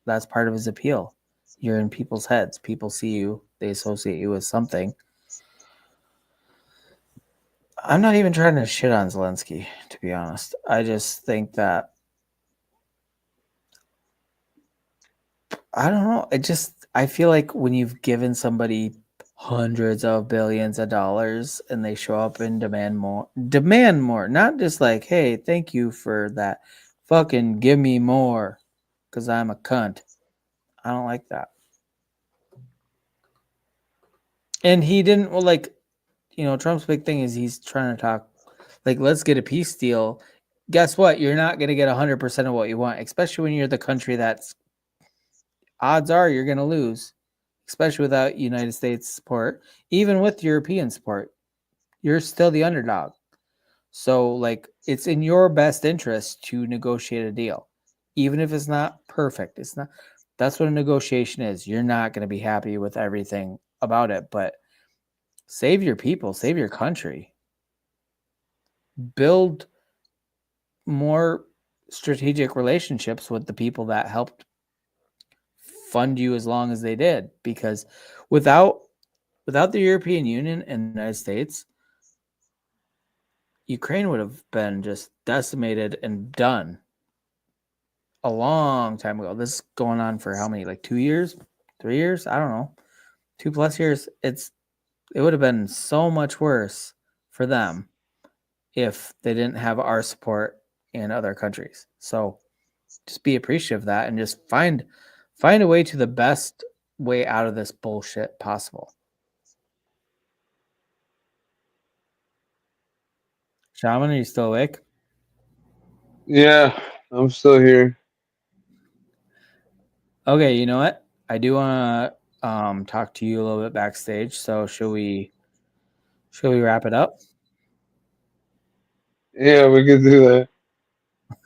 That's part of his appeal. You're in people's heads. People see you. They associate you with something. I'm not even trying to shit on Zelensky, to be honest. I just think that I don't know. I feel like when you've given somebody hundreds of billions of dollars and they show up and demand more, not just like, hey, thank you for that. Fucking give me more because I'm a cunt. I don't like that. And he didn't, Trump's big thing is he's trying to talk, like, let's get a peace deal. Guess what? You're not going to get 100% of what you want, especially when you're the country that's odds are you're going to lose, especially without United States support. Even with European support, you're still the underdog. So, like, it's in your best interest to negotiate a deal, even if it's not perfect. It's not. That's what a negotiation is. You're not going to be happy with everything about it, but save your people, save your country, build more strategic relationships with the people that helped fund you as long as they did, because without the European Union and the United States, Ukraine would have been just decimated and done. a long time ago. This is going on for how many? Like 2 years, 3 years? I don't know. 2+ years. It would have been so much worse for them if they didn't have our support in other countries. So just be appreciative of that and just find a way to the best way out of this bullshit possible. Shaman, are you still awake? Yeah, I'm still here. Okay, you know what? I do want to talk to you a little bit backstage. So should we wrap it up? Yeah, we can do that.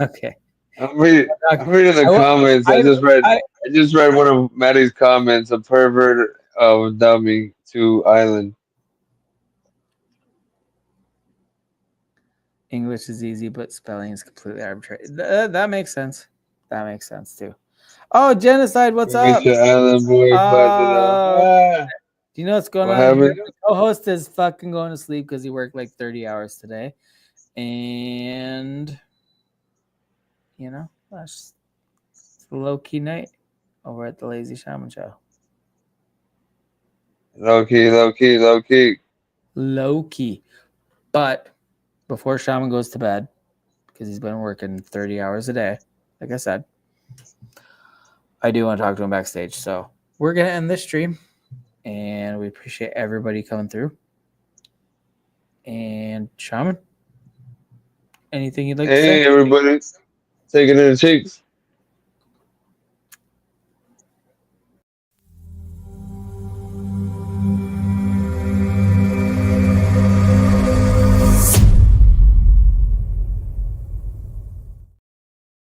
Okay. I'm reading the comments. I just read one of Maddie's comments. A pervert dummy to Island. English is easy, but spelling is completely arbitrary. That makes sense. That makes sense too. Oh, Genocide, what's up? Your Island boy, do you know what's going what on happened? here? My co-host is fucking going to sleep because he worked like 30 hours today. And, you know, it's a low-key night over at the Lazy Shaman Show. Low key, low key, low key. Low key. But before Shaman goes to bed, because he's been working 30 hours a day, like I said, I do want to talk to him backstage. So we're going to end this stream, and we appreciate everybody coming through. And Shaman, anything you'd like to say? Hey, everybody. Take it in the cheeks.